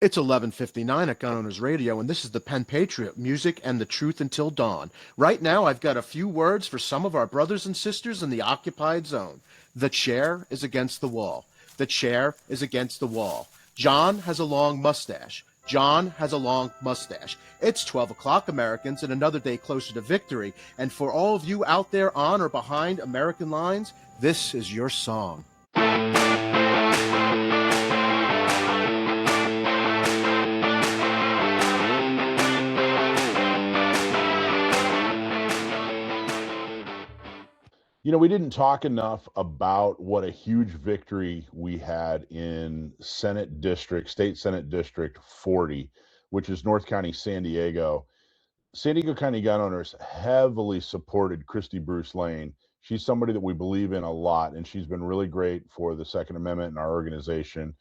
It's 11:59 at Gun Owners Radio, and this is the Penn Patriot, music and the truth until dawn. Right now, I've got a few words for some of our brothers and sisters in the occupied zone. The chair is against the wall. The chair is against the wall. John has a long mustache. John has a long mustache. It's 12 o'clock, Americans, and another day closer to victory. And for all of you out there on or behind American lines, this is your song. You know, we didn't talk enough about what a huge victory we had in State Senate District 40, which is North County, San Diego. San Diego County gun owners heavily supported Kristie Bruce-Lane. She's somebody that we believe in a lot, and she's been really great for the Second Amendment in our organization.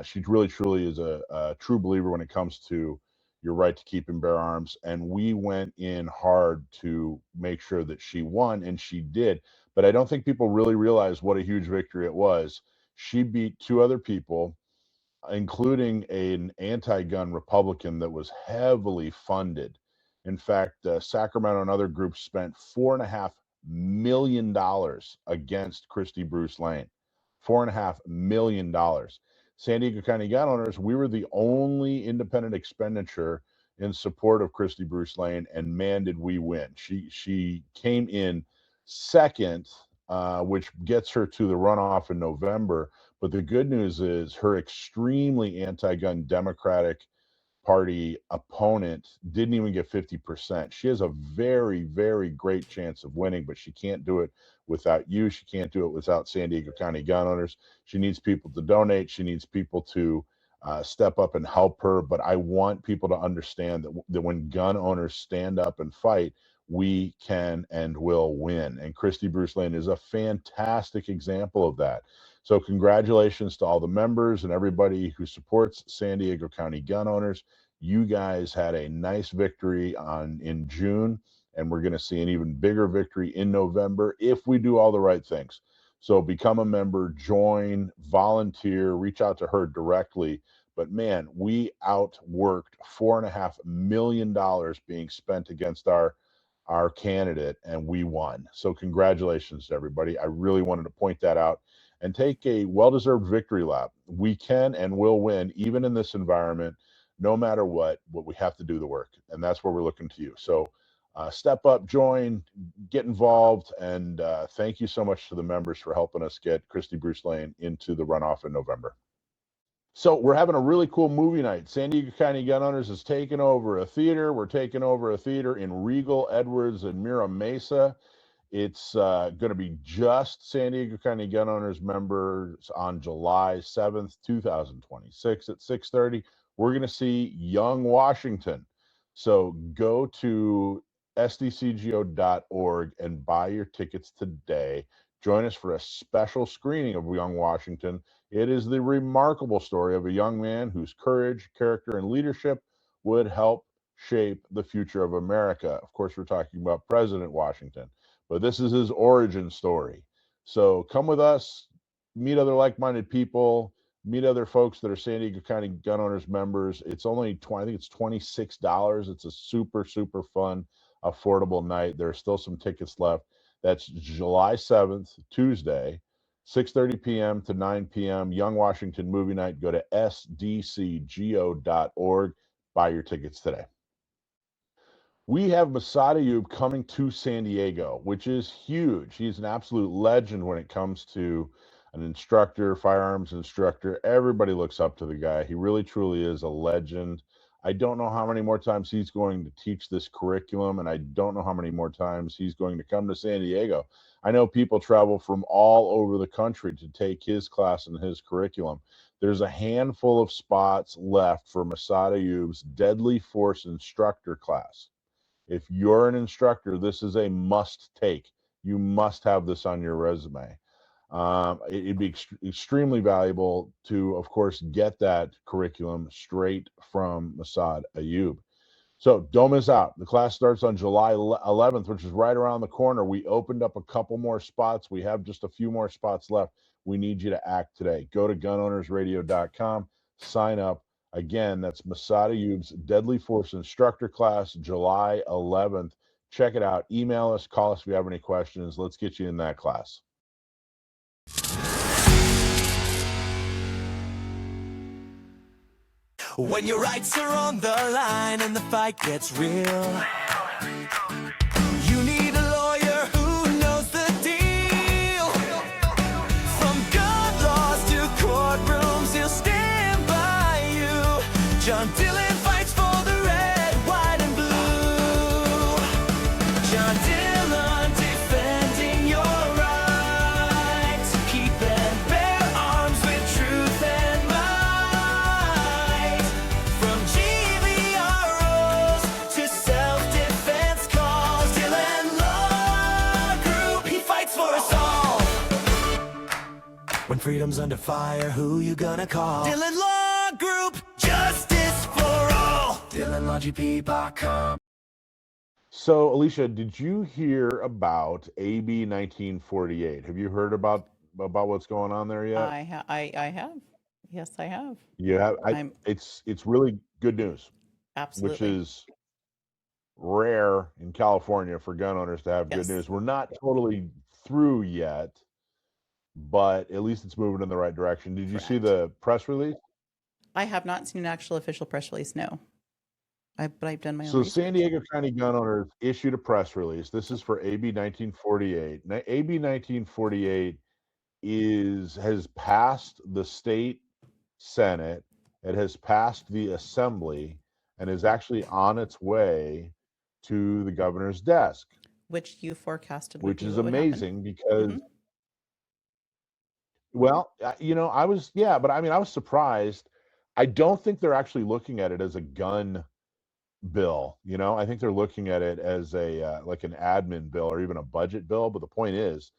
She really, truly is a true believer when it comes to your right to keep and bear arms. And we went in hard to make sure that she won, and she did. But I don't think people really realize what a huge victory it was. She beat two other people, including an anti-gun Republican that was heavily funded. In fact, Sacramento and other groups spent $4.5 million against Kristie Bruce-Lane. $4.5 million. San Diego County gun owners, we were the only independent expenditure in support of Kristie Bruce-Lane, and man, did we win. She came in second, which gets her to the runoff in November. But the good news is her extremely anti-gun Democratic Party opponent didn't even get 50%. She has a very, very great chance of winning, but she can't do it without you. She can't do it without San Diego County gun owners. She needs people to donate. She needs people to step up and help her. But I want people to understand that when gun owners stand up and fight, we can and will win. And Kristie Bruce-Lane is a fantastic example of that. So congratulations to all the members and everybody who supports San Diego County gun owners. You guys had a nice victory in June, and we're going to see an even bigger victory in November if we do all the right things. So become a member, join, volunteer, reach out to her directly. But man, we outworked $4.5 million being spent against our candidate, and we won. So congratulations to everybody. I really wanted to point that out and take a well-deserved victory lap. We can and will win, even in this environment, no matter what. But we have to do the work, and that's where we're looking to you. So step up, join, get involved, and thank you so much to the members for helping us get Kristie Bruce-Lane into the runoff in November. So we're having a really cool movie night. San Diego County Gun Owners is taking over a theater. We're taking over a theater in Regal, Edwards, and Mira Mesa. It's going to be just San Diego County Gun Owners members on July 7th, 2026 at 6:30. We're going to see Young Washington. So go to SDCGO.org and buy your tickets today. Join us for a special screening of Young Washington. It is the remarkable story of a young man whose courage, character, and leadership would help shape the future of America. Of course, we're talking about President Washington, but this is his origin story. So come with us, meet other like-minded people, meet other folks that are San Diego County Gun Owners members. It's only I think it's $26. It's a super, super fun, affordable night. There are still some tickets left. That's July 7th, Tuesday, 6:30 p.m. to 9 p.m. Young Washington movie night. Go to sdcgo.org. Buy your tickets today. We have Massad Ayoob coming to San Diego, which is huge. He's an absolute legend when it comes to an instructor, firearms instructor. Everybody looks up to the guy. He really, truly is a legend. I don't know how many more times he's going to teach this curriculum, and I don't know how many more times he's going to come to San Diego. I know people travel from all over the country to take his class and his curriculum. There's a handful of spots left for Massad Ayoob's Deadly Force Instructor class. If you're an instructor, this is a must take. You must have this on your resume. It'd be extremely valuable to, of course, get that curriculum straight from Massad Ayoob. So don't miss out. The class starts on July 11th, which is right around the corner. We opened up a couple more spots. We have just a few more spots left. We need you to act today. Go to gunownersradio.com, sign up. Again, that's Massad Ayoob's Deadly Force Instructor class, July 11th. Check it out. Email us, call us if you have any questions. Let's get you in that class. When your rights are on the line and the fight gets real, you need a lawyer who knows the deal. From gun laws to courtrooms, he'll stand by you. John Dillon fights for the red, white, and blue. John Dillon defending your rights. Keep and bear arms with truth and might. From GVROs to self-defense calls, Dillon Law Group, he fights for us all. When freedom's under fire, who you gonna call? Dillon Law Group, justice for all. DillonLawGP.com. So, Alisha, did you hear about AB 1948? Have you heard about what's going on there yet? I have. Yes, I have. You have. I'm It's really good news, absolutely. which is rare in California for gun owners to have Yes. good news. We're not totally through yet, but at least it's moving in the right direction. Did you see Correct. the press release? I have not seen an actual official press release. No, but I've done my own So research. San Diego County gun owners issued a press release. This is for AB 1948. AB 1948 has passed the state Senate, it has passed the Assembly, and is actually on its way to the governor's desk, Which you forecasted would which be is what would happen. amazing because, Mhm. well, I was, but I mean, I was surprised. I don't think they're actually looking at it as a gun bill. I think they're looking at it as a like an admin bill or even a budget bill. But the point is,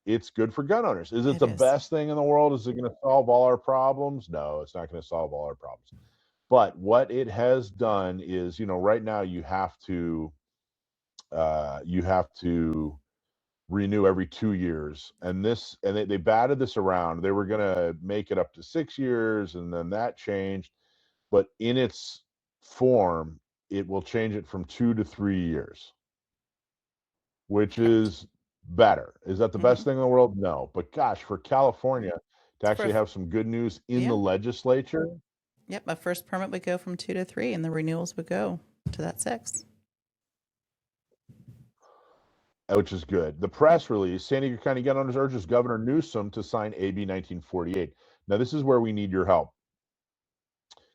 it's good for gun owners. Is it It the is. best thing in the world? Is it going to solve all our problems? No, it's not going to solve all our problems. But what it has done is, right now you have to renew every 2 years, and they batted this around. They were going to make it up to 6 years, and then that changed. But in its form, it will change it from 2 to 3 years, which Correct. is better. Is that the best thing in the world? No. But gosh, for California to actually have some good news in the legislature. Yep, a first permit would go from 2 to 3, and the renewals would go to that 6. Which is good. The press release, San Diego County Gun Owners urges Governor Newsom to sign AB 1948. Now, this is where we need your help.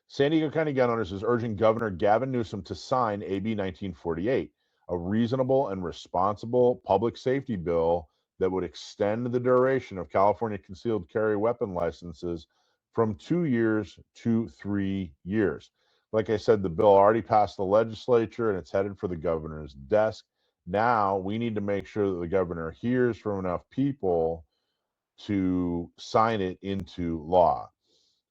San Diego County Gun Owners is urging Governor Gavin Newsom to sign AB 1948, a reasonable and responsible public safety bill that would extend the duration of California concealed carry weapon licenses from 2 years to 3 years. Like I said, the bill already passed the legislature and it's headed for the governor's desk. Now we need to make sure that the governor hears from enough people to sign it into law.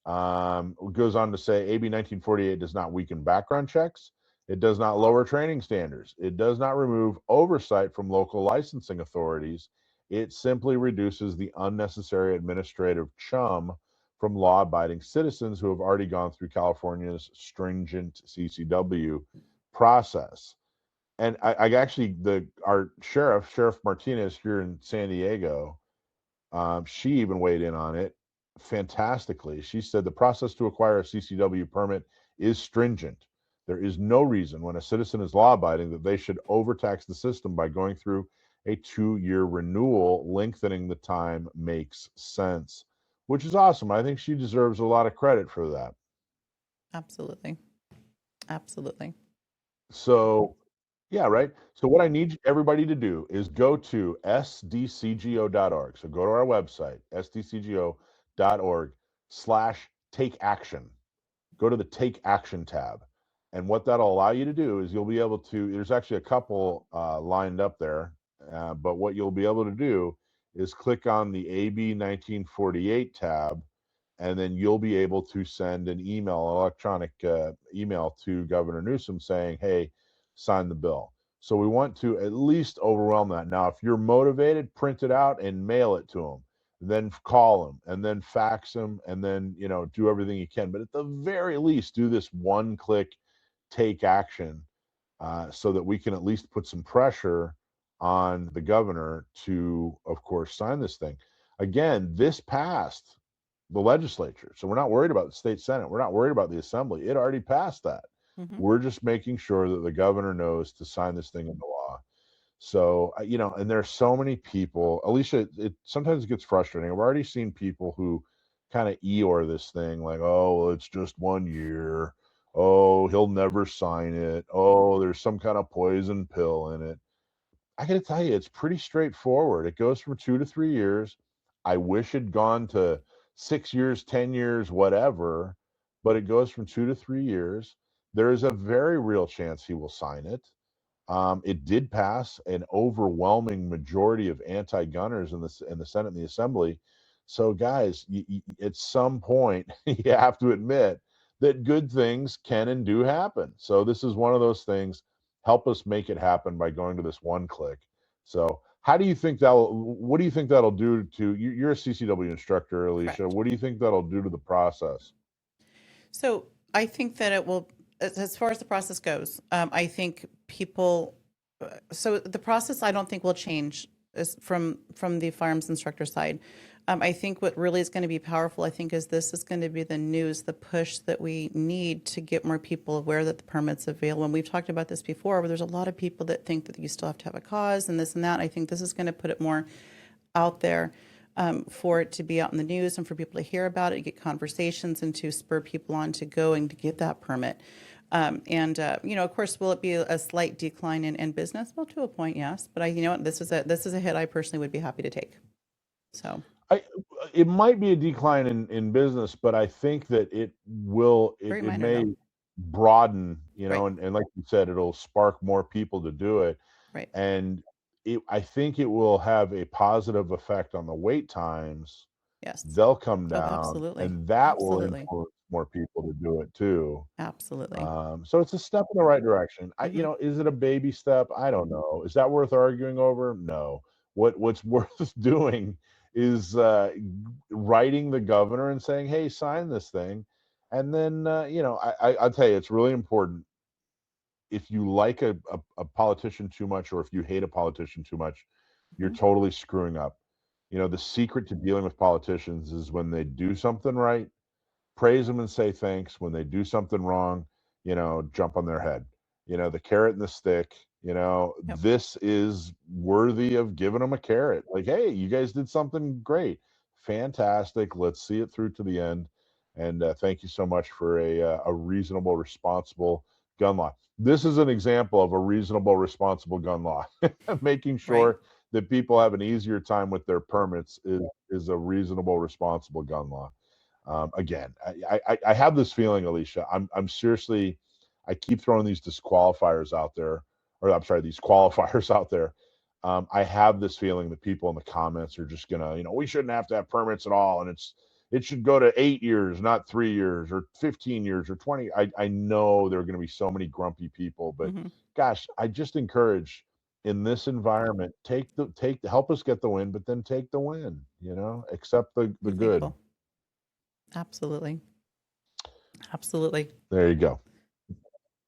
It goes on to say AB 1948 does not weaken background checks. It does not lower training standards. It does not remove oversight from local licensing authorities. It simply reduces the unnecessary administrative chum from law-abiding citizens who have already gone through California's stringent CCW process. And I actually, our Sheriff Martinez here in San Diego, she even weighed in on it fantastically. She said the process to acquire a CCW permit is stringent. There is no reason when a citizen is law-abiding that they should overtax the system by going through a 2-year renewal. Lengthening the time makes sense, which is awesome. I think she deserves a lot of credit for that. Absolutely. Absolutely. So, yeah, right. So what I need everybody to do is go to sdcgo.org. So go to our website, sdcgo.org/take action. Go to the Take Action tab. And what that'll allow you to do is you'll be able to, there's actually a couple lined up there, but what you'll be able to do is click on the AB 1948 tab, and then you'll be able to send an electronic email to Governor Newsom saying, hey, sign the bill. So we want to at least overwhelm that. Now, if you're motivated, print it out and mail it to him. then call them, and then fax them, and then, do everything you can. But at the very least, do this one click take action, so that we can at least put some pressure on the governor to, of course, sign this thing. Again, this passed the legislature. So we're not worried about the state Senate. We're not worried about the assembly. It already passed that. Mhm. We're just making sure that the governor knows to sign this thing into law. So, and there's so many people, Alisha, it sometimes gets frustrating. I've already seen people who kind of Eeyore this thing like, oh, well, it's just 1 year. Oh, he'll never sign it. Oh, there's some kind of poison pill in it. I got to tell you, it's pretty straightforward. It goes from 2 to 3 years. I wish it'd gone to 6 years, 10 years, whatever, but it goes from 2 to 3 years. There is a very real chance he will sign it. It did pass an overwhelming majority of anti-gunners in the Senate and the Assembly. So, guys, at some point, you have to admit that good things can and do happen. So, this is one of those things. Help us make it happen by going to this one click. So, how do you think what do you think that'll do to you? You're a CCW instructor, Alisha. Correct. What do you think that'll do to the process? So I think that it will, as far as the process goes, I think people, so the process I don't think will change is from the firearms instructor side. I think what really is going to be powerful, I think, is this is going to be the news, the push that we need to get more people aware that the permit's available. And we've talked about this before, where there's a lot of people that think that you still have to have a cause and this and that. I think this is going to put it more out there, for it to be out in the news and for people to hear about it, get conversations, and to spur people on to go and to get that permit. Of course, will it be a slight decline in business? Well, to a point, yes. But this is a hit I personally would be happy to take. So It might be a decline in business, but I think that it Very it minor, may though. broaden, Right. and like you said, it'll spark more people to do it. Right. And I think it will have a positive effect on the wait times. Yes. They'll come Oh, down, absolutely. and that will Absolutely. influence more people to do it too. Absolutely. So it's a step in the right direction. Mhm. Is it a baby step? I don't know. Is that worth arguing over? No. What's worth doing is writing the governor and saying, "Hey, sign this thing," and then I'll tell you, it's really important. If you like a politician too much, or if you hate a politician too much, you're Mhm. totally screwing up. The secret to dealing with politicians is when they do something right, praise them and say thanks. When they do something wrong, jump on their head. The carrot and the stick. Yep. This is worthy of giving them a carrot. Like, hey, you guys did something great, fantastic. Let's see it through to the end. And thank you so much for a reasonable, responsible gun law. This is an example of a reasonable, responsible gun law. Making Right. sure that people have an easier time with their permits is a reasonable, responsible gun law. Again, I have this feeling, Alisha. I'm seriously, I keep throwing these disqualifiers out there, or I'm sorry, these qualifiers out there. I have this feeling that people in the comments are just gonna, we shouldn't have to have permits at all, and it should go to 8 years, not 3 years, or 15 years, or 20. I know there are going to be so many grumpy people, but Mhm. gosh, I just encourage in this environment, help us get the win, but then take the win. Accept the Be good. thankful. Absolutely. Absolutely. There you go.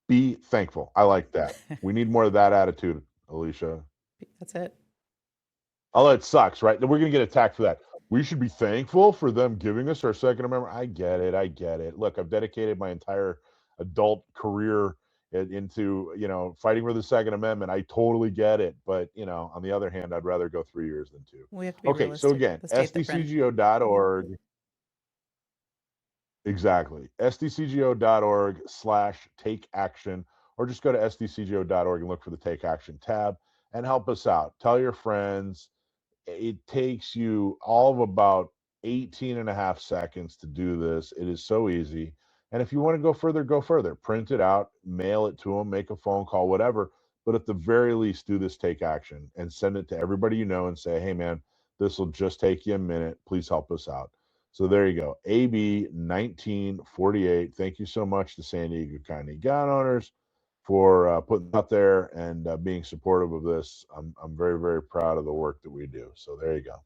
Be thankful. I like that. We need more of that attitude, Alisha. That's it. Although it sucks, right? We're going to get attacked for that. We should be thankful for them giving us our Second Amendment. I get it. I get it. Look, I've dedicated my entire adult career into, fighting for the Second Amendment. I totally get it. But, on the other hand, I'd rather go 3 years than 2. We have to be Okay. So realistic. again, The state that we're in. sdcgo.org. Exactly. sdcgo.org/take action, or just go to sdcgo.org and look for the take action tab and help us out. Tell your friends. It takes you all of about 18 and a half seconds to do this. It is so easy. And if you want to go further, go further. Print it out, mail it to them, make a phone call, whatever. But at the very least, do this take action and send it to everybody you know and say, hey, man, this will just take you a minute. Please help us out. So there you go. AB 1948. Thank you so much to San Diego County gun owners for putting out there and being supportive of this. I'm very, very proud of the work that we do. So there you go.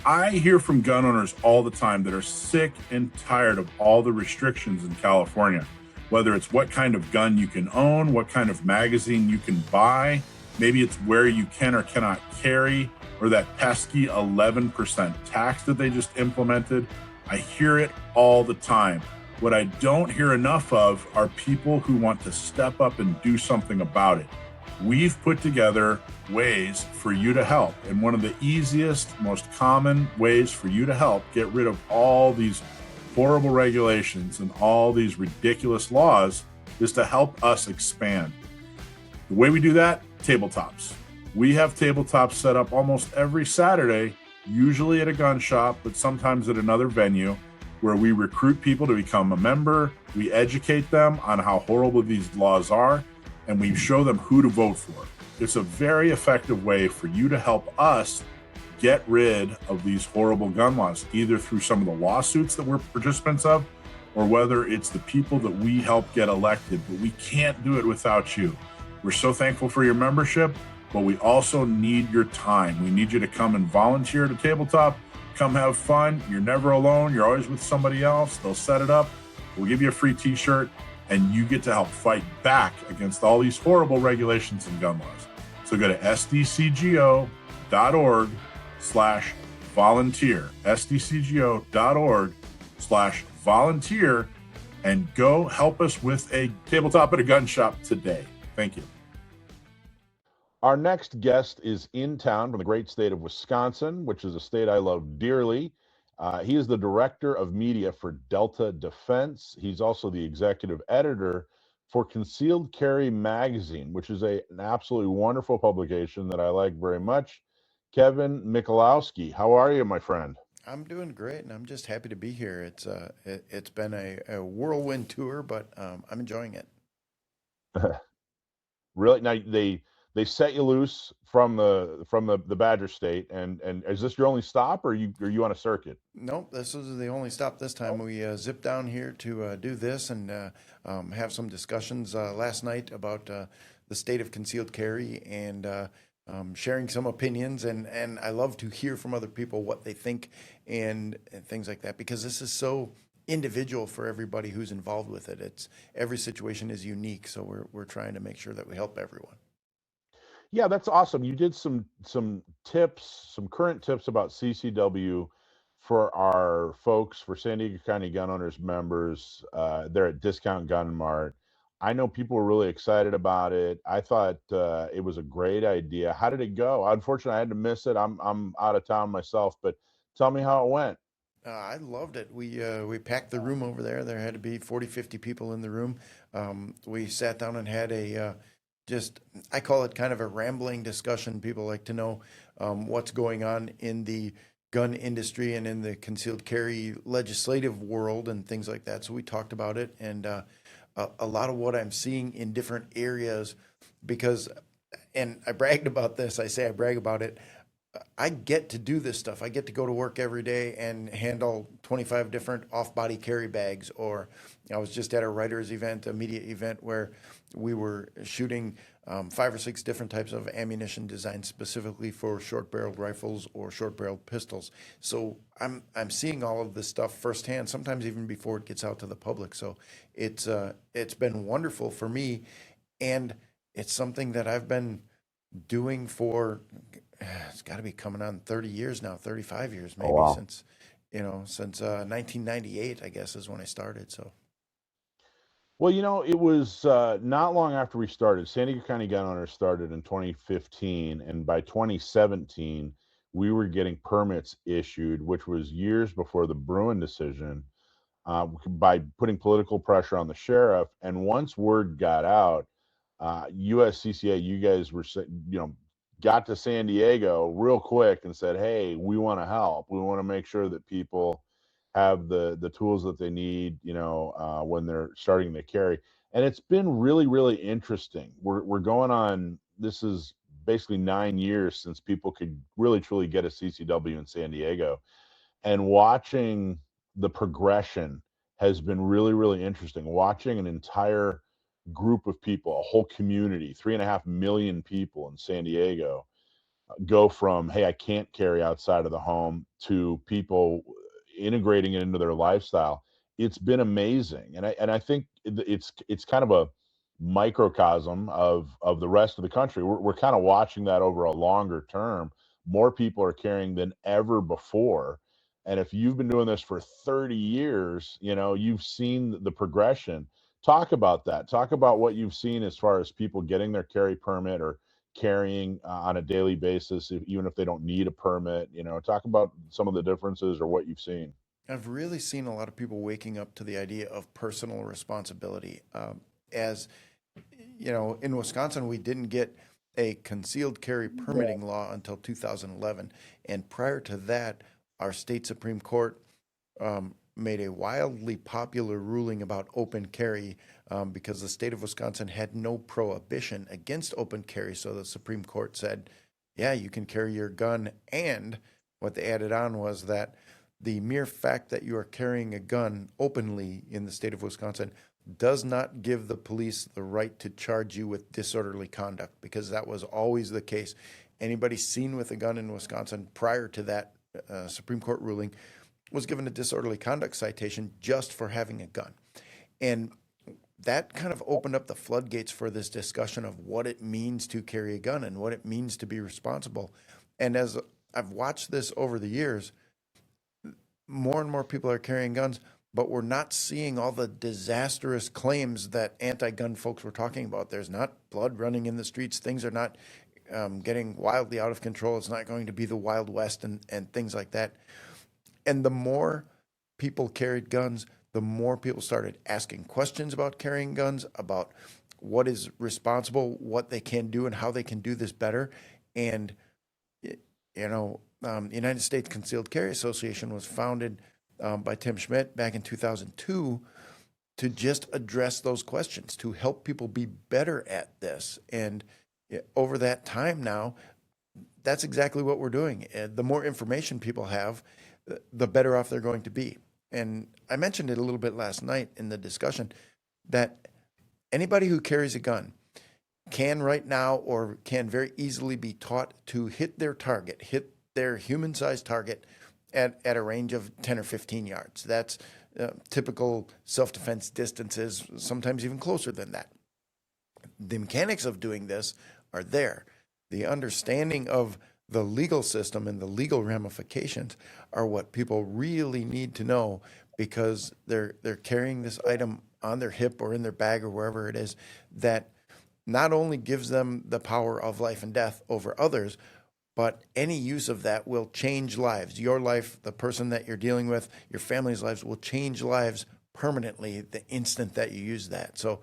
I hear from gun owners all the time that are sick and tired of all the restrictions in California, whether it's what kind of gun you can own, what kind of magazine you can buy, maybe it's where you can or cannot carry, or that pesky 11% tax that they just implemented. I hear it all the time. What I don't hear enough of are people who want to step up and do something about it. We've put together ways for you to help. And one of the easiest, most common ways for you to help get rid of all these horrible regulations and all these ridiculous laws is to help us expand. The way we do that, tabletops. We have tabletops set up almost every Saturday, usually at a gun shop, but sometimes at another venue, where we recruit people to become a member. We educate them on how horrible these laws are, and we show them who to vote for. It's a very effective way for you to help us get rid of these horrible gun laws, either through some of the lawsuits that we're participants of, or whether it's the people that we help get elected. But we can't do it without you. We're so thankful for your membership, but we also need your time. We need you to come and volunteer at a tabletop, come have fun. You're never alone. You're always with somebody else. They'll set it up. We'll give you a free t-shirt, and you get to help fight back against all these horrible regulations and gun laws. So go to sdcgo.org/volunteer, sdcgo.org/volunteer, and go help us with a tabletop at a gun shop today. Thank you. Our next guest is in town from the great state of Wisconsin, which is a state I love dearly. He is the director of media for Delta Defense. He's also the executive editor for Concealed Carry Magazine, which is an absolutely wonderful publication that I like very much. Kevin Michalowski, how are you, my friend? I'm doing great, and I'm just happy to be here. It's been a whirlwind tour, but I'm enjoying it. Really? Now they set you loose from the Badger State, and is this your only stop, or are you on a circuit? Nope, this is the only stop this time. We zipped down here to do this and have some discussions last night about the state of concealed carry and sharing some opinions. And I love to hear from other people what they think and things like that, because this is so individual for everybody who's involved with it. Every situation is unique, so we're trying to make sure that we help everyone. Yeah, that's awesome. You did some tips, some current tips about CCW for our folks, for San Diego County Gun Owners members. They're at Discount Gun Mart. I know people were really excited about it. I thought it was a great idea. How did it go? Unfortunately, I had to miss it. I'm out of town myself, but tell me how it went. I loved it. We packed the room over there. There had to be 40, 50 people in the room. We sat down and had I call it kind of a rambling discussion. People like to know what's going on in the gun industry and in the concealed carry legislative world and things like that. So we talked about it, and a lot of what I'm seeing in different areas, and I bragged about this. I brag about it. I get to do this stuff. I get to go to work every day and handle 25 different off-body carry bags. Or I was just at a writers event, a media event, where we were shooting 5 or 6 different types of ammunition designed specifically for short-barreled rifles or short-barreled pistols. So I'm seeing all of this stuff firsthand, sometimes even before it gets out to the public. So it's been wonderful for me, and it's something that I've been doing for, it's got to be coming on 30 years now, 35 years maybe. Oh, wow. since 1998, I guess, is when I started. So. Well, it was not long after we started. San Diego County Gun Owners started in 2015, and by 2017, we were getting permits issued, which was years before the Bruin decision, by putting political pressure on the sheriff. And once word got out, USCCA, you guys were, got to San Diego real quick and said, hey, we want to help. We want to make sure that people have the tools that they need, when they're starting to carry. And it's been really, really interesting. We're going on, this is basically 9 years since people could really, truly get a CCW in San Diego. And watching the progression has been really, really interesting. Watching an entire group of people, a whole community, 3.5 million people in San Diego, go from, hey, I can't carry outside of the home, to people integrating it into their lifestyle. It's been amazing. And I think it's kind of a microcosm of the rest of the country. We're kind of watching that over a longer term. More people are carrying than ever before. And if you've been doing this for 30 years, you've seen the progression. Talk about that. Talk about what you've seen as far as people getting their carry permit, or carrying on a daily basis, even if they don't need a permit. Talk about some of the differences or what you've seen. I've really seen a lot of people waking up to the idea of personal responsibility. As you know, in Wisconsin, we didn't get a concealed carry permitting law until 2011. And prior to that, our state Supreme Court made a wildly popular ruling about open carry, because the state of Wisconsin had no prohibition against open carry. So the Supreme Court said, yeah, you can carry your gun. And what they added on was that the mere fact that you are carrying a gun openly in the state of Wisconsin does not give the police the right to charge you with disorderly conduct, because that was always the case. Anybody seen with a gun in Wisconsin prior to that Supreme Court ruling was given a disorderly conduct citation just for having a gun. And that kind of opened up the floodgates for this discussion of what it means to carry a gun and what it means to be responsible. And as I've watched this over the years, more and more people are carrying guns, but we're not seeing all the disastrous claims that anti-gun folks were talking about. There's not blood running in the streets. Things are not getting wildly out of control. It's not going to be the Wild West and things like that. And the more people carried guns, the more people started asking questions about carrying guns, about what is responsible, what they can do, and how they can do this better. And, the United States Concealed Carry Association was founded by Tim Schmidt back in 2002 to just address those questions, to help people be better at this. And over that time now, that's exactly what we're doing. The more information people have, the better off they're going to be. And I mentioned it a little bit last night in the discussion that anybody who carries a gun can right now, or can very easily be taught to hit their target, hit their human-sized target at a range of 10 or 15 yards. That's typical self-defense distances, sometimes even closer than that. The mechanics of doing this are there. The understanding of the legal system and the legal ramifications are what people really need to know, because they're carrying this item on their hip or in their bag or wherever it is, that not only gives them the power of life and death over others, but any use of that will change lives. Your life, the person that you're dealing with, your family's lives will change lives permanently the instant that you use that. So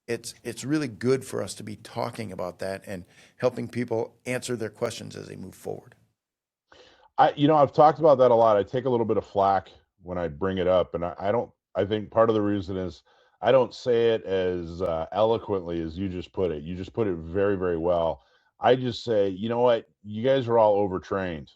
it's really good for us to be talking about that and helping people answer their questions as they move forward. I've talked about that a lot. I take a little bit of flack when I bring it up, and I think part of the reason is I don't say it as eloquently as you just put it. You just put it very, very well. I just say, you know what? You guys are all overtrained.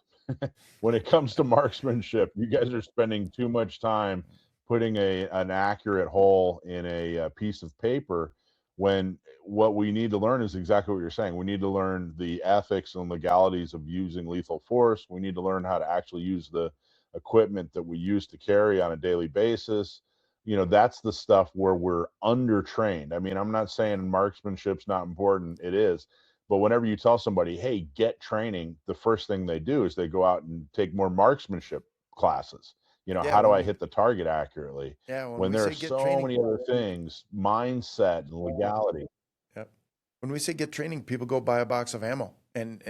When it comes to marksmanship, you guys are spending too much time putting an accurate hole in a piece of paper, when what we need to learn is exactly what you're saying. We need to learn the ethics and legalities of using lethal force. We need to learn how to actually use the equipment that we use to carry on a daily basis. That's the stuff where we're undertrained. I mean, I'm not saying marksmanship's not important. It is. But whenever you tell somebody, hey, get training, the first thing they do is they go out and take more marksmanship classes. How do I hit the target accurately? When there are so many other things, mindset and legality. Yep. When we say get training, people go buy a box of ammo, and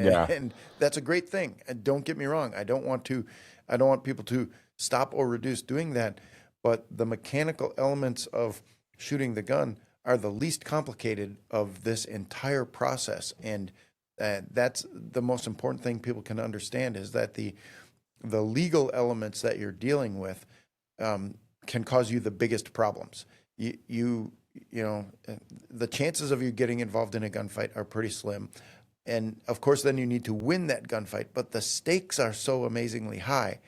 that's a great thing. And don't get me wrong, I don't want people to stop or reduce doing that, but the mechanical elements of shooting the gun are the least complicated of this entire process. And that's the most important thing people can understand, is that the legal elements that you're dealing with can cause you the biggest problems. The chances of you getting involved in a gunfight are pretty slim. And of course, then you need to win that gunfight, but the stakes are so amazingly high.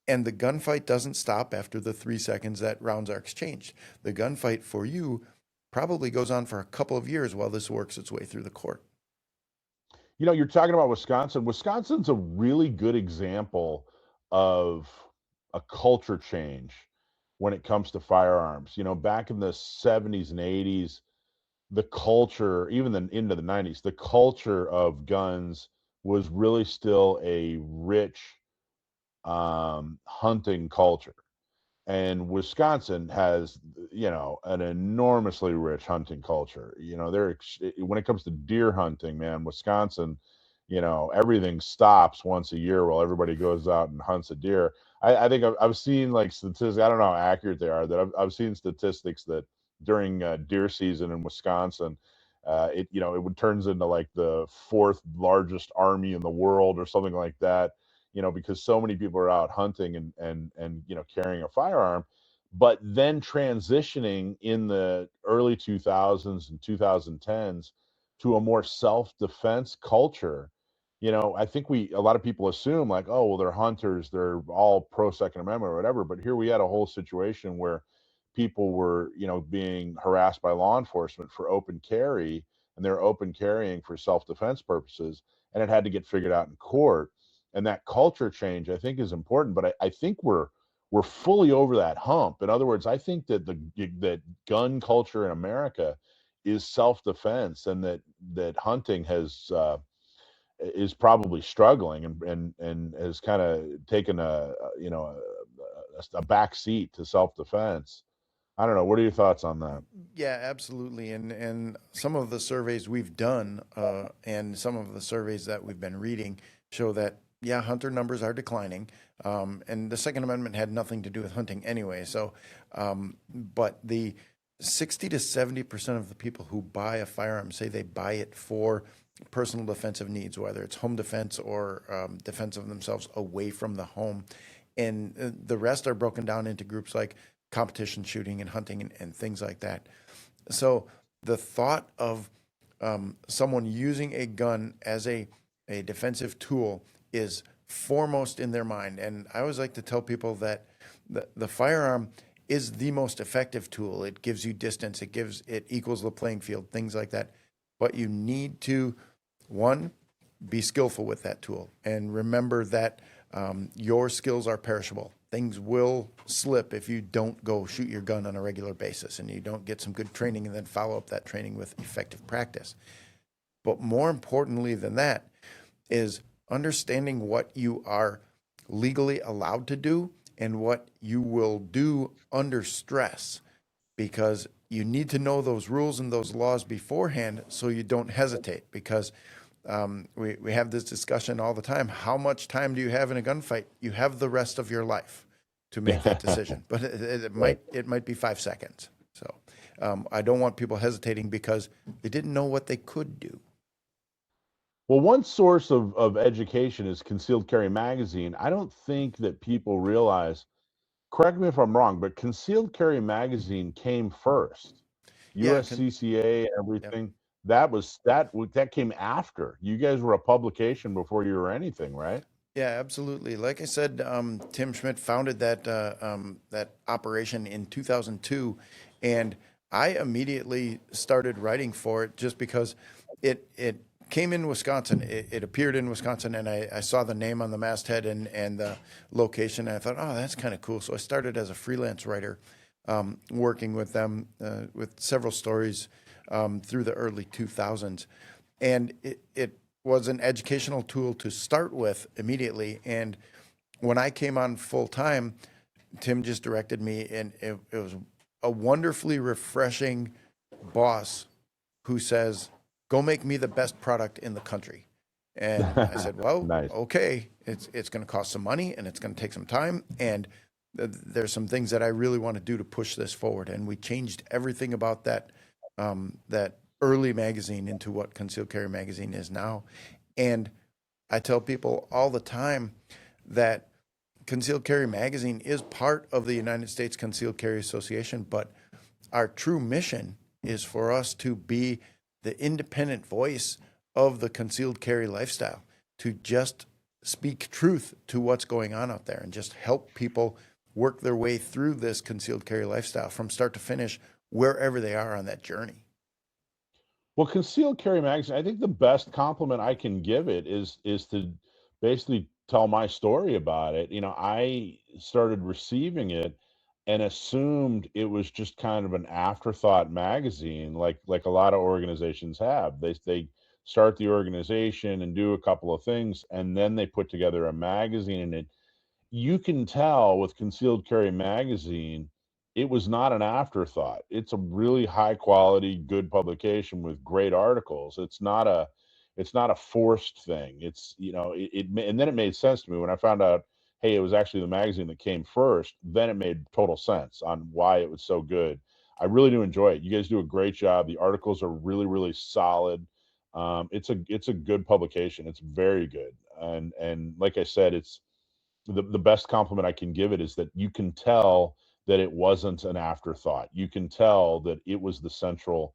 And the gunfight doesn't stop after the 3 seconds that rounds are exchanged. The gunfight for you probably goes on for a couple of years while this works its way through the court. You're talking about Wisconsin. Wisconsin's a really good example of a culture change when it comes to firearms. Back in the 70s and 80s, the culture, even into the 90s, the culture of guns was really still a rich hunting culture. And Wisconsin has, an enormously rich hunting culture. When it comes to deer hunting, man, Wisconsin, everything stops once a year while everybody goes out and hunts a deer. I think I've seen like statistics. I don't know how accurate they are. That I've seen statistics that during deer season in Wisconsin, it would turns into like the fourth largest army in the world or something like that. Because so many people are out hunting and carrying a firearm. But then transitioning in the early 2000s and 2010s to a more self-defense culture. I think a lot of people assume like, oh, well, they're hunters, they're all pro Second Amendment or whatever. But here we had a whole situation where people were, being harassed by law enforcement for open carry, and they're open carrying for self-defense purposes, and it had to get figured out in court. And that culture change, I think, is important. But I think we're fully over that hump. In other words, I think that that gun culture in America is self-defense, and that hunting is probably struggling and has kind of taken a back seat to self-defense. I don't know. What are your thoughts on that? Yeah, absolutely. And some of the surveys we've done and some of the surveys that we've been reading show that, yeah, hunter numbers are declining. And the Second Amendment had nothing to do with hunting anyway. So, but the 60 to 70% of the people who buy a firearm say they buy it for personal defensive needs, whether it's home defense or defense of themselves away from the home. And the rest are broken down into groups like competition shooting and hunting and things like that. So the thought of someone using a gun as a defensive tool is foremost in their mind. And I always like to tell people that the firearm is the most effective tool. It gives you distance, it equals the playing field, things like that. But you need to, one, be skillful with that tool, and remember that your skills are perishable. Things will slip if you don't go shoot your gun on a regular basis and you don't get some good training and then follow up that training with effective practice. But more importantly than that is understanding what you are legally allowed to do and what you will do under stress, because you need to know those rules and those laws beforehand so you don't hesitate. Because we have this discussion all the time. How much time do you have in a gunfight? You have the rest of your life to make that decision, but it might be 5 seconds. So I don't want people hesitating because they didn't know what they could do. Well, one source of education is Concealed Carry Magazine. I don't think that people realize, correct me if I'm wrong, but Concealed Carry Magazine came first. Yeah, USCCA, everything. That came after. You guys were a publication before you were anything, right? Yeah, absolutely. Like I said, Tim Schmidt founded that operation in 2002, and I immediately started writing for it just because it came in Wisconsin. It appeared in Wisconsin, and I saw the name on the masthead and the location, and I thought, oh, that's kind of cool. So I started as a freelance writer, working with them with several stories through the early 2000s. And it was an educational tool to start with immediately. And when I came on full time, Tim just directed me, and it was a wonderfully refreshing boss who says, go make me the best product in the country. And I said, well, Nice. okay, it's going to cost some money and it's going to take some time. And there's some things that I really want to do to push this forward. And we changed everything about that early magazine into what Concealed Carry Magazine is now. And I tell people all the time that Concealed Carry Magazine is part of the United States Concealed Carry Association, but our true mission is for us to be the independent voice of the concealed carry lifestyle, to just speak truth to what's going on out there and just help people work their way through this concealed carry lifestyle from start to finish, wherever they are on that journey. Well, concealed carry magazine, I think the best compliment I can give it is to basically tell my story about it. I started receiving it and assumed it was just kind of an afterthought magazine, like a lot of organizations have. They start the organization and do a couple of things, and then they put together a magazine, and you can tell with Concealed Carry Magazine, it was not an afterthought. It's a really high quality, good publication with great articles. It's not a forced thing. And then it made sense to me when I found out, hey, it was actually the magazine that came first. Then it made total sense on why it was so good. I really do enjoy it. You guys do a great job. The articles are really, really solid. It's a good publication. It's very good. And like I said, it's the best compliment I can give it is that you can tell that it wasn't an afterthought. You can tell that it was the central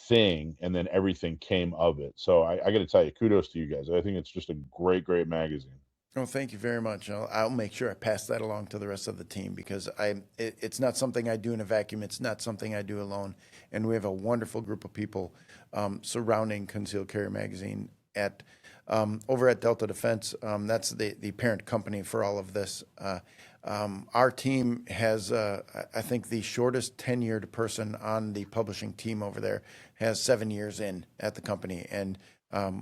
thing, and then everything came of it. So I got to tell you, kudos to you guys. I think it's just a great, great magazine. Oh, thank you very much. I'll make sure I pass that along to the rest of the team because it's not something I do in a vacuum. It's not something I do alone. And we have a wonderful group of people surrounding Concealed Carry Magazine over at Delta Defense. That's the parent company for all of this. Our team has, I think, the shortest tenured person on the publishing team over there has 7 years in at the company. And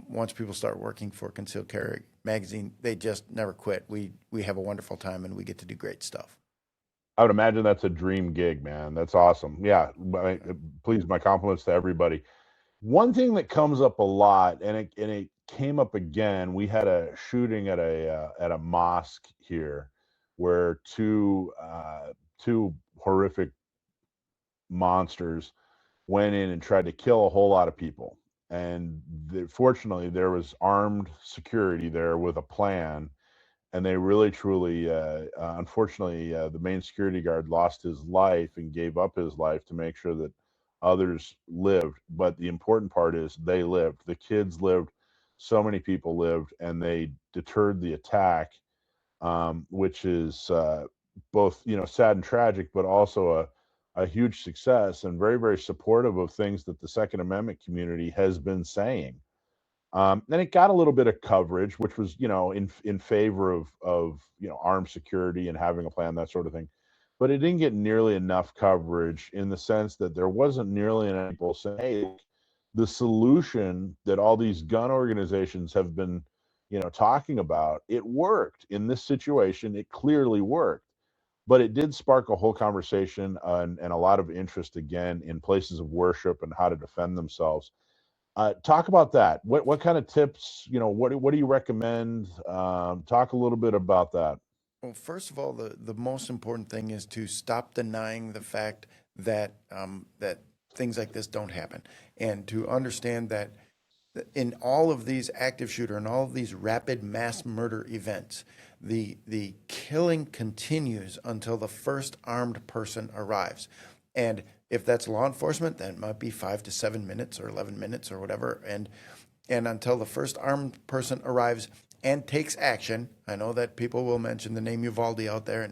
once people start working for Concealed Carry Magazine, they just never quit. We have a wonderful time and we get to do great stuff. I would imagine that's a dream gig, man. That's awesome. Yeah, please, my compliments to everybody. One thing that comes up a lot, and it came up again. We had a shooting at a mosque here, where two horrific monsters went in and tried to kill a whole lot of people. And fortunately, there was armed security there with a plan, and they really truly, unfortunately, the main security guard lost his life and gave up his life to make sure that others lived. But the important part is they lived. The kids lived. So many people lived, and they deterred the attack, which is both sad and tragic, but also a huge success and very, very supportive of things that the Second Amendment community has been saying. And it got a little bit of coverage, which was, in favor of armed security and having a plan, that sort of thing. But it didn't get nearly enough coverage in the sense that there wasn't nearly enough people saying, hey, the solution that all these gun organizations have been, talking about, it worked in this situation. It clearly worked. But it did spark a whole conversation and a lot of interest again in places of worship and how to defend themselves. Talk about that. What kind of tips, what do you recommend? Talk a little bit about that. Well, first of all, the most important thing is to stop denying the fact that that things like this don't happen, and to understand that in all of these active shooter and all of these rapid mass murder events, the killing continues until the first armed person arrives. And if that's law enforcement, then it might be 5 to 7 minutes or 11 minutes or whatever. And until the first armed person arrives and takes action. I know that people will mention the name Uvalde out there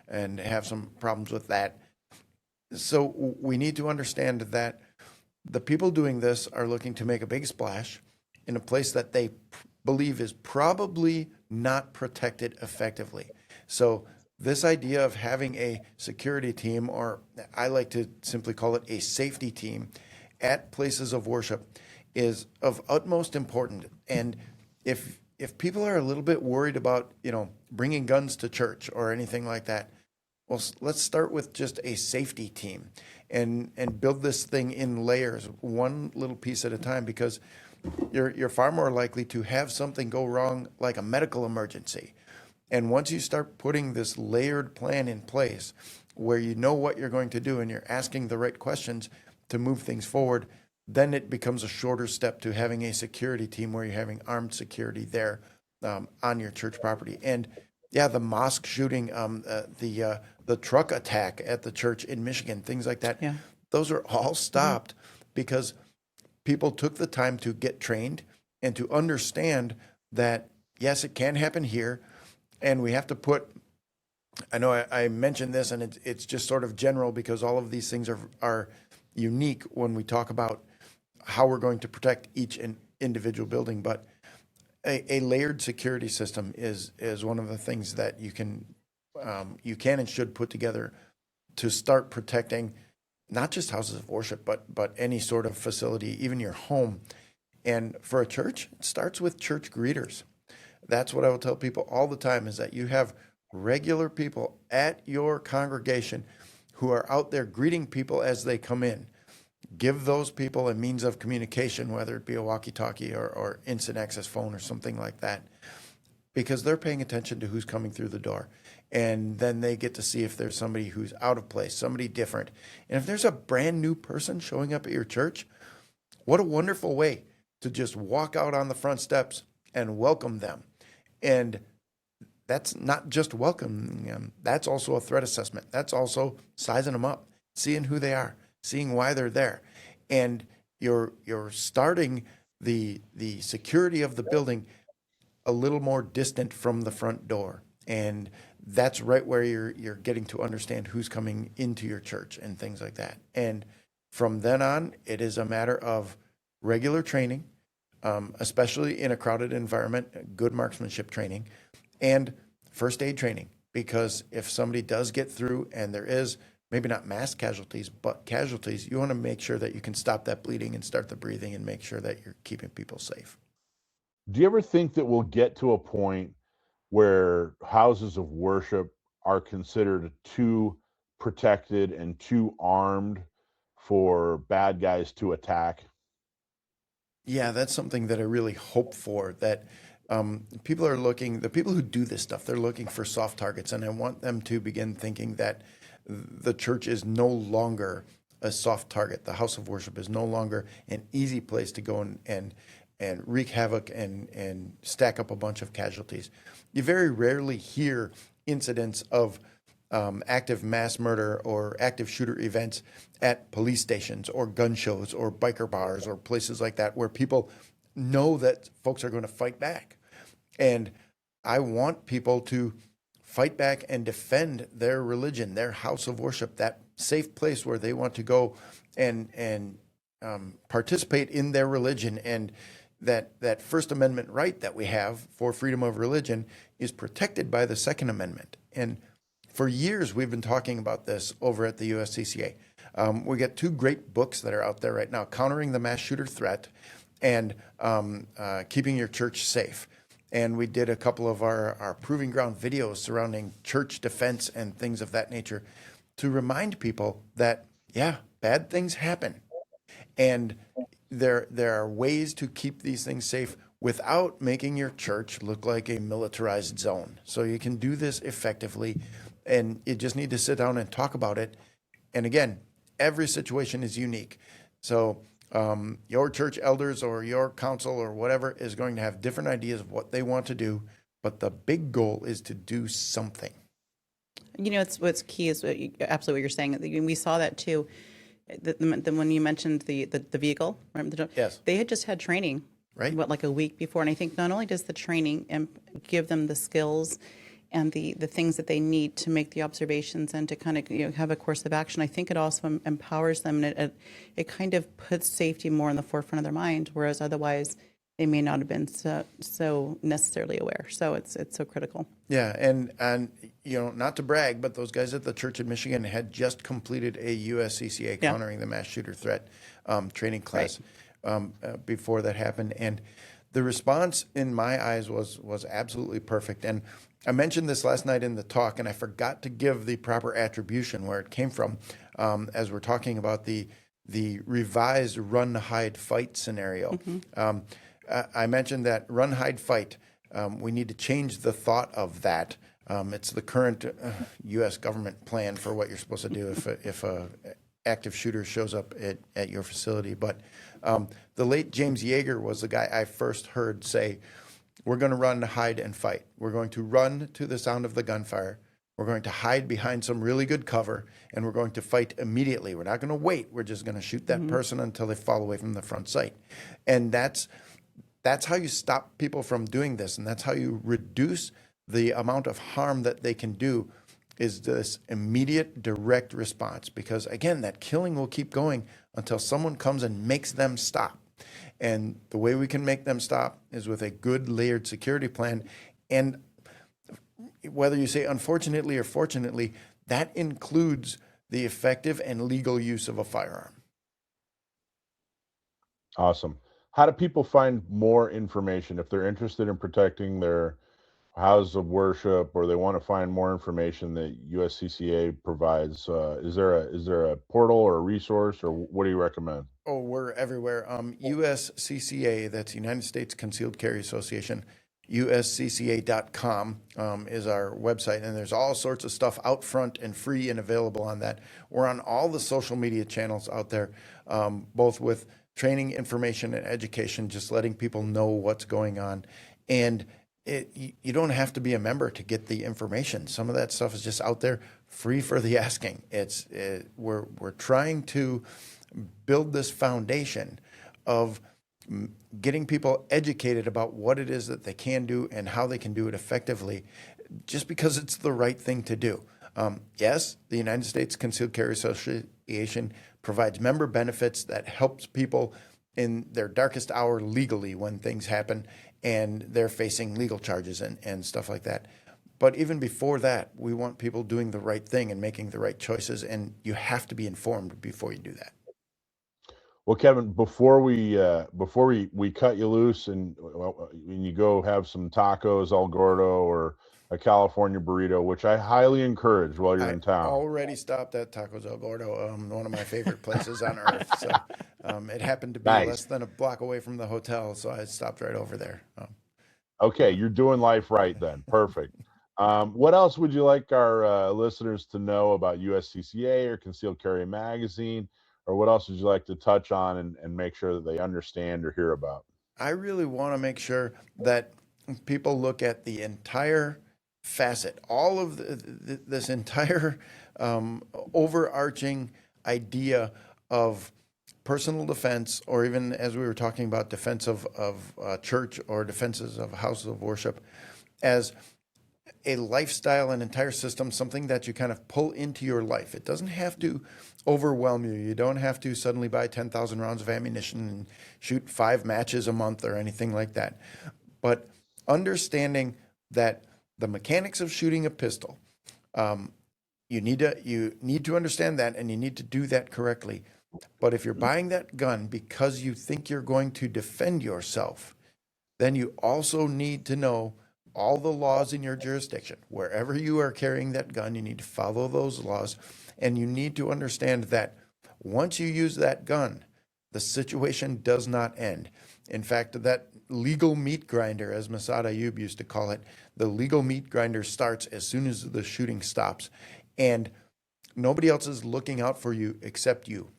and have some problems with that. So we need to understand that the people doing this are looking to make a big splash in a place that they believe is probably not protected effectively. So this idea of having a security team, or I like to simply call it a safety team, at places of worship is of utmost importance. And if people are a little bit worried about, bringing guns to church or anything like that, well, let's start with just a safety team and build this thing in layers, one little piece at a time, because you're far more likely to have something go wrong, like a medical emergency. And once you start putting this layered plan in place where you know what you're going to do and you're asking the right questions to move things forward, then it becomes a shorter step to having a security team where you're having armed security there on your church property. And yeah, the mosque shooting, the truck attack at the church in Michigan, things like that. Yeah. Those are all stopped because people took the time to get trained and to understand that, yes, it can happen here. And we have to put, I know I mentioned this and it's just sort of general because all of these things are unique when we talk about how we're going to protect each individual building. But a layered security system is one of the things that you can and should put together to start protecting not just houses of worship, but any sort of facility, even your home. And for a church, it starts with church greeters. That's what I will tell people all the time, is that you have regular people at your congregation who are out there greeting people as they come in. Give those people a means of communication, whether it be a walkie-talkie or instant access phone or something like that, because they're paying attention to who's coming through the door. And then they get to see if there's somebody who's out of place, somebody different. And if there's a brand new person showing up at your church, what a wonderful way to just walk out on the front steps and welcome them. And that's not just welcoming them, that's also a threat assessment. That's also sizing them up, seeing who they are, seeing why they're there. And you're starting the security of the building a little more distant from the front door. And that's right where you're getting to understand who's coming into your church and things like that. And from then on, it is a matter of regular training, especially in a crowded environment, good marksmanship training, and first aid training. Because if somebody does get through and there is maybe not mass casualties, but casualties, you want to make sure that you can stop that bleeding and start the breathing and make sure that you're keeping people safe. Do you ever think that we'll get to a point where houses of worship are considered too protected and too armed for bad guys to attack? Yeah, that's something that I really hope for, that people are looking, the people who do this stuff, they're looking for soft targets. And I want them to begin thinking that the church is no longer a soft target. The house of worship is no longer an easy place to go and wreak havoc and stack up a bunch of casualties. You very rarely hear incidents of active mass murder or active shooter events at police stations or gun shows or biker bars or places like that, where people know that folks are going to fight back. And I want people to fight back and defend their religion, their house of worship, that safe place where they want to go and participate in their religion. And that First Amendment right that we have for freedom of religion is protected by the Second Amendment. And for years, we've been talking about this over at the USCCA. We got two great books that are out there right now, Countering the Mass Shooter Threat and Keeping Your Church Safe. And we did a couple of our proving ground videos surrounding church defense and things of that nature to remind people that, yeah, bad things happen. And there are ways to keep these things safe without making your church look like a militarized zone. So you can do this effectively, and you just need to sit down and talk about it. And again, every situation is unique. So your church elders or your council or whatever is going to have different ideas of what they want to do, but the big goal is to do something. You know, what's key is absolutely what you're saying. We saw that too. When you mentioned the vehicle, remember? Yes. They had just had training, right? Like a week before. And I think not only does the training give them the skills and the things that they need to make the observations and to kind of have a course of action, I think it also empowers them, and it kind of puts safety more in the forefront of their mind, whereas otherwise they may not have been so necessarily aware. So it's so critical. Yeah, and not to brag, but those guys at the church in Michigan had just completed a USCCA Countering the Mass Shooter Threat training class before that happened, and the response in my eyes was absolutely perfect. And I mentioned this last night in the talk, and I forgot to give the proper attribution where it came from, as we're talking about the revised run, hide, fight scenario. Mm-hmm. I mentioned that run, hide, fight. We need to change the thought of that. It's the current U.S. government plan for what you're supposed to do if a active shooter shows up at your facility. But the late James Yeager was the guy I first heard say, we're going to run, hide, and fight. We're going to run to the sound of the gunfire. We're going to hide behind some really good cover, and we're going to fight immediately. We're not going to wait. We're just going to shoot that person until they fall away from the front sight. And that's how you stop people from doing this, and that's how you reduce the amount of harm that they can do is this immediate direct response, because again, that killing will keep going until someone comes and makes them stop. And the way we can make them stop is with a good layered security plan. And whether you say unfortunately or fortunately, that includes the effective and legal use of a firearm. Awesome. How do people find more information if they're interested in protecting their houses of worship, or they want to find more information that USCCA provides? Is there a portal or a resource, or what do you recommend? Oh, we're everywhere. USCCA, that's United States Concealed Carry Association, USCCA.com is our website, and there's all sorts of stuff out front and free and available on that. We're on all the social media channels out there, both with training, information, and education, just letting people know what's going on. And you don't have to be a member to get the information. Some of that stuff is just out there, free for the asking. We're trying to build this foundation of getting people educated about what it is that they can do and how they can do it effectively, just because it's the right thing to do. Yes, the United States Concealed Carry Association provides member benefits that helps people in their darkest hour legally when things happen and they're facing legal charges and stuff like that. But even before that, we want people doing the right thing and making the right choices, and you have to be informed before you do that. Well, Kevin, before we cut you loose and when you go have some tacos al gordo or a California burrito, which I highly encourage while you're in town. Already stopped at Tacos El Gordo, one of my favorite places on earth. So it happened to be Nice. less than a block away from the hotel, so I stopped right over there. Okay, you're doing life right then. Perfect. What else would you like our listeners to know about USCCA or Concealed Carry Magazine? Or what else would you like to touch on and make sure that they understand or hear about? I really want to make sure that people look at the entire facet, all of this entire overarching idea of personal defense, or even as we were talking about defense of church or defenses of houses of worship, as a lifestyle, an entire system, something that you kind of pull into your life. It doesn't have to overwhelm you. You don't have to suddenly buy 10,000 rounds of ammunition and shoot 5 matches a month or anything like that. But understanding that the mechanics of shooting a pistol, you need to understand that, and you need to do that correctly. But if you're buying that gun because you think you're going to defend yourself, then you also need to know all the laws in your jurisdiction. Wherever you are carrying that gun, you need to follow those laws, and you need to understand that once you use that gun, the situation does not end. In fact, that legal meat grinder, as Massad Ayoob used to call it, the legal meat grinder starts as soon as the shooting stops, and nobody else is looking out for you except you.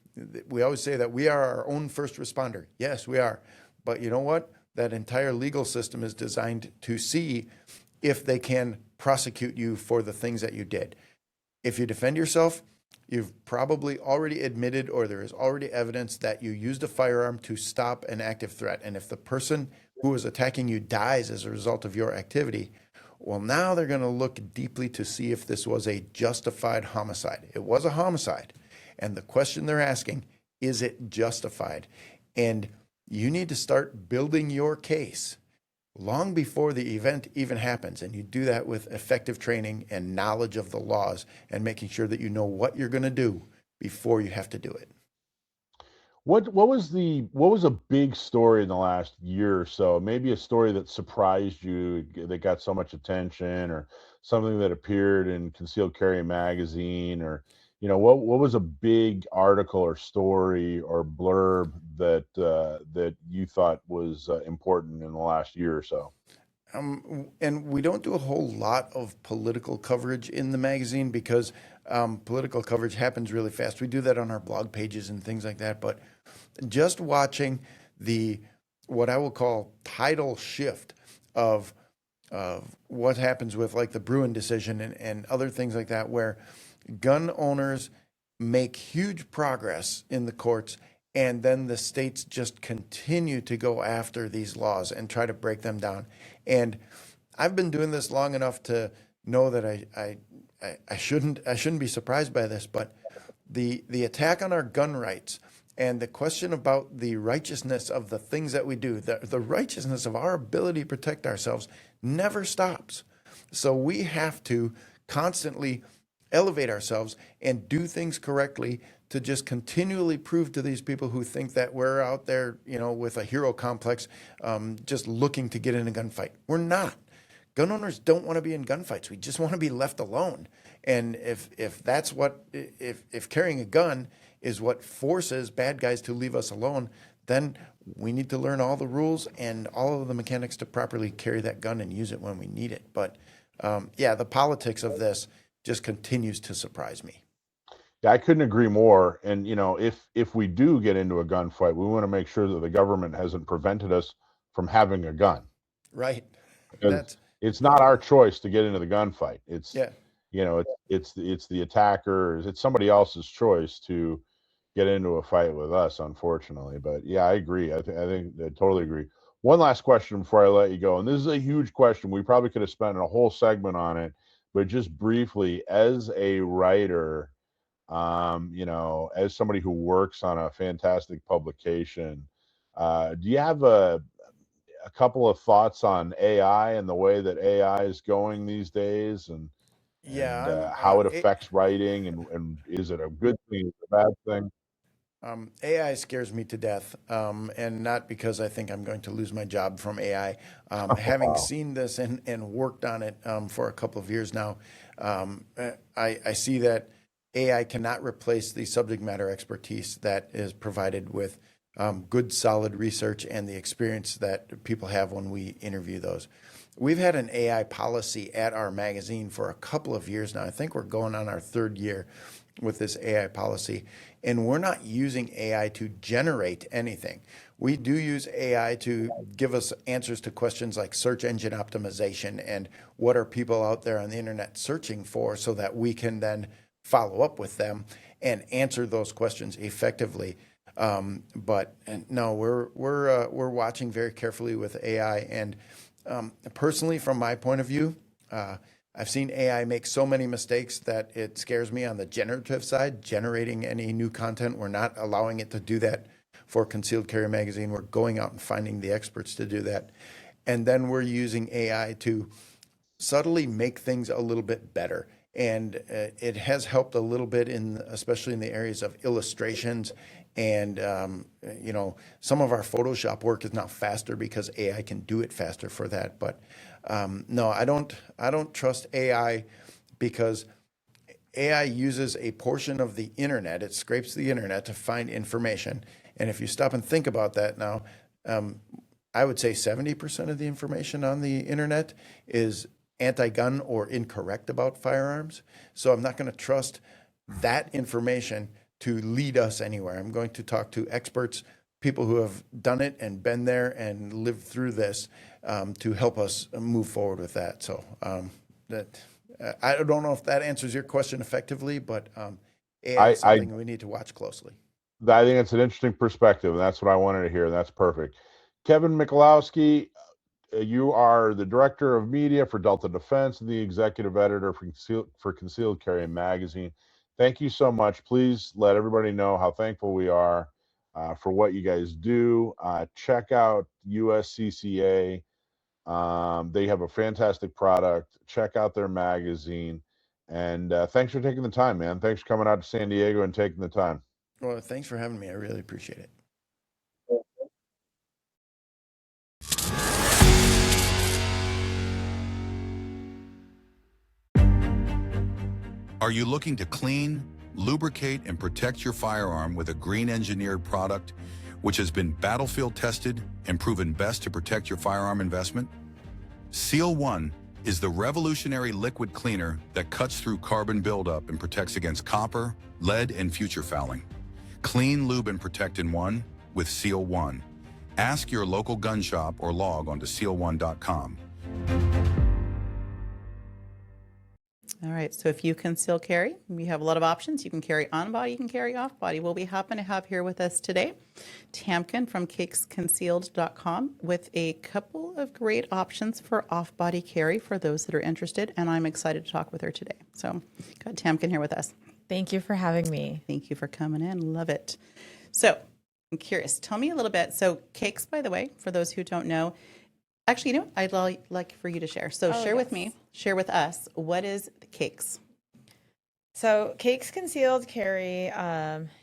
We always say that we are our own first responder. Yes, we are. But you know what? That entire legal system is designed to see if they can prosecute you for the things that you did. If you defend yourself, you've probably already admitted, or there is already evidence that you used a firearm to stop an active threat. And if the person who is attacking you dies as a result of your activity, well, now they're going to look deeply to see if this was a justified homicide. It was a homicide. And the question they're asking, is it justified? And you need to start building your case long before the event even happens. And you do that with effective training and knowledge of the laws, and making sure that you know what you're going to do before you have to do it. What was a big story in the last year or so? Maybe a story that surprised you, that got so much attention, or something that appeared in Concealed Carry Magazine, or what was a big article or story or blurb that you thought was important in the last year or so? And we don't do a whole lot of political coverage in the magazine, because political coverage happens really fast. We do that on our blog pages and things like that. But just watching what I will call tidal shift of what happens with, like, the Bruin decision and other things like that, where gun owners make huge progress in the courts, and then the states just continue to go after these laws and try to break them down. And I've been doing this long enough to know that I I shouldn't be surprised by this, but the attack on our gun rights and the question about the righteousness of the things that we do, the righteousness of our ability to protect ourselves never stops. So we have to constantly elevate ourselves and do things correctly to just continually prove to these people who think that we're out there, with a hero complex, just looking to get in a gunfight. We're not. Gun owners don't want to be in gunfights. We just want to be left alone. And if carrying a gun is what forces bad guys to leave us alone, then we need to learn all the rules and all of the mechanics to properly carry that gun and use it when we need it. But the politics of this just continues to surprise me. Yeah, I couldn't agree more. And if we do get into a gunfight, we want to make sure that the government hasn't prevented us from having a gun. Right. Because it's not our choice to get into the gunfight. It's Yeah. it's the attackers. It's somebody else's choice to get into a fight with us, unfortunately. But yeah, I agree. I totally agree. One last question before I let you go, and this is a huge question. We probably could have spent a whole segment on it, but just briefly, as a writer, as somebody who works on a fantastic publication, do you have a couple of thoughts on AI and the way that AI is going these days, and how it affects writing, and is it a good thing, is it a bad thing? AI scares me to death, and not because I think I'm going to lose my job from AI. Having seen this and worked on it for a couple of years now, I see that AI cannot replace the subject matter expertise that is provided with good, solid research and the experience that people have when we interview those. We've had an AI policy at our magazine for a couple of years now. I think we're going on our third year with this AI policy, and we're not using AI to generate anything. We do use AI to give us answers to questions like search engine optimization and what are people out there on the internet searching for, so that we can then follow up with them and answer those questions effectively. But no, we're watching very carefully with AI. And personally, from my point of view, I've seen AI make so many mistakes that it scares me on the generative side, generating any new content. We're not allowing it to do that for Concealed Carry Magazine. We're going out and finding the experts to do that. And then we're using AI to subtly make things a little bit better. And it has helped a little bit, especially in the areas of illustrations. And, some of our Photoshop work is now faster because AI can do it faster for that. But no, I don't trust AI, because AI uses a portion of the internet. It scrapes the internet to find information. And if you stop and think about that now, I would say 70% of the information on the internet is anti-gun or incorrect about firearms. So I'm not going to trust that information to lead us anywhere. I'm going to talk to experts, people who have done it and been there and lived through this, to help us move forward with that. So I don't know if that answers your question effectively, but AI is something we need to watch closely. I think it's an interesting perspective, and that's what I wanted to hear. That's perfect. Kevin Michalowski, you are the director of media for Delta Defense and the executive editor for Concealed Carry Magazine. Thank you so much. Please let everybody know how thankful we are for what you guys do. Check out USCCA. They have a fantastic product. Check out their magazine. And thanks for taking the time, man. Thanks for coming out to San Diego and taking the time. Well, thanks for having me. I really appreciate it. Are you looking to clean, lubricate, and protect your firearm with a green engineered product which has been battlefield tested and proven best to protect your firearm investment? Seal One is the revolutionary liquid cleaner that cuts through carbon buildup and protects against copper, lead, and future fouling. Clean, lube, and protect in one with Seal One. Ask your local gun shop or log on to seal1.com. All right, so if you conceal carry, we have a lot of options. You can carry on body, you can carry off body. Well, we happen to have here with us today Tamkin from cakesconcealed.com with a couple of great options for off body carry for those that are interested. And I'm excited to talk with her today. So, got Tamkin here with us. Thank you for having me. Thank you for coming in. Love it. So, I'm curious. Tell me a little bit. So, cakes, by the way, for those who don't know, actually, you know, I'd like for you to share. So, share with me, share with us, what is the cakes? So, Cakes Concealed Carry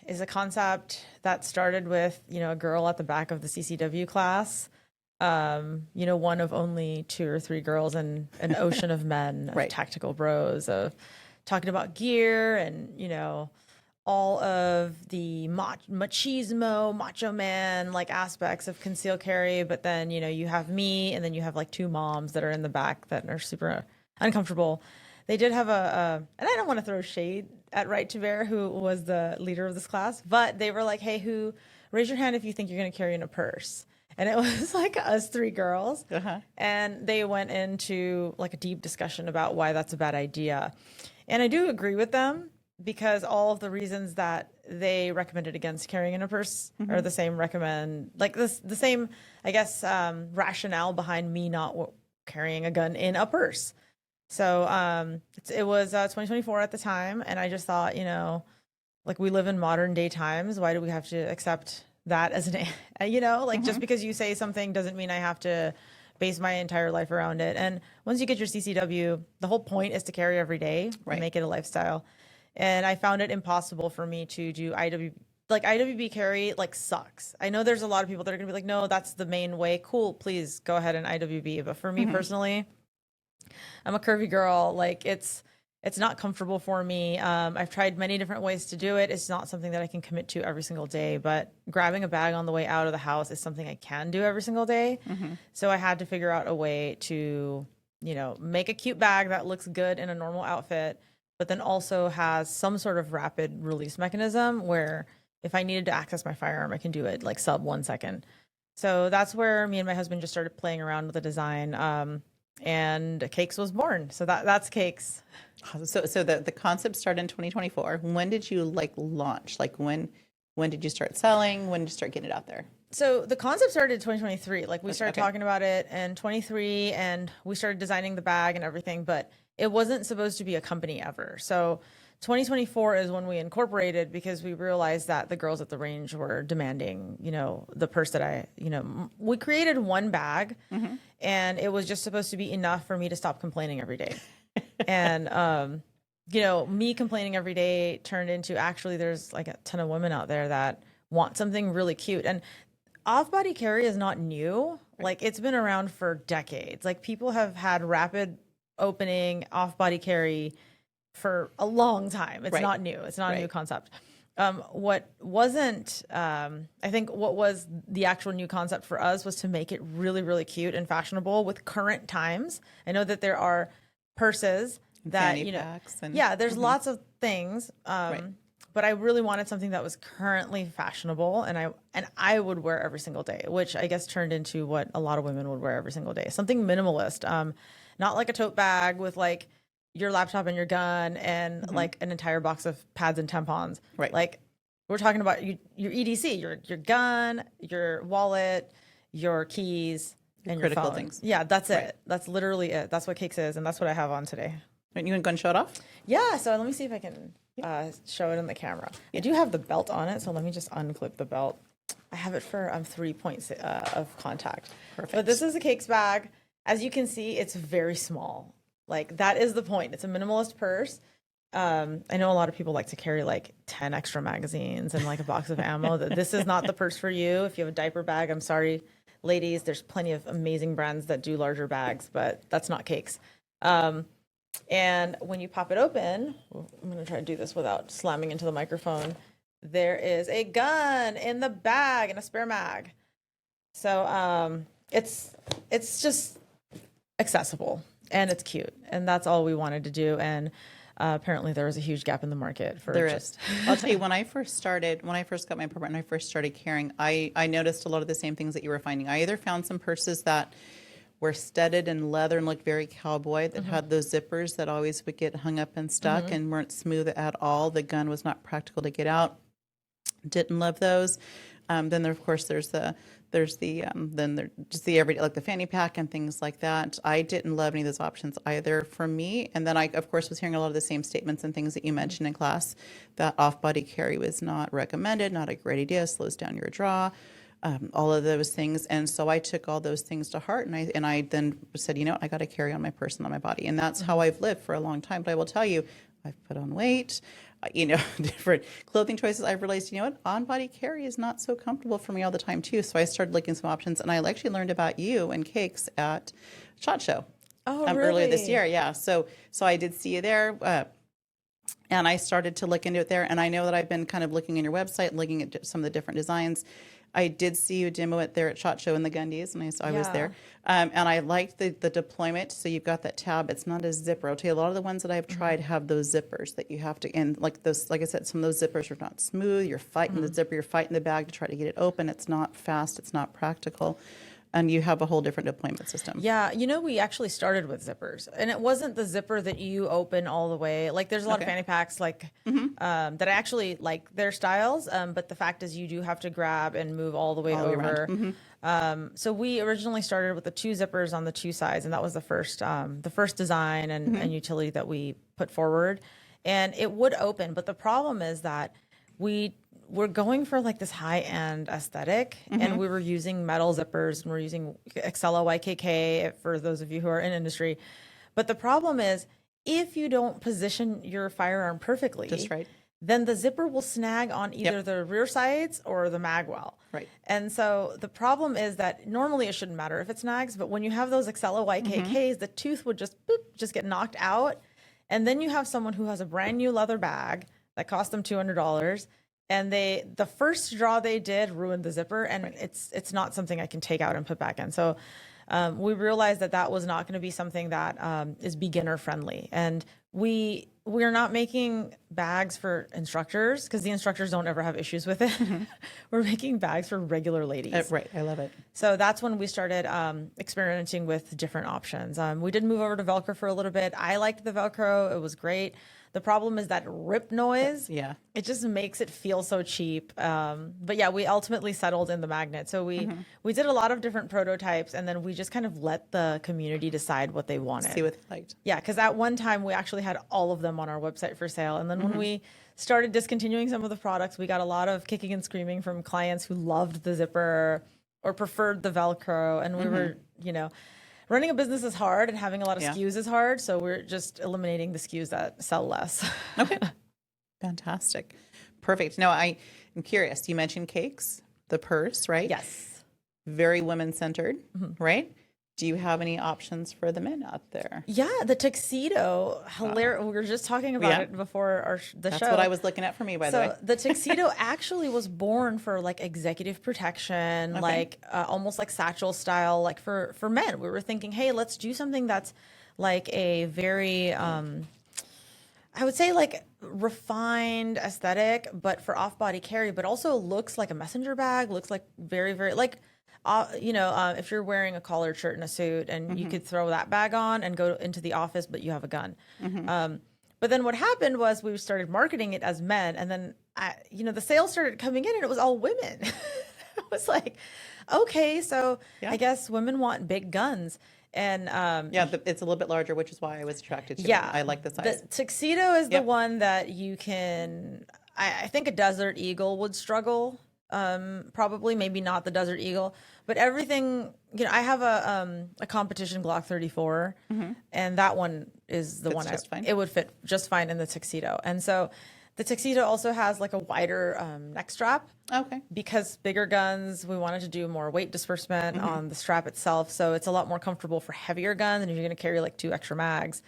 is a concept that started with, a girl at the back of the CCW class. One of only 2 or 3 girls in an ocean of men, of tactical bros, of talking about gear and, all of the machismo, macho man like aspects of concealed carry. But then, you have me, and then you have like 2 moms that are in the back that are super uncomfortable. They did have and I don't want to throw shade at Right to Bear, who was the leader of this class, but they were like, hey, raise your hand if you think you're going to carry in a purse. And it was like us 3 girls. And they went into like a deep discussion about why that's a bad idea. And I do agree with them, because all of the reasons that they recommended against carrying in a purse are the same the same, I guess, rationale behind me not carrying a gun in a purse. So it was 2024 at the time, and I just thought, we live in modern day times. Why do we have to accept that as an, just because you say something doesn't mean I have to base my entire life around it. And once you get your CCW, the whole point is to carry every day and make it a lifestyle. And I found it impossible for me to do IWB carry sucks. I know there's a lot of people that are gonna be like, no, that's the main way. Cool, please go ahead and IWB. But for me personally, I'm a curvy girl. It's not comfortable for me. I've tried many different ways to do it. It's not something that I can commit to every single day, but grabbing a bag on the way out of the house is something I can do every single day. So I had to figure out a way to, make a cute bag that looks good in a normal outfit, but then also has some sort of rapid release mechanism where if I needed to access my firearm, I can do it sub 1 second. So that's where me and my husband just started playing around with the design. And Cakes was born. So that's Cakes. So the concept started in 2024. When did you launch? When did you start selling? When did you start getting it out there? So the concept started in 2023. We started talking about it in 23, and we started designing the bag and everything, but it wasn't supposed to be a company ever. So 2024 is when we incorporated, because we realized that the girls at the range were demanding, the purse that we created one bag, and it was just supposed to be enough for me to stop complaining every day. And, me complaining every day turned into, actually, there's a ton of women out there that want something really cute. And off-body carry is not new. It's been around for decades. People have had rapid opening off-body carry for a long time. It's not new. It's not a new concept. What wasn't, I think what was the actual new concept for us was to make it really, really cute and fashionable with current times. I know that there are purses that, there's lots of things. But I really wanted something that was currently fashionable, and I would wear every single day, which I guess turned into what a lot of women would wear every single day. Something minimalist, not like a tote bag with your laptop and your gun and an entire box of pads and tampons. We're talking about your EDC, your gun, your wallet, your keys, and your phone. Things. Yeah, that's it. That's literally it. That's what Cakes is, and that's what I have on today. And you want to go and show it off? Yeah, so let me see if I can show it on the camera. I do have the belt on it, so let me just unclip the belt. I have it for 3 points of contact. Perfect. But this is a Cakes bag. As you can see, it's very small. That is the point. It's a minimalist purse. I know a lot of people like to carry 10 extra magazines and a box of ammo. This is not the purse for you. If you have a diaper bag, I'm sorry, ladies, there's plenty of amazing brands that do larger bags, but that's not Cakes. And when you pop it open, I'm going to try to do this without slamming into the microphone. There is a gun in the bag and a spare mag. So it's just accessible and it's cute. And that's all we wanted to do. And apparently there was a huge gap in the market for I'll tell you, when I first got my permit and I first started carrying, I noticed a lot of the same things that you were finding. I either found some purses that were studded and leather and looked very cowboy, that had those zippers that always would get hung up and stuck and weren't smooth at all. The gun was not practical to get out. Didn't love those. Then there, of course, there's the just the everyday, like the fanny pack and things like that. I didn't love any of those options either for me. And then I, of course, was hearing a lot of the same statements and things that you mentioned in class, that off-body carry was not recommended, not a great idea, slows down your draw, all of those things. And so I took all those things to heart, and I then said, you know what, I got to carry on my person, on my body. And that's how I've lived for a long time. But I will tell you, I've put on weight, different clothing choices. I've realized, on-body carry is not so comfortable for me all the time too. So I started looking some options, and I actually learned about you and cakes at SHOT Show earlier this year. Yeah. So I did see you there, and I started to look into it there. And I know that I've been kind of looking in your website, looking at some of the different designs. I did see you demo it there at SHOT Show in the Gundies, and I was there. And I liked the deployment. So you've got that tab. It's not a zipper. I'll tell you, a lot of the ones that I've tried have those zippers that you have to, and like I said, some of those zippers are not smooth. You're fighting the zipper. You're fighting the bag to try to get it open. It's not fast. It's not practical. And you have a whole different deployment system. Yeah, we actually started with zippers, and it wasn't the zipper that you open all the way. Like, there's a lot of fanny packs that I actually like their styles, but the fact is you do have to grab and move all the way over. So we originally started with the 2 zippers on the 2 sides, and that was the first design and utility that we put forward, and it would open. But the problem is that we're going for like this high-end aesthetic, and we were using metal zippers, and we're using Excella YKK for those of you who are in industry. But the problem is, if you don't position your firearm perfectly, Just right. then the zipper will snag on either the rear sides or the mag well. Right. And so the problem is that normally it shouldn't matter if it snags, but when you have those Excella YKKs, the tooth would just get knocked out. And then you have someone who has a brand new leather bag that cost them $200. And the first draw they did ruined the zipper, and it's not something I can take out and put back in. So we realized that was not going to be something that is beginner friendly. And we're not making bags for instructors, because the instructors don't ever have issues with it. We're making bags for regular ladies. Right. I love it. So that's when we started experimenting with different options. We did move over to Velcro for a little bit. I liked the Velcro. It was great. The problem is that rip noise. Yeah. It just makes it feel so cheap. But yeah, we ultimately settled in the magnet. So we did a lot of different prototypes, and then we just kind of let the community decide what they wanted. See what they liked. Yeah, because at one time we actually had all of them on our website for sale. And then when we started discontinuing some of the products, we got a lot of kicking and screaming from clients who loved the zipper or preferred the Velcro. And we were, running a business is hard, and having a lot of SKUs is hard. So we're just eliminating the SKUs that sell less. Okay. Fantastic. Perfect. Now, I'm curious. You mentioned cakes, the purse, right? Yes. Very women-centered, right? Do you have any options for the men out there? Yeah, the tuxedo, hilarious. We were just talking about it before the show. That's what I was looking at for me, by the way. So the tuxedo actually was born for like executive protection, like almost like satchel style, like for men. We were thinking, hey, let's do something that's like a very, I would say like refined aesthetic, but for off-body carry, but also looks like a messenger bag, looks like very, very like, if you're wearing a collared shirt and a suit, and you could throw that bag on and go into the office, but you have a gun. But then what happened was we started marketing it as men, and then the sales started coming in, and it was all women. I was like, okay, so I guess women want big guns. And it's a little bit larger, which is why I was attracted to it. I like the size. The tuxedo is the one that you can. I think a Desert Eagle would struggle. Probably, maybe not the Desert Eagle, but everything. I have a competition Glock 34, and that one is the one fine. It would fit just fine in the tuxedo. And so the tuxedo also has like a wider neck strap. Okay. Because bigger guns, we wanted to do more weight disbursement on the strap itself, so it's a lot more comfortable for heavier guns. And if you're going to carry like 2 extra mags,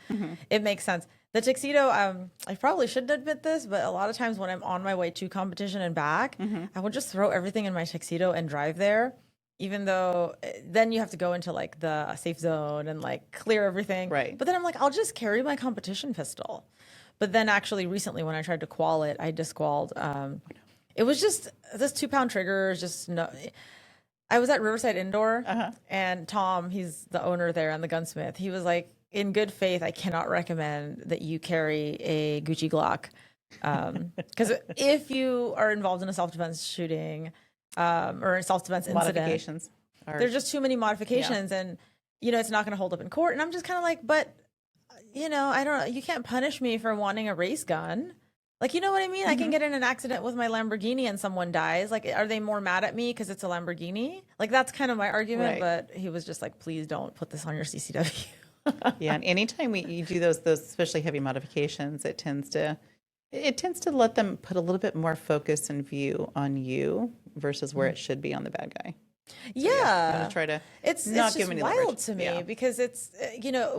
it makes sense. The tuxedo, I probably shouldn't admit this, but a lot of times when I'm on my way to competition and back, I would just throw everything in my tuxedo and drive there, even though then you have to go into like the safe zone and like clear everything. Right. But then I'm like, I'll just carry my competition pistol. But then actually recently when I tried to qual it, I disqualled. It was just this 2-pound trigger is just no. I was at Riverside Indoor, and Tom, he's the owner there and the gunsmith. He was like, in good faith, I cannot recommend that you carry a Gucci Glock. Because if you are involved in a self-defense shooting or a self-defense incident, Modifications. there's just too many modifications, and it's not going to hold up in court. And I'm just kind of like, but you can't punish me for wanting a race gun. Like, you know what I mean? I can get in an accident with my Lamborghini and someone dies. Like, are they more mad at me because it's a Lamborghini? Like, that's kind of my argument. Right. But he was just like, please don't put this on your CCW. Yeah, and anytime you do those especially heavy modifications, it tends to let them put a little bit more focus and view on you versus where it should be on the bad guy. Yeah. I'm gonna try to It's not give just them any wild leverage. to me Yeah. because it's,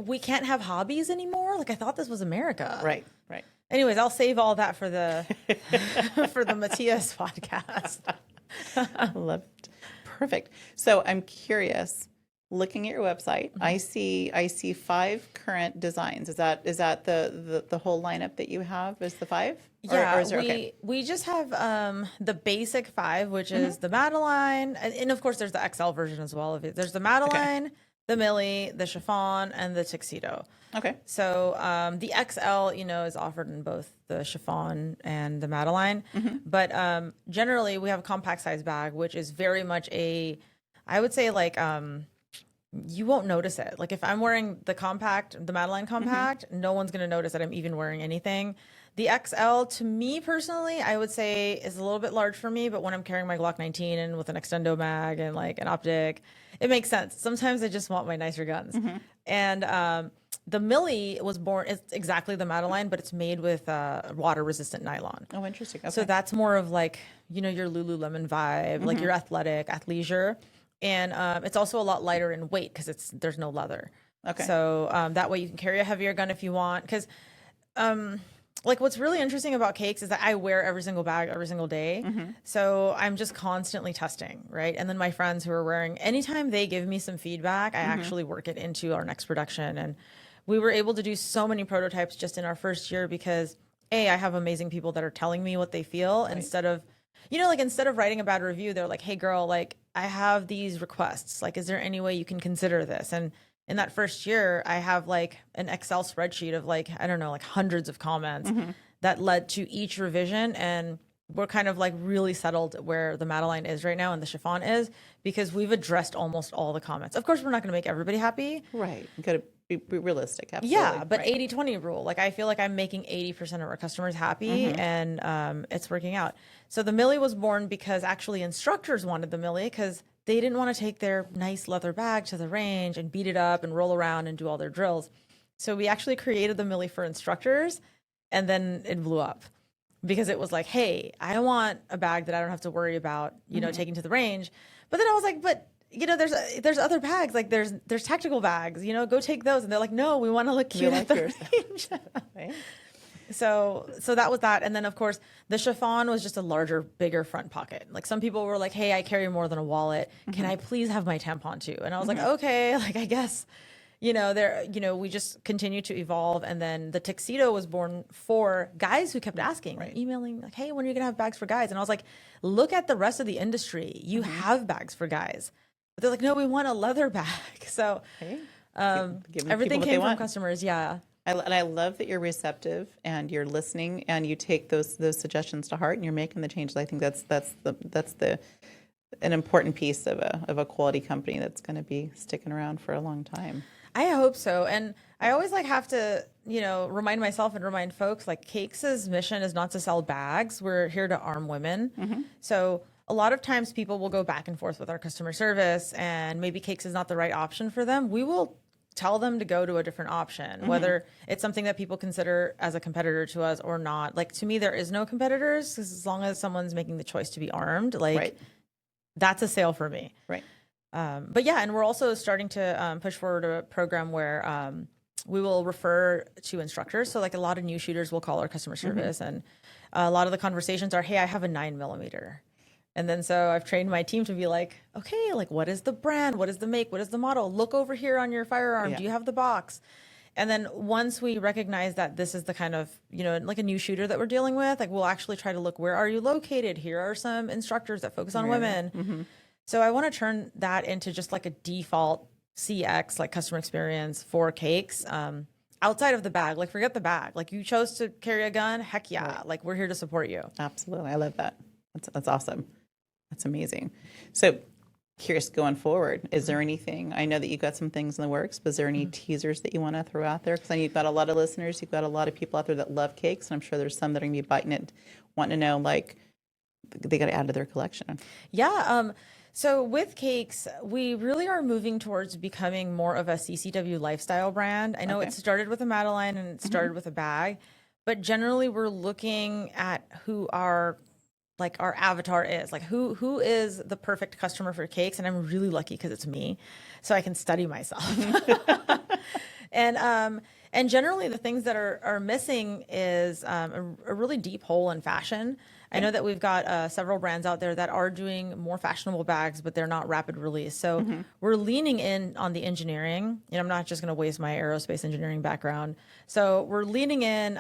we can't have hobbies anymore. Like, I thought this was America. Right. Anyways, I'll save all that for the for the Matthias podcast. Love it. Perfect. So I'm curious. Looking at your website, I see 5 current designs. Is that the whole lineup that you have? Is the 5? Yeah, Or is there, okay. we just have the basic 5, which is the Madeline, and of course there's the XL version as well of it. There's the Madeline, the Millie, the Chiffon, and the Tuxedo. Okay. So the XL, is offered in both the Chiffon and the Madeline, but generally we have a compact size bag, which is very much I would say like you won't notice it. Like if I'm wearing the Madeline compact, no one's gonna notice that I'm even wearing anything. The XL, to me personally, I would say is a little bit large for me, but when I'm carrying my Glock 19 and with an extendo mag and like an optic, it makes sense. Sometimes I just want my nicer guns. And the Millie it's exactly the Madeline, but it's made with water resistant nylon. Oh, interesting. Okay. So that's more of like, your Lululemon vibe, like your athletic, athleisure. And it's also a lot lighter in weight because there's no leather. Okay. So that way you can carry a heavier gun if you want. Because like what's really interesting about Cakes is that I wear every single bag every single day. So I'm just constantly testing, right? And then my friends who are wearing, anytime they give me some feedback, I actually work it into our next production. And we were able to do so many prototypes just in our first year because I have amazing people that are telling me what they feel instead of writing a bad review, they're like, hey girl, like I have these requests. Like, is there any way you can consider this? And in that first year, I have like an Excel spreadsheet of like, I don't know, like hundreds of comments that led to each revision. And we're kind of like really settled where the Madeline is right now and the Chiffon is because we've addressed almost all the comments. Of course, we're not going to make everybody happy. Right. You got to be realistic. Absolutely. Yeah, but right. 80-20 rule. Like I feel like I'm making 80% of our customers happy and it's working out. So the Millie was born because actually instructors wanted the Millie because they didn't want to take their nice leather bag to the range and beat it up and roll around and do all their drills. So we actually created the Millie for instructors and then it blew up because it was like, hey, I want a bag that I don't have to worry about, taking to the range. But then I was like, but there's other bags, like there's tactical bags, go take those. And they're like, no, we want to look cute at the range. Right. So that was that. And then of course the Chiffon was just a larger, bigger front pocket. Like some people were like, hey, I carry more than a wallet. Can I please have my tampon too? And I was like, okay, like I guess, we just continue to evolve. And then the Tuxedo was born for guys who kept asking, like, emailing, like, hey, when are you gonna have bags for guys? And I was like, look at the rest of the industry. You have bags for guys. But they're like, no, we want a leather bag. So everything came from customers. Yeah. I love that you're receptive and you're listening and you take those suggestions to heart and you're making the changes. I think that's an important piece of a quality company that's going to be sticking around for a long time. I hope so. And I always have to, remind myself and remind folks like Cakes' mission is not to sell bags. We're here to arm women. So a lot of times people will go back and forth with our customer service and maybe Cakes is not the right option for them. We will tell them to go to a different option, whether it's something that people consider as a competitor to us or not. Like to me, there is no competitors as long as someone's making the choice to be armed, like that's a sale for me. Right. But yeah, and we're also starting to push forward a program where we will refer to instructors. So like a lot of new shooters will call our customer service and a lot of the conversations are, hey, I have a 9mm. And then so I've trained my team to be like, okay, like what is the brand? What is the make? What is the model? Look over here on your firearm. Yeah. Do you have the box? And then once we recognize that this is the kind of, like a new shooter that we're dealing with, like we'll actually try to look, where are you located? Here are some instructors that focus on women. So I want to turn that into just like a default CX, like customer experience for cakes. Outside of the bag, like forget the bag. Like you chose to carry a gun, heck yeah. Like we're here to support you. Absolutely. I love that. That's awesome. That's amazing. So curious going forward, is there anything, I know that you've got some things in the works, but is there any teasers that you want to throw out there? Because I know you've got a lot of listeners, you've got a lot of people out there that love cakes, and I'm sure there's some that are going to be biting it, wanting to know, like, they got to add to their collection. Yeah. So with cakes, we really are moving towards becoming more of a CCW lifestyle brand. I know Okay. it started with a Madeline and it started with a bag, but generally we're looking at who our avatar is, like who is the perfect customer for cakes. And I'm really lucky because it's me, so I can study myself. And generally the things that are missing is a really deep hole in fashion. I know that we've got several brands out there that are doing more fashionable bags, but they're not rapid release. So we're leaning in on the engineering. You know, I'm not just going to waste my aerospace engineering background. So we're leaning in.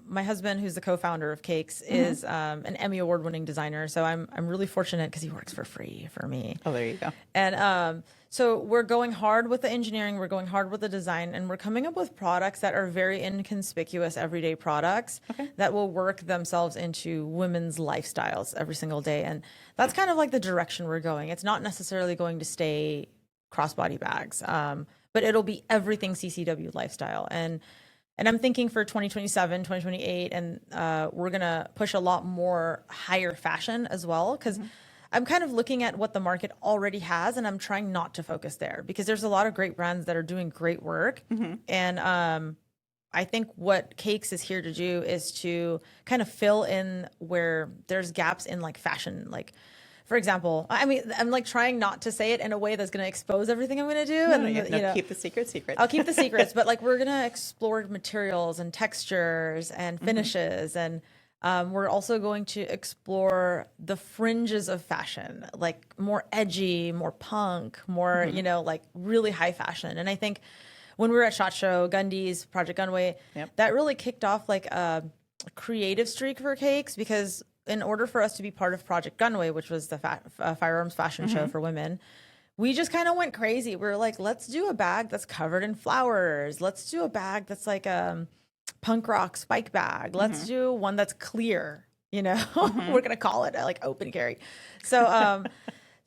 My husband, who's the co-founder of Cakes, is an Emmy award-winning designer. So I'm really fortunate because he works for free for me. Oh, there you go. And so we're going hard with the engineering, we're going hard with the design, and we're coming up with products that are very inconspicuous everyday products that will work themselves into women's lifestyles every single day. And that's kind of like the direction we're going. It's not necessarily going to stay crossbody bags, but it'll be everything CCW lifestyle. And I'm thinking for 2027, 2028, and we're going to push a lot more higher fashion as well, because I'm kind of looking at what the market already has, and I'm trying not to focus there because there's a lot of great brands that are doing great work. And I think what Cakes is here to do is to kind of fill in where there's gaps in like fashion. Like, for example, I mean, I'm like trying not to say it in a way that's going to expose everything I'm going to do. No, keep the secret. I'll keep the secrets, but like we're going to explore materials and textures and finishes, and we're also going to explore the fringes of fashion, like more edgy, more punk, more, like really high fashion. And I think when we were at SHOT Show, Gundy's, Project Gunway, that really kicked off like a creative streak for Cakes, because in order for us to be part of Project Gunway, which was the firearms fashion show for women, we just kind of went crazy. We were like, let's do a bag that's covered in flowers. Let's do a bag that's like punk rock spike bag. Let's do one that's clear, we're going to call it like open carry. So,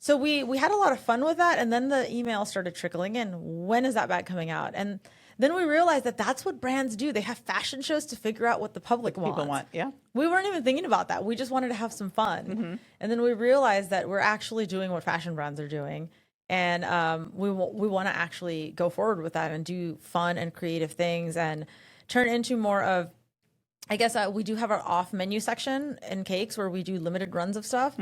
so we had a lot of fun with that. And then the email started trickling in. When is that bag coming out? And then we realized that that's what brands do. They have fashion shows to figure out what the public wants. People want, yeah. We weren't even thinking about that. We just wanted to have some fun. And then we realized that we're actually doing what fashion brands are doing. And we want to actually go forward with that and do fun and creative things and turn into more of, I guess we do have our off menu section in Cakes where we do limited runs of stuff.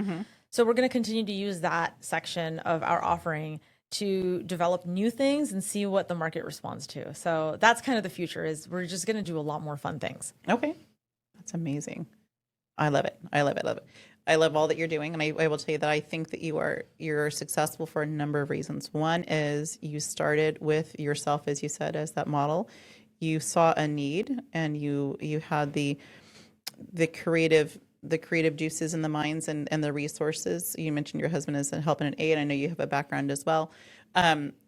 So we're going to continue to use that section of our offering to develop new things and see what the market responds to. So that's kind of the future, is we're just going to do a lot more fun things. Okay. That's amazing. I love it. I love it. Love it. I love all that you're doing. And I will tell you that I think that you're successful for a number of reasons. One is you started with yourself, as you said, as that model. You saw a need and you had the creative juices in the minds and the resources. You mentioned your husband is helping an aid. I know you have a background as well.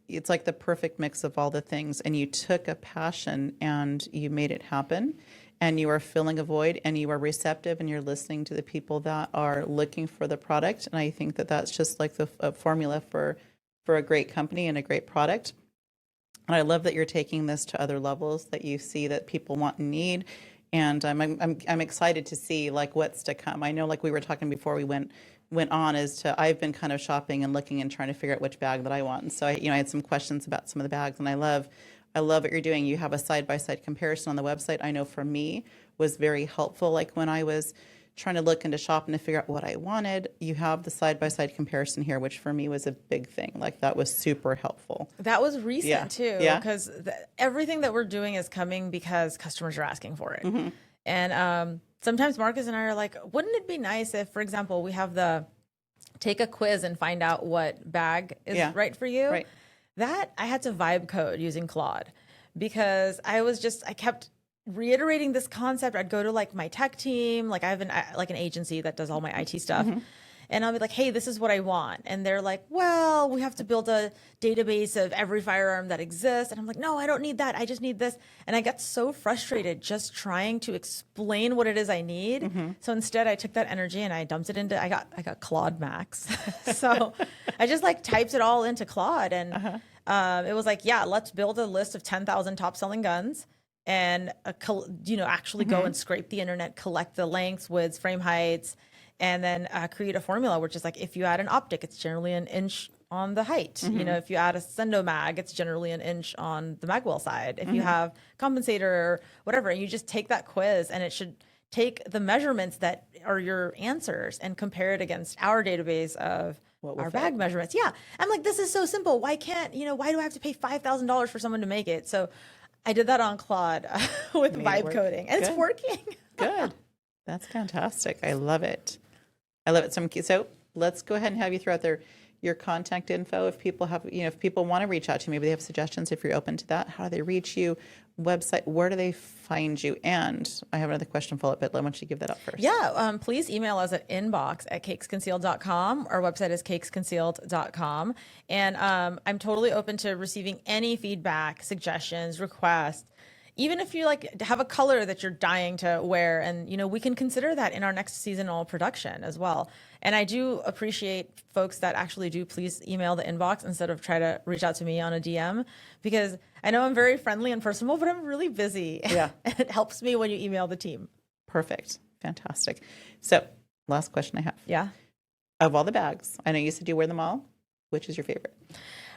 It's like the perfect mix of all the things. And you took a passion and you made it happen. And you are filling a void, and you are receptive, and you're listening to the people that are looking for the product. And I think that that's just like the formula for a great company and a great product. And I love that you're taking this to other levels that you see that people want and need. And I'm excited to see like what's to come. I know, like we were talking before we went on, as to I've been kind of shopping and looking and trying to figure out which bag that I want. And so I had some questions about some of the bags, and I love what you're doing. You have a side-by-side comparison on the website. I know for me was very helpful. Like when I was trying to look into shopping to figure out what I wanted, you have the side-by-side comparison here, which for me was a big thing. Like that was super helpful. That was recent too, Yeah. because everything that we're doing is coming because customers are asking for it. And sometimes Marcus and I are like, wouldn't it be nice if, for example, we have take a quiz and find out what bag is right for you? Right. That I had to vibe code using Claude, because I kept reiterating this concept. I'd go to like my tech team, like I have an agency that does all my IT stuff. and I'll be like, hey, this is what I want. And they're like, well, we have to build a database of every firearm that exists. And I'm like, no, I don't need that. I just need this. And I got so frustrated just trying to explain what it is I need. So instead I took that energy and I dumped it into, I got Claude Max. So I just like typed it all into Claude, and it was like, yeah, let's build a list of 10,000 top selling guns, and actually go and scrape the internet, collect the lengths, widths, frame heights, and then create a formula, which is like, if you add an optic, it's generally an inch on the height. If you add a sendo mag, it's generally an inch on the magwell side. If you have compensator or whatever, and you just take that quiz, and it should take the measurements that are your answers and compare it against our database of our bag measurements. Yeah. I'm like, this is so simple. Why why do I have to pay $5,000 for someone to make it? So I did that on Claude with vibe coding, and it's working. Good. That's fantastic. I love it. I love it. So let's go ahead and have you throw out your contact info. If people have, if people want to reach out to you, maybe they have suggestions, if you're open to that, how do they reach you? Website, where do they find you? And I have another question follow up, but I want you to give that up first. Yeah, please email us at inbox@cakesconcealed.com. Our website is cakesconcealed.com. And I'm totally open to receiving any feedback, suggestions, requests. Even if you have a color that you're dying to wear, and we can consider that in our next seasonal production as well. And I do appreciate folks that actually do please email the inbox instead of try to reach out to me on a DM, because I know I'm very friendly and personable, but I'm really busy. Yeah. And it helps me when you email the team. Perfect. Fantastic. So last question I have. Yeah. Of all the bags, I know you said you wear them all. Which is your favorite?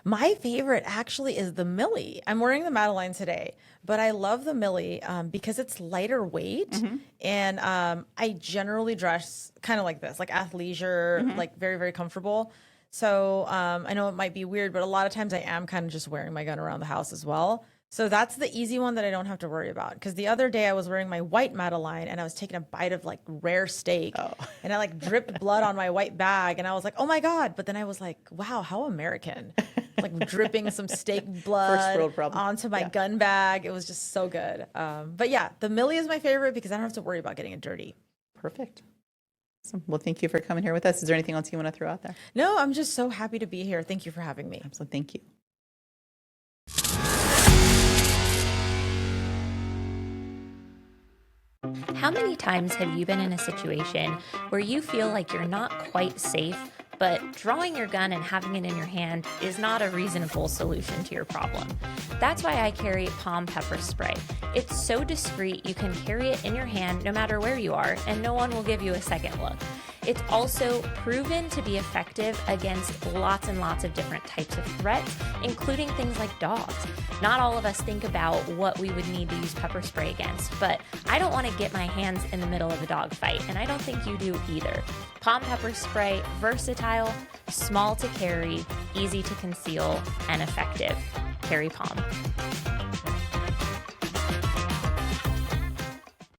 My favorite actually is the Millie. I'm wearing the Madeline today, but I love the Millie because it's lighter weight, and I generally dress kind of like this, like athleisure, like very, very comfortable. So I know it might be weird, but a lot of times I am kind of just wearing my gun around the house as well. So that's the easy one that I don't have to worry about. Because the other day I was wearing my white Madeline, and I was taking a bite of rare steak, and I dripped blood on my white bag, and I was like, oh my God. But then I was like, wow, how American. Dripping some steak blood onto my gun bag. It was just so good. But yeah, the Millie is my favorite because I don't have to worry about getting it dirty. Perfect. Awesome. Well, thank you for coming here with us. Is there anything else you want to throw out there? No, I'm just so happy to be here. Thank you for having me. Absolutely. Thank you. How many times have you been in a situation where you feel like you're not quite safe, but drawing your gun and having it in your hand is not a reasonable solution to your problem? That's why I carry Palm Pepper Spray. It's so discreet, you can carry it in your hand no matter where you are, and no one will give you a second look. It's also proven to be effective against lots and lots of different types of threats, including things like dogs. Not all of us think about what we would need to use pepper spray against, but I don't want to get my hands in the middle of a dog fight, and I don't think you do either. Palm Pepper Spray, versatile, small to carry, easy to conceal, and effective. Carry Palm.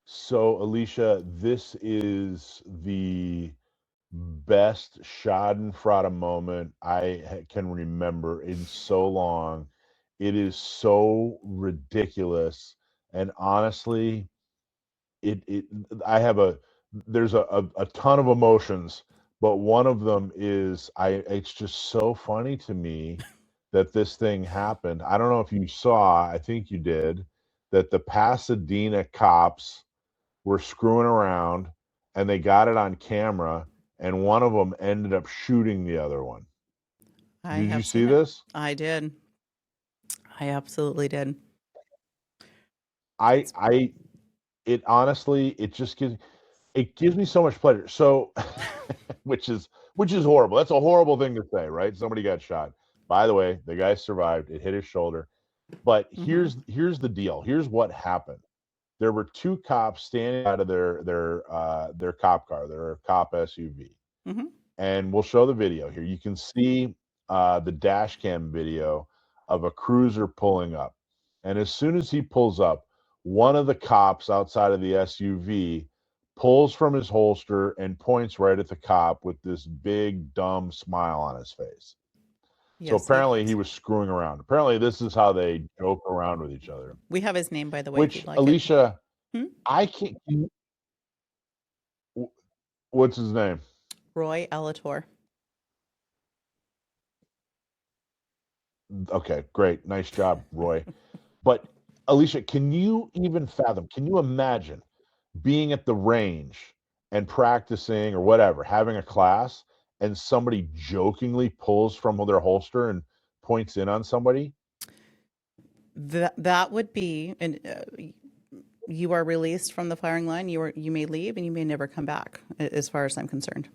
So, Alisha, this is the best Schadenfreude moment I can remember in so long. It is so ridiculous, and honestly, there's a ton of emotions, but one of them is it's just so funny to me that this thing happened. I don't know if you saw, I think you did, that the Pasadena cops were screwing around and they got it on camera, and one of them ended up shooting the other one. Did you see this? I did. I absolutely did. It honestly, it gives me so much pleasure. So, which is horrible. That's a horrible thing to say, right? Somebody got shot. By the way, the guy survived. It hit his shoulder. But here's the deal. Here's what happened. There were two cops standing out of their cop car, their cop SUV. And we'll show the video here. You can see the dash cam video of a cruiser pulling up. And as soon as he pulls up, one of the cops outside of the SUV pulls from his holster and points right at the cop with this big, dumb smile on his face. Yes, so apparently he was screwing around. Apparently this is how they joke around with each other. We have his name, by the way. Which, Alisha, I can't... What's his name? Roy Alator. Okay, great. Nice job, Roy. But Alisha, can you even fathom, can you imagine being at the range and practicing or whatever, having a class, and somebody jokingly pulls from their holster and points in on somebody? That would be, and you are released from the firing line. You may leave and you may never come back, as far as I'm concerned.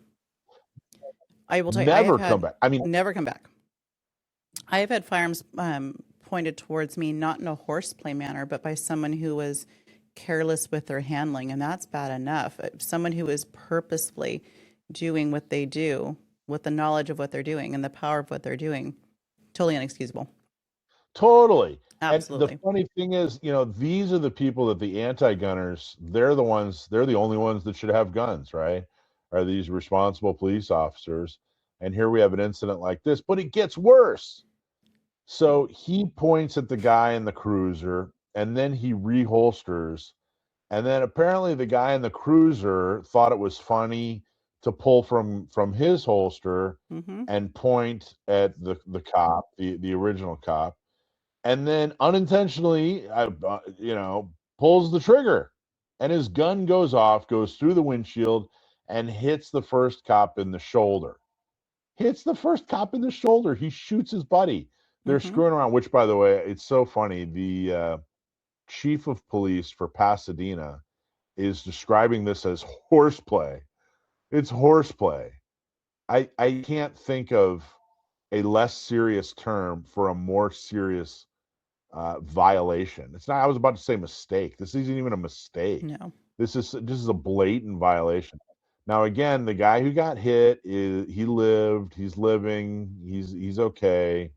I will tell you, I Never have come had back. I mean, never come back. I have had firearms pointed towards me, not in a horseplay manner, but by someone who was careless with their handling, and that's bad enough. Someone who is purposefully doing what they do with the knowledge of what they're doing and the power of what they're doing, totally inexcusable. totally. Absolutely. And the funny thing is, these are the people that the anti-gunners, they're the only ones that should have guns, right? Are these responsible police officers. And here we have an incident like this, but it gets worse. So he points at the guy in the cruiser, and then he reholsters. And then apparently the guy in the cruiser thought it was funny to pull from his holster Mm-hmm. and point at the cop, the original cop, and then unintentionally, pulls the trigger, and his gun goes off, goes through the windshield, and hits the first cop in the shoulder. Hits the first cop in the shoulder. He shoots his buddy. They're Mm-hmm. screwing around, which, by the way, it's so funny. The chief of police for Pasadena is describing this as horseplay. It's horseplay. I can't think of a less serious term for a more serious violation. It's not. I was about to say mistake. This isn't even a mistake. No. This is a blatant violation. Now, again, the guy who got hit he lived. He's living. He's okay.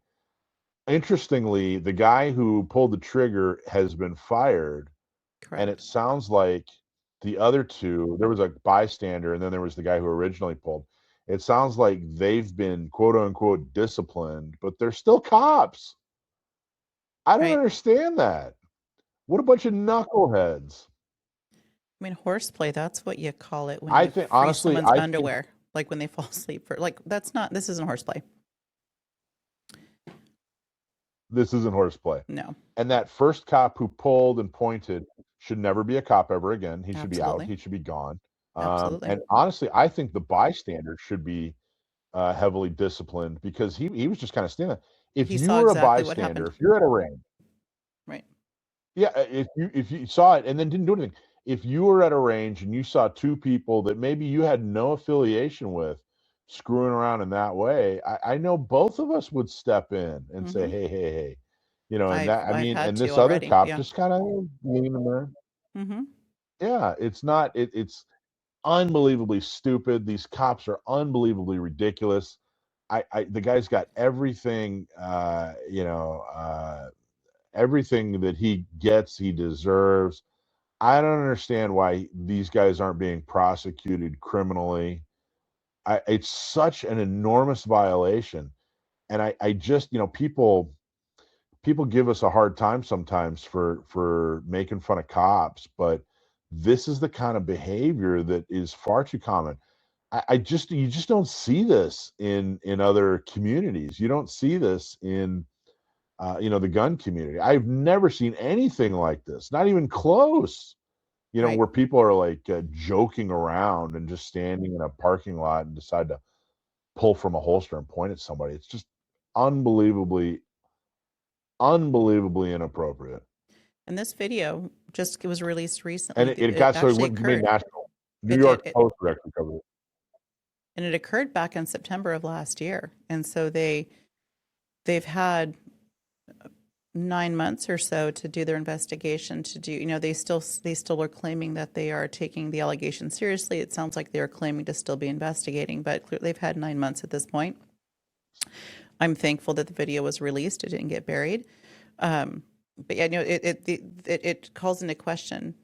Interestingly, the guy who pulled the trigger has been fired, Correct. and it sounds like the other two. There was a bystander, and then there was the guy who originally pulled. It sounds like they've been quote unquote disciplined, but they're still cops. I don't Right. understand that. What a bunch of knuckleheads. I mean, horseplay, that's what you call it when I you think, free honestly, someone's I think underwear, like when they fall asleep. This isn't horseplay. this isn't horseplay. No, And that first cop who pulled and pointed should never be a cop ever again. He should be out. absolutely. He should be gone. Absolutely. And honestly, I think the bystander should be heavily disciplined, because he was just kind of standing there. If He you saw were a exactly what bystander, happened. if you're at a range, Right. yeah, if you saw it and then didn't do anything, if you were at a range and you saw two people that maybe you had no affiliation with screwing around in that way, I know both of us would step in and say, Mm-hmm. hey, I've had and to this other already. cop Yeah. just kind of leaning there. Mm-hmm. Yeah, it's unbelievably stupid. These cops are unbelievably ridiculous. The guy's got everything, everything that he gets, he deserves. I don't understand why these guys aren't being prosecuted criminally. It's such an enormous violation. And I just, people give us a hard time sometimes for making fun of cops, but this is the kind of behavior that is far too common. You just don't see this in other communities. You don't see this in the gun community. I've never seen anything like this, not even close. Right. Where people are like joking around and just standing in a parking lot and decide to pull from a holster and point at somebody. It's just unbelievably inappropriate. And this video it was released recently. And it got so it actually went made occurred. national. New It York did. Post actually covered it. And it occurred back in September of last year. And so they've had 9 months or so to do their investigation, they still are claiming that they are taking the allegation seriously. It sounds like they're claiming to still be investigating, but they've had 9 months at this point. I'm thankful that the video was released. It didn't get buried. But yeah, it calls into question,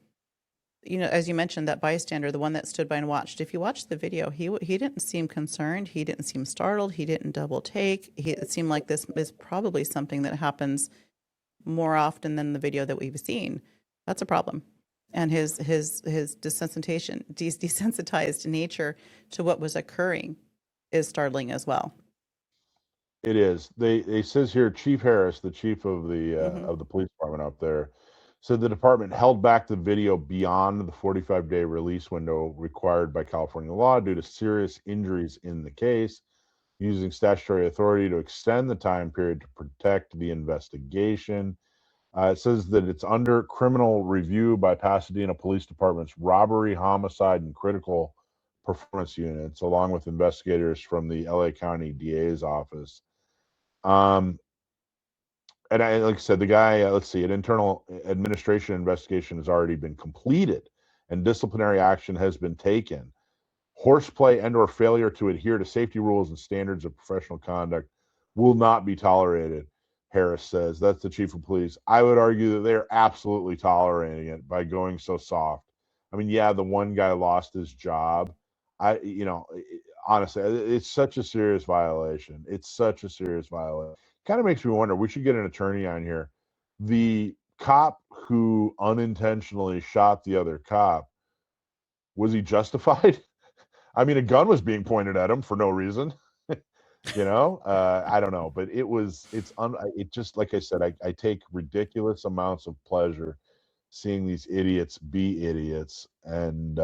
as you mentioned, that bystander, the one that stood by and watched. If you watch the video, he didn't seem concerned. He didn't seem startled. He didn't double take. It seemed like this is probably something that happens more often than the video that we've seen. That's a problem. and his desensitized nature to what was occurring is startling as well. It is. It says here, Chief Harris, the chief of the police department up there, said the department held back the video beyond the 45-day release window required by California law due to serious injuries in the case, using statutory authority to extend the time period to protect the investigation. It says that it's under criminal review by Pasadena Police Department's robbery, homicide, and critical performance units, along with investigators from the LA County DA's office. And like I said, the guy, let's see, an internal administration investigation has already been completed and disciplinary action has been taken. Horseplay and or failure to adhere to safety rules and standards of professional conduct will not be tolerated, Harris says. That's the chief of police. I would argue that they're absolutely tolerating it by going so soft. I mean, yeah, the one guy lost his job. Honestly, it's such a serious violation. It's such a serious violation. Kind of makes me wonder, we should get an attorney on here. The cop who unintentionally shot the other cop, was he justified? I mean, a gun was being pointed at him for no reason. I don't know, but it just, like I said, I take ridiculous amounts of pleasure seeing these idiots be idiots. And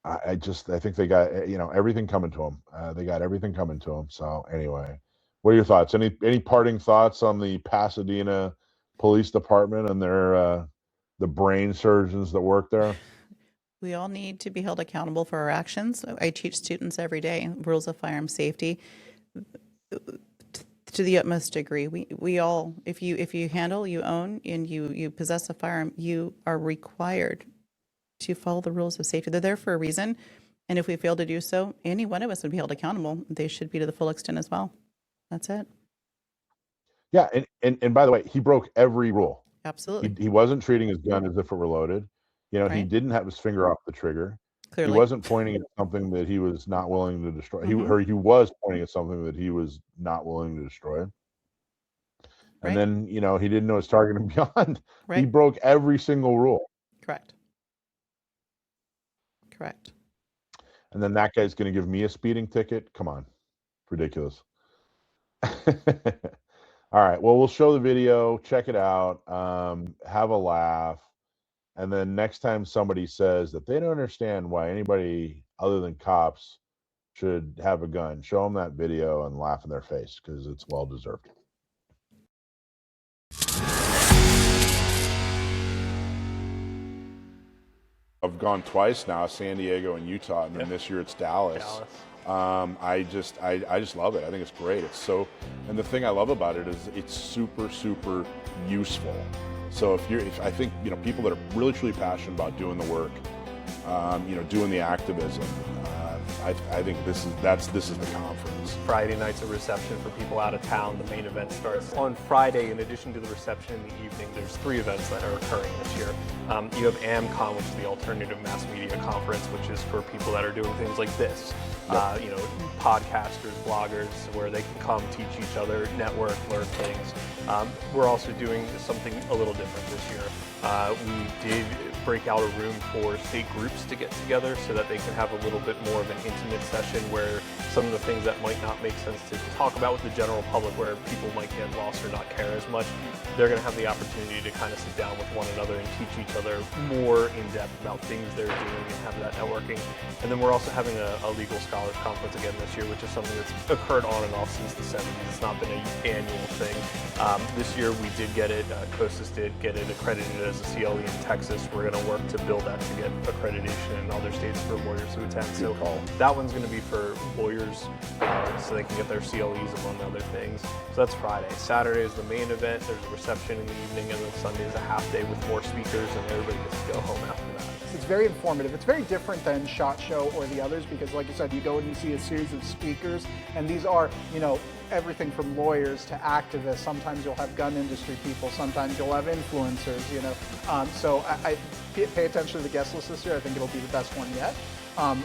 I think they got, everything coming to them. They got everything coming to them. So anyway, what are your thoughts? Any parting thoughts on the Pasadena Police Department and their the brain surgeons that work there? We all need to be held accountable for our actions. I teach students every day rules of firearm safety to the utmost degree. We all, if you handle, you own, and you possess a firearm, you are required to follow the rules of safety. They're there for a reason, and if we fail to do so, any one of us would be held accountable. They should be to the full extent as well. That's it. Yeah, and by the way, he broke every rule. Absolutely. He wasn't treating his gun as if it were loaded. He Right. didn't have his finger off the trigger. Clearly. He wasn't pointing at something that he was not willing to destroy. He was pointing at something that he was not willing to destroy. And Right. then, he didn't know his target and beyond. He Right. broke every single rule. Correct. And then that guy's going to give me a speeding ticket? Come on. Ridiculous. All right. Well, we'll show the video. Check it out. Have a laugh. And then next time somebody says that they don't understand why anybody other than cops should have a gun, show them that video and laugh in their face, because it's well deserved. I've gone twice now, San Diego and Utah, and then this year it's Dallas. I just love it. I think it's great. It's so, and the thing I love about it is it's super, super useful. So if I think, people that are really truly passionate about doing the work, doing the activism, I think this is the conference. Friday night's a reception for people out of town. The main event starts on Friday. In addition to the reception in the evening, there's 3 events that are occurring this year. You have AMCON, which is the Alternative Mass Media Conference, which is for people that are doing things like this. Podcasters, bloggers, where they can come, teach each other, network, learn things. We're also doing something a little different this year. We did break out a room for state groups to get together so that they can have a little bit more of an intimate session where some of the things that might not make sense to talk about with the general public, where people might get lost or not care as much, they're going to have the opportunity to kind of sit down with one another and teach each other more in depth about things they're doing and have that networking. And then we're also having a legal scholars conference again this year, which is something that's occurred on and off since the 70s. It's not been an annual thing. This year we did get it, COSIS did get it accredited as a CLE in Texas. We're going to work to build that to get accreditation in other states for lawyers to attend. So that one's going to be for lawyers so they can get their CLEs among other things. So that's Friday. Saturday is the main event. There's a reception in the evening, and then Sunday is a half day with more speakers, and everybody gets to go home after that. So it's very informative. It's very different than SHOT Show or the others because, like you said, you go and you see a series of speakers, and these are, you know, everything from lawyers to activists. Sometimes you'll have gun industry people. Sometimes you'll have influencers, you know. So I pay attention to the guest list this year. I think it'll be the best one yet.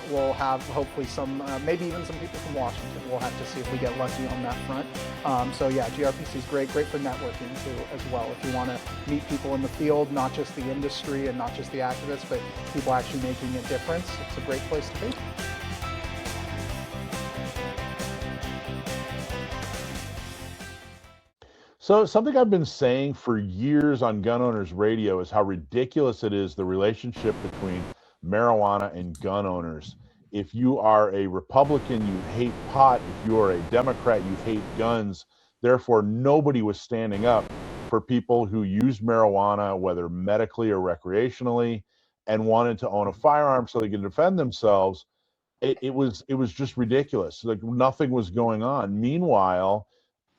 We'll have hopefully some, maybe even some people from Washington. We'll have to see if we get lucky on that front. So yeah, GRPC is great for networking too as well. If you want to meet people in the field, not just the industry and not just the activists, but people actually making a difference, it's a great place to be. So something I've been saying for years on Gun Owners Radio is how ridiculous it is, the relationship between marijuana and gun owners. If you are a Republican, you hate pot. If you are a Democrat, you hate guns. Therefore, nobody was standing up for people who used marijuana, whether medically or recreationally, and wanted to own a firearm so they could defend themselves. It was just ridiculous. Like nothing was going on. Meanwhile,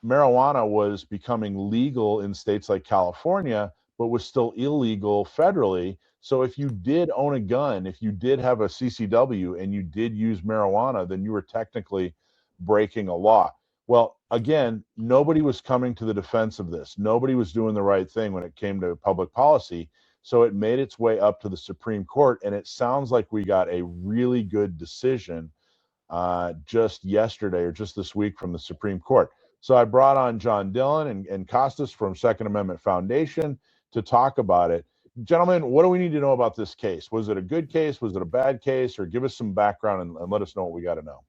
marijuana was becoming legal in states like California, but was still illegal federally. So if you did own a gun, if you did have a CCW and you did use marijuana, then you were technically breaking a law. Well, again, nobody was coming to the defense of this. Nobody was doing the right thing when it came to public policy. So it made its way up to the Supreme Court, and it sounds like we got a really good decision just yesterday or just this week from the Supreme Court. So I brought on John Dillon and Costas from Second Amendment Foundation to talk about it. Gentlemen, what do we need to know about this case? Was it a good case? Was it a bad case? Or give us some background and let us know what we got to know.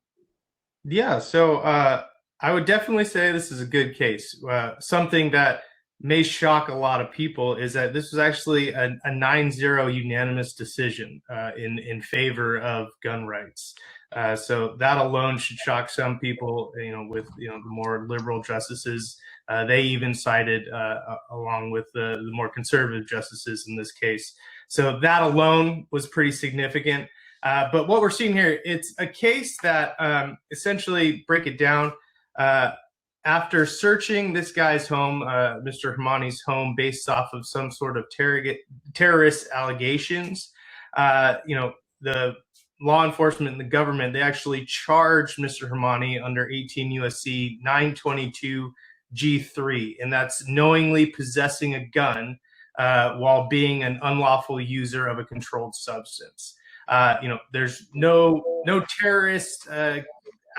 Yeah, so I would definitely say this is a good case. Something that may shock a lot of people is that this was actually a 9-0 unanimous decision in favor of gun rights. So that alone should shock some people, with the more liberal justices. They even sided along with the more conservative justices in this case. So that alone was pretty significant. But what we're seeing here, it's a case that essentially, break it down, after searching this guy's home, Mr. Hamani's home, based off of some sort of terrorist allegations, the law enforcement and the government, they actually charged Mr. Hamani under 18 USC 922 G3, and that's knowingly possessing a gun while being an unlawful user of a controlled substance. There's no terrorist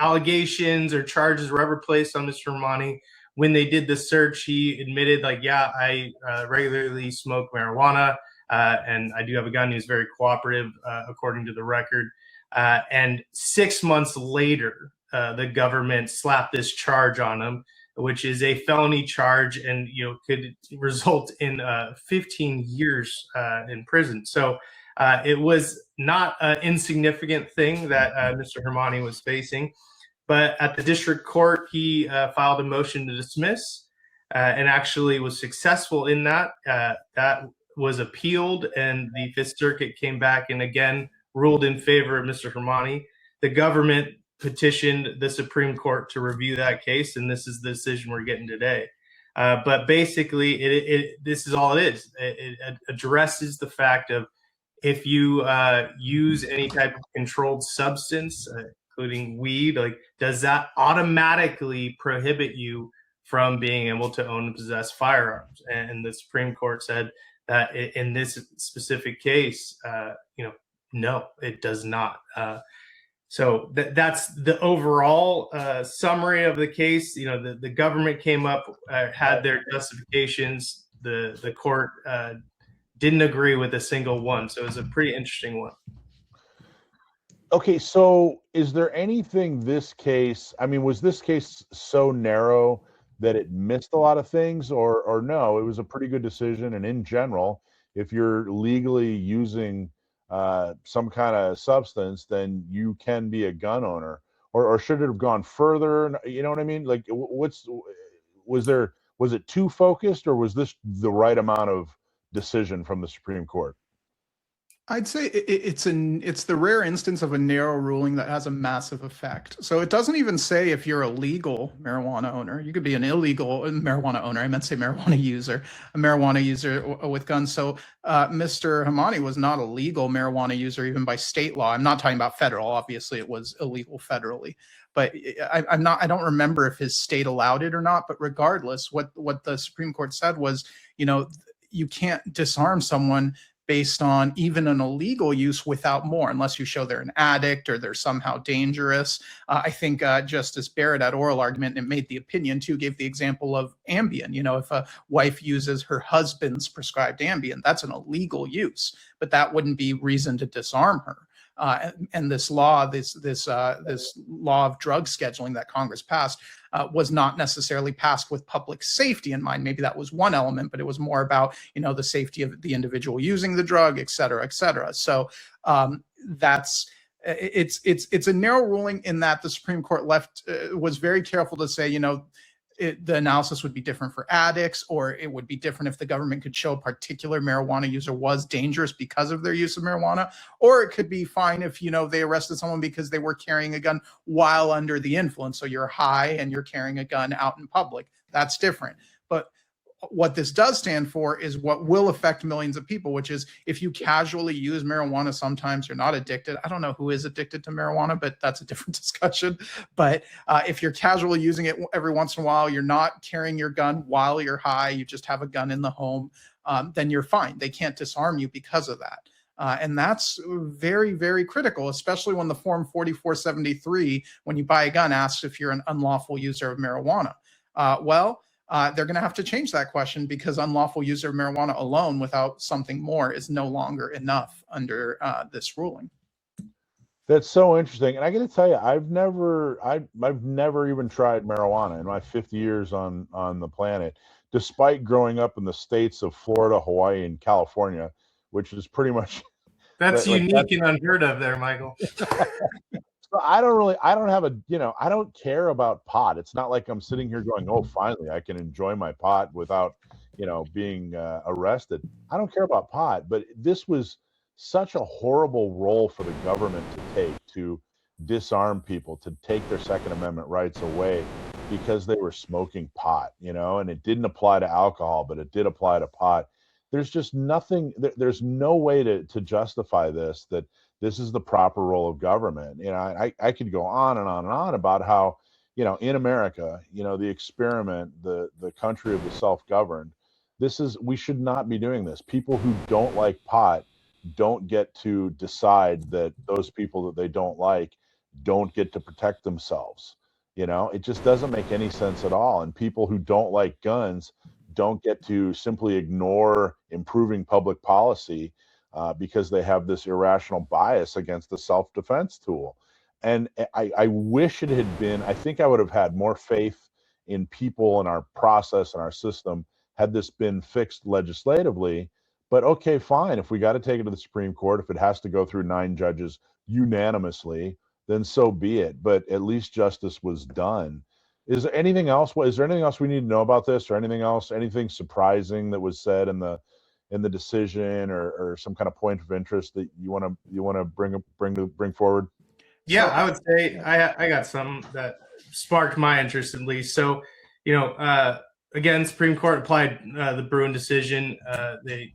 allegations or charges were ever placed on Mr. Hamani. When they did the search, he admitted, I regularly smoke marijuana and I do have a gun. He was very cooperative, according to the record. And 6 months later, the government slapped this charge on him, which is a felony charge and could result in 15 years in prison. So it was not an insignificant thing that Mr. Hamani was facing. But at the district court, he filed a motion to dismiss and actually was successful in that. That was appealed, and the Fifth Circuit came back and again ruled in favor of Mr. Hamani. The government petitioned the Supreme Court to review that case, and this is the decision we're getting today. But basically, this is all it is. It addresses the fact of if you use any type of controlled substance, including weed, does that automatically prohibit you from being able to own and possess firearms? And the Supreme Court said that in this specific case, no, it does not. So that's the overall summary of the case. The government came up, had their justifications. The court didn't agree with a single one. So it was a pretty interesting one. Okay, so is there anything was this case so narrow that it missed a lot of things, or no, it was a pretty good decision? And in general, if you're legally using some kind of substance, then you can be a gun owner, or should it have gone further? You know what I mean? Was it too focused, or was this the right amount of decision from the Supreme Court? I'd say it's the rare instance of a narrow ruling that has a massive effect. So it doesn't even say if you're a legal marijuana owner. You could be an illegal marijuana owner. I meant to say marijuana user, a marijuana user with guns. So Mr. Hamani was not a legal marijuana user even by state law. I'm not talking about federal. Obviously, it was illegal federally. But I'm not. I don't remember if his state allowed it or not. But regardless, what the Supreme Court said was, you can't disarm someone based on even an illegal use without more, unless you show they're an addict or they're somehow dangerous. I think Justice Barrett at oral argument, and it made the opinion too, gave the example of Ambien. If a wife uses her husband's prescribed Ambien, that's an illegal use, but that wouldn't be reason to disarm her. And this law, this law of drug scheduling that Congress passed, was not necessarily passed with public safety in mind. Maybe that was one element, but it was more about the safety of the individual using the drug, et cetera, et cetera. So it's a narrow ruling in that the Supreme Court was very careful to say the analysis would be different for addicts, or it would be different if the government could show a particular marijuana user was dangerous because of their use of marijuana, or it could be fine if, they arrested someone because they were carrying a gun while under the influence. So you're high and you're carrying a gun out in public. That's different. But what this does stand for is what will affect millions of people, which is if you casually use marijuana, sometimes you're not addicted. I don't know who is addicted to marijuana, but that's a different discussion. But if you're casually using it every once in a while, you're not carrying your gun while you're high, you just have a gun in the home, then you're fine. They can't disarm you because of that. And that's very, very critical, especially when the Form 4473, when you buy a gun, asks if you're an unlawful user of marijuana. They're going to have to change that question, because unlawful use of marijuana alone without something more is no longer enough under this ruling. That's so interesting. And I got to tell you, I've never even tried marijuana in my 50 years on the planet, despite growing up in the states of Florida, Hawaii, and California, which is pretty much that's unique and unheard of there, Michael. So I don't care about pot. It's not like I'm sitting here going, oh, finally I can enjoy my pot without, being arrested. I don't care about pot, but this was such a horrible role for the government to take, to disarm people, to take their Second Amendment rights away because they were smoking pot, and it didn't apply to alcohol, but it did apply to pot. There's just nothing, there's no way to justify this, that this is the proper role of government. I could go on and on and on about how, in America, the experiment, the country of the self-governed, we should not be doing this. People who don't like pot don't get to decide that those people that they don't like don't get to protect themselves. It just doesn't make any sense at all. And people who don't like guns don't get to simply ignore improving public policy because they have this irrational bias against the self-defense tool. And I wish it had been, I think I would have had more faith in people and our process and our system had this been fixed legislatively. But okay, fine. If we got to take it to the Supreme Court, if it has to go through 9 judges unanimously, then so be it. But at least justice was done. Is there anything else? Is there anything else we need to know about this, or anything surprising that was said in the decision, or some kind of point of interest that you want to bring forward? Yeah, I would say I got some that sparked my interest, at least. So, again, Supreme Court applied the Bruin decision. They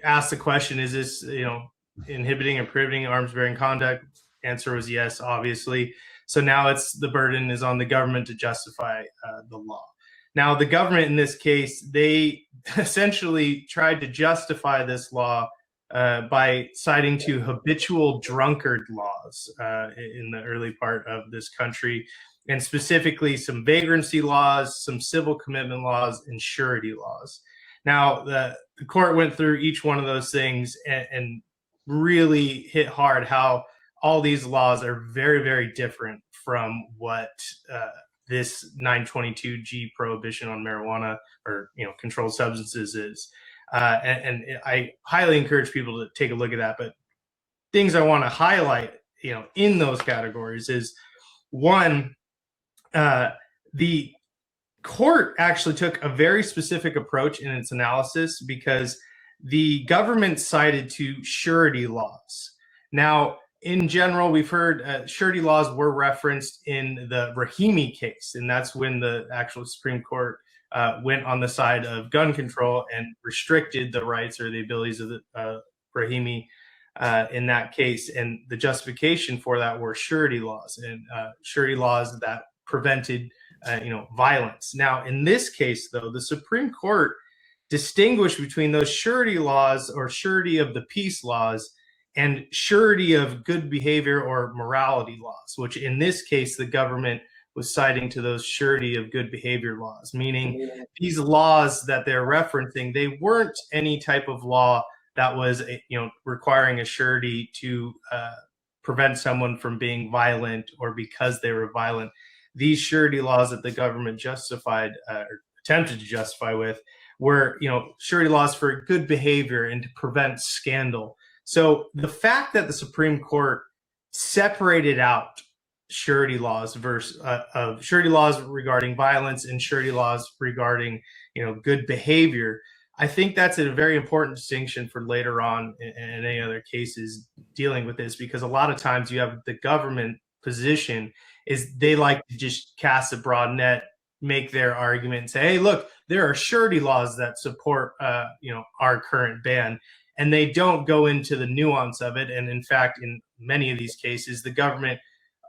asked the question: is this, inhibiting and prohibiting arms-bearing conduct? Answer was yes, obviously. So now the burden is on the government to justify the law. Now, the government in this case, they essentially tried to justify this law by citing to habitual drunkard laws in the early part of this country, and specifically some vagrancy laws, some civil commitment laws, and surety laws. Now, the court went through each one of those things and really hit hard how all these laws are very, very different from what this 922G prohibition on marijuana or controlled substances is. And I highly encourage people to take a look at that. But things I want to highlight, in those categories is, one, the court actually took a very specific approach in its analysis, because the government cited to surety laws. Now, in general, we've heard surety laws were referenced in the Rahimi case, and that's when the actual Supreme Court went on the side of gun control and restricted the rights or the abilities of the Rahimi in that case. And the justification for that were surety laws, and surety laws that prevented violence. Now, in this case, though, the Supreme Court distinguished between those surety laws or surety of the peace laws and surety of good behavior or morality laws, which in this case, the government was citing to those surety of good behavior laws, meaning these laws that they're referencing, they weren't any type of law that was, requiring a surety to prevent someone from being violent or because they were violent. These surety laws that the government justified or attempted to justify with were, surety laws for good behavior and to prevent scandal. So the fact that the Supreme Court separated out surety laws versus surety laws regarding violence and surety laws regarding, good behavior, I think that's a very important distinction for later on in any other cases dealing with this, because a lot of times you have the government position is they like to just cast a broad net, make their argument and say, hey, look, there are surety laws that support, our current ban. And they don't go into the nuance of it. And in fact, in many of these cases, the government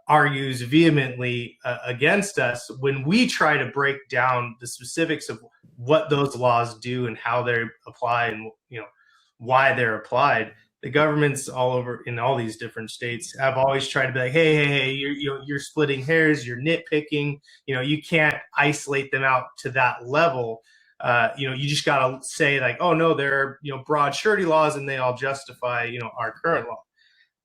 argues vehemently against us when we try to break down the specifics of what those laws do and how they apply and why they're applied. The governments all over in all these different states have always tried to be like, hey, you're splitting hairs, you're nitpicking, you can't isolate them out to that level. You just got to say like, oh no, there are, broad surety laws and they all justify, our current law.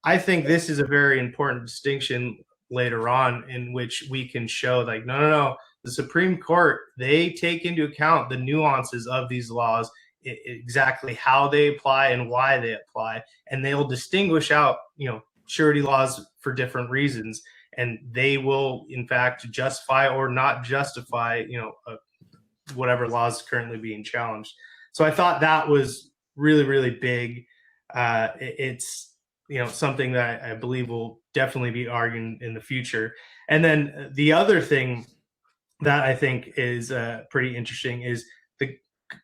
I think this is a very important distinction later on in which we can show like, no, the Supreme Court, they take into account the nuances of these laws, exactly how they apply and why they apply. And they'll distinguish out, surety laws for different reasons. And they will in fact justify or not justify, whatever law is currently being challenged. So I thought that was really, really big. It's, something that I believe will definitely be argued in the future. And then the other thing that I think is pretty interesting is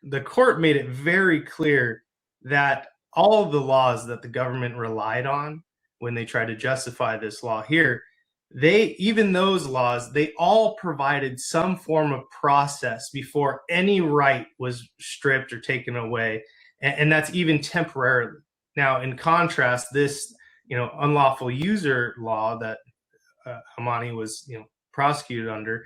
the court made it very clear that all of the laws that the government relied on when they tried to justify this law here, even those laws, they all provided some form of process before any right was stripped or taken away. And that's even temporarily. Now, in contrast, this, unlawful user law that Hamani was, prosecuted under,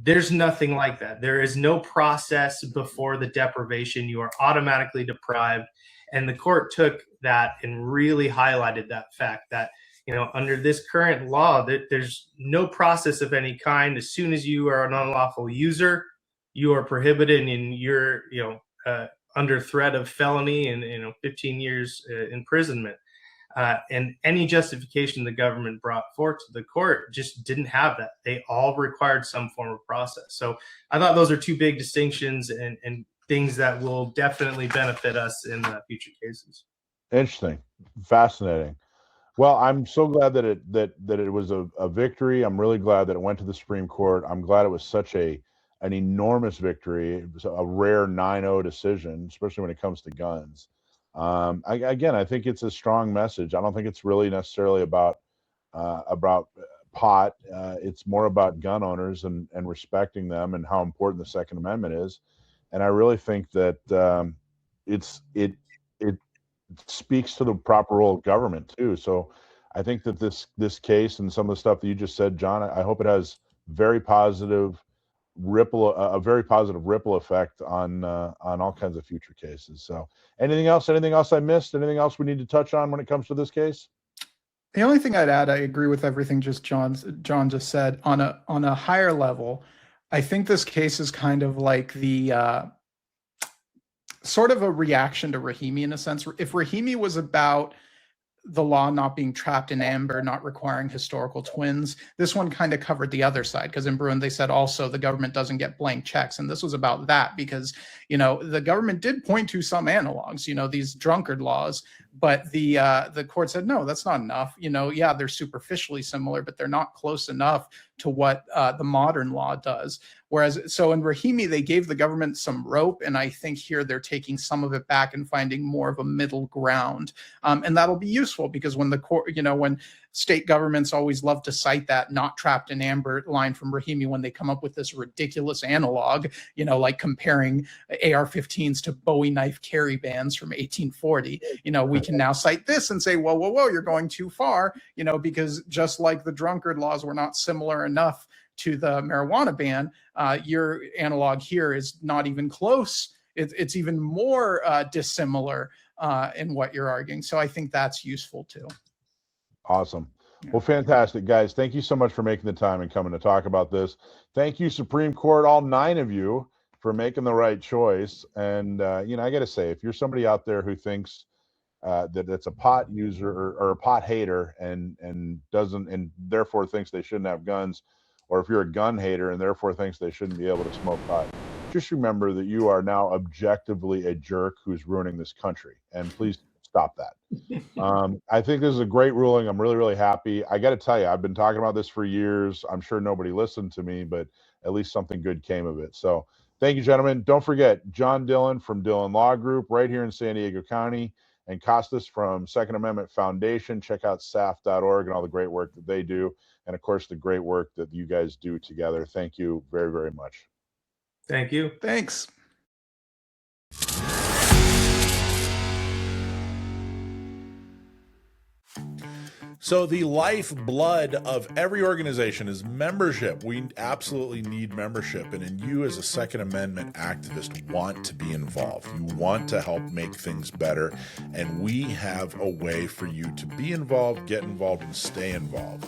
there's nothing like that. There is no process before the deprivation. You are automatically deprived. And the court took that and really highlighted that fact that, under this current law, there's no process of any kind. As soon as you are an unlawful user, you are prohibited and you're, under threat of felony and 15 years imprisonment. And any justification the government brought forth to the court just didn't have that. They all required some form of process. So I thought those are two big distinctions and things that will definitely benefit us in future cases. Interesting, fascinating. Well, I'm so glad that it was a victory. I'm really glad that it went to the Supreme Court. I'm glad it was such an enormous victory. It was a rare 9-0 decision, especially when it comes to guns. I think it's a strong message. I don't think it's really necessarily about pot. It's more about gun owners and respecting them and how important the Second Amendment is. And I really think that it speaks to the proper role of government too. So I think that this case and some of the stuff that you just said, John, I hope it has a very positive ripple effect on all kinds of future cases. So anything else I missed? Anything else we need to touch on when it comes to this case? The only thing I'd add, I agree with everything John just said. On a higher level, I think this case is kind of like the sort of a reaction to Rahimi in a sense. If Rahimi was about the law not being trapped in amber, not requiring historical twins. This one kind of covered the other side, because in Bruin they said also the government doesn't get blank checks, and this was about that, because the government did point to some analogs, these drunkard laws, but the court said no, that's not enough. Yeah, they're superficially similar, but they're not close enough to what the modern law does. Whereas, so in Rahimi, they gave the government some rope, and I think here they're taking some of it back and finding more of a middle ground. And that'll be useful, because when the court, when state governments always love to cite that not trapped in amber line from Rahimi when they come up with this ridiculous analog, like comparing AR-15s to Bowie knife carry bands from 1840, we can now cite this and say, whoa, you're going too far, because just like the drunkard laws were not similar enough to the marijuana ban, your analog here is not even close. It's even more dissimilar in what you're arguing. So I think that's useful too. Awesome. Well, fantastic, guys. Thank you so much for making the time and coming to talk about this. Thank you, Supreme Court, all 9 of you, for making the right choice. And, I got to say, if you're somebody out there who thinks that it's a pot user or a pot hater and doesn't, and therefore thinks they shouldn't have guns, or if you're a gun hater and therefore thinks they shouldn't be able to smoke pot, just remember that you are now objectively a jerk who's ruining this country. And please stop that. I think this is a great ruling. I'm really, really happy. I got to tell you, I've been talking about this for years. I'm sure nobody listened to me, but at least something good came of it. So thank you, gentlemen. Don't forget, John Dillon from Dillon Law Group right here in San Diego County, and Costas from Second Amendment Foundation. Check out SAF.org and all the great work that they do. And of course, the great work that you guys do together. Thank you very, very much. Thank you. Thanks. So the lifeblood of every organization is membership. We absolutely need membership. And you as a Second Amendment activist want to be involved. You want to help make things better. And we have a way for you to be involved, get involved, and stay involved.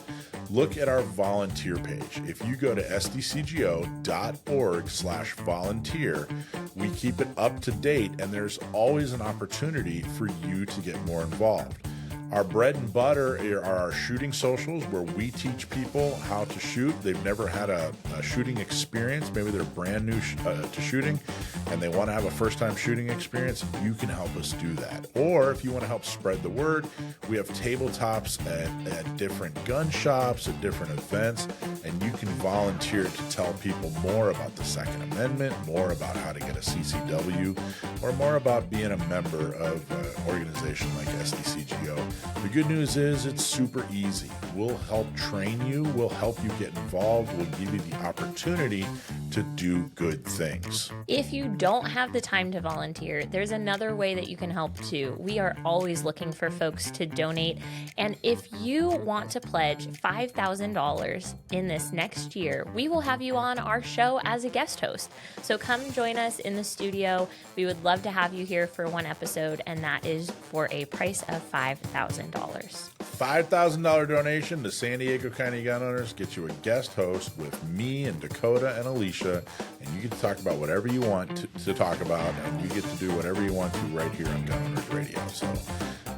Look at our volunteer page. If you go to sdcgo.org/volunteer, we keep it up to date, and there's always an opportunity for you to get more involved. Our bread and butter are our shooting socials, where we teach people how to shoot. They've never had a shooting experience. Maybe they're brand new to shooting and they want to have a first-time shooting experience. You can help us do that. Or if you want to help spread the word, we have tabletops at different gun shops, at different events, and you can volunteer to tell people more about the Second Amendment, more about how to get a CCW, or more about being a member of an organization like SDCGO. The good news is it's super easy. We'll help train you. We'll help you get involved. We'll give you the opportunity to do good things. If you don't have the time to volunteer, there's another way that you can help too. We are always looking for folks to donate. And if you want to pledge $5,000 in this next year, we will have you on our show as a guest host. So come join us in the studio. We would love to have you here for one episode, and that is for a price of $5,000. $5,000 donation to San Diego County Gun Owners gets you a guest host with me and Dakota and Alicia, and you get to talk about whatever you want to talk about, and you get to do whatever you want to right here on Gun Owners Radio. So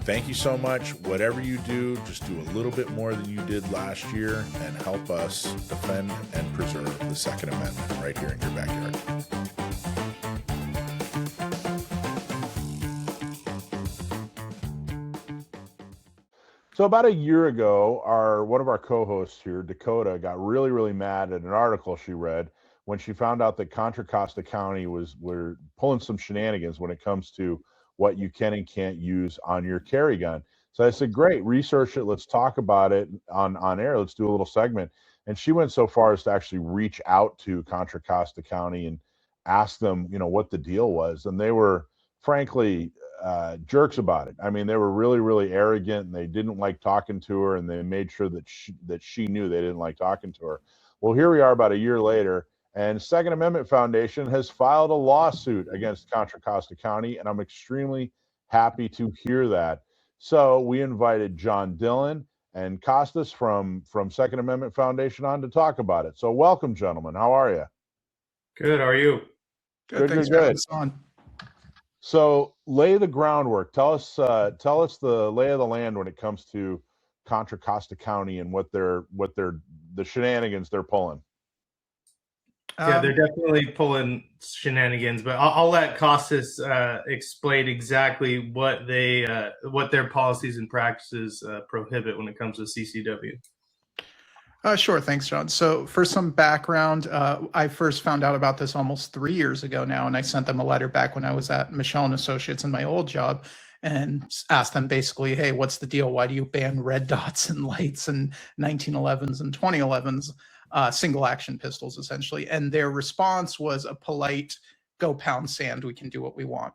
thank you so much. Whatever you do, just do a little bit more than you did last year and help us defend and preserve the Second Amendment right here in your backyard. So about a year ago, one of our co-hosts here, Dakota, got really, really mad at an article she read when she found out that Contra Costa County were pulling some shenanigans when it comes to what you can and can't use on your carry gun. So I said, great, research it. Let's talk about it on air. Let's do a little segment. And she went so far as to actually reach out to Contra Costa County and ask them, what the deal was. And they were, frankly, jerks about it. I mean, they were really, really arrogant, and they didn't like talking to her, and they made sure that she knew they didn't like talking to her. Well, here we are about a year later, and Second Amendment Foundation has filed a lawsuit against Contra Costa County, and I'm extremely happy to hear that. So we invited John Dillon and Costas from Second Amendment Foundation on to talk about it. So welcome, gentlemen. How are you? Good. How are you? Good. Thanks for having us on. So lay the groundwork. Tell us the lay of the land when it comes to Contra Costa County and what the shenanigans they're pulling. Yeah, they're definitely pulling shenanigans, but I'll let Costas explain exactly what their policies and practices prohibit when it comes to CCW. Sure. Thanks, John. So for some background, I first found out about this almost 3 years ago now, and I sent them a letter back when I was at Michelle and Associates in my old job and asked them basically, hey, what's the deal? Why do you ban red dots and lights and 1911s and 2011s, single action pistols, essentially? And their response was a polite, go pound sand, we can do what we want.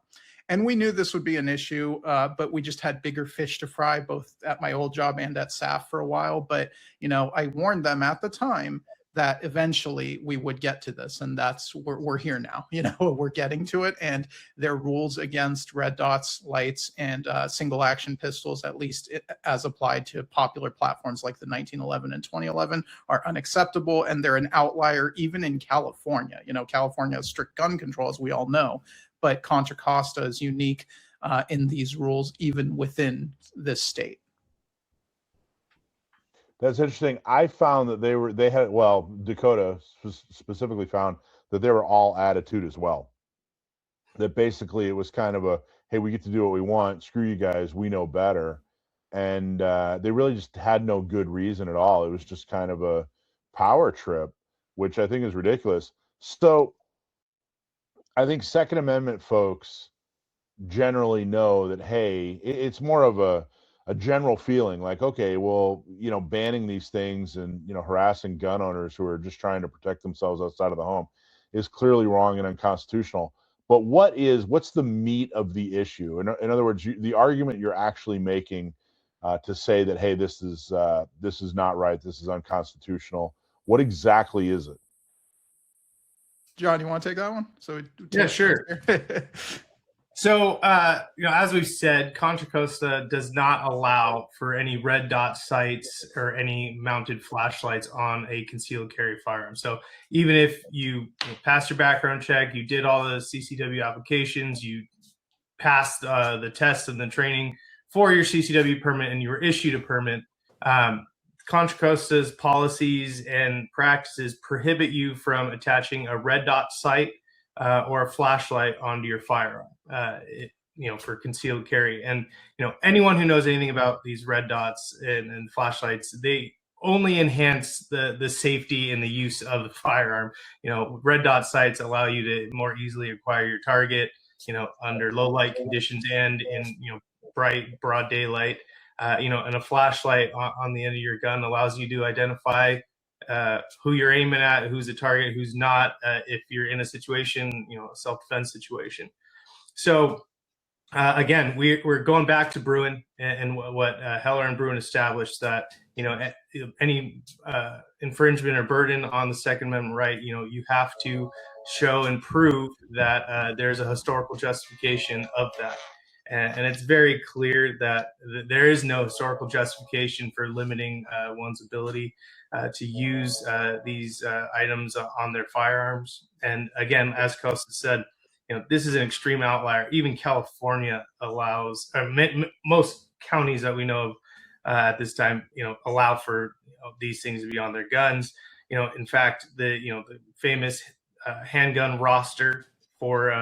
And we knew this would be an issue, but we just had bigger fish to fry, both at my old job and at SAF for a while. But, I warned them at the time that eventually we would get to this. And we're here now, we're getting to it. And their rules against red dots, lights, and single action pistols, at least as applied to popular platforms like the 1911 and 2011, are unacceptable. And they're an outlier even in California. California has strict gun control, as we all know. But Contra Costa is unique in these rules, even within this state. That's interesting. I found that Dakota specifically found that they were all attitude as well. That basically it was kind of a, hey, we get to do what we want. Screw you guys. We know better. And they really just had no good reason at all. It was just kind of a power trip, which I think is ridiculous. So I think Second Amendment folks generally know that, hey, it's more of a general feeling like, okay, well, banning these things and, harassing gun owners who are just trying to protect themselves outside of the home is clearly wrong and unconstitutional. But what's the meat of the issue? In other words, the argument you're actually making to say that, hey, this is not right, this is unconstitutional. What exactly is it? John, you want to take that one? Yeah, sure. So, as we've said, Contra Costa does not allow for any red dot sights or any mounted flashlights on a concealed carry firearm. So even if you passed your background check, you did all the CCW applications, you passed the test and the training for your CCW permit, and you were issued a permit, Contra Costa's policies and practices prohibit you from attaching a red dot sight or a flashlight onto your firearm, for concealed carry. And, anyone who knows anything about these red dots and flashlights, they only enhance the safety and the use of the firearm. Red dot sights allow you to more easily acquire your target, under low light conditions and in, bright, broad daylight. And a flashlight on the end of your gun allows you to identify who you're aiming at, who's a target, who's not, if you're in a situation, a self-defense situation. So again, we're going back to Bruin and what Heller and Bruin established, that, any infringement or burden on the Second Amendment right, you have to show and prove that there's a historical justification of that. And it's very clear that there is no historical justification for limiting one's ability to use these items on their firearms. And again, as Costa said, this is an extreme outlier. Even California allows, most counties that we know of at this time, allow for these things to be on their guns. In fact, the famous handgun roster for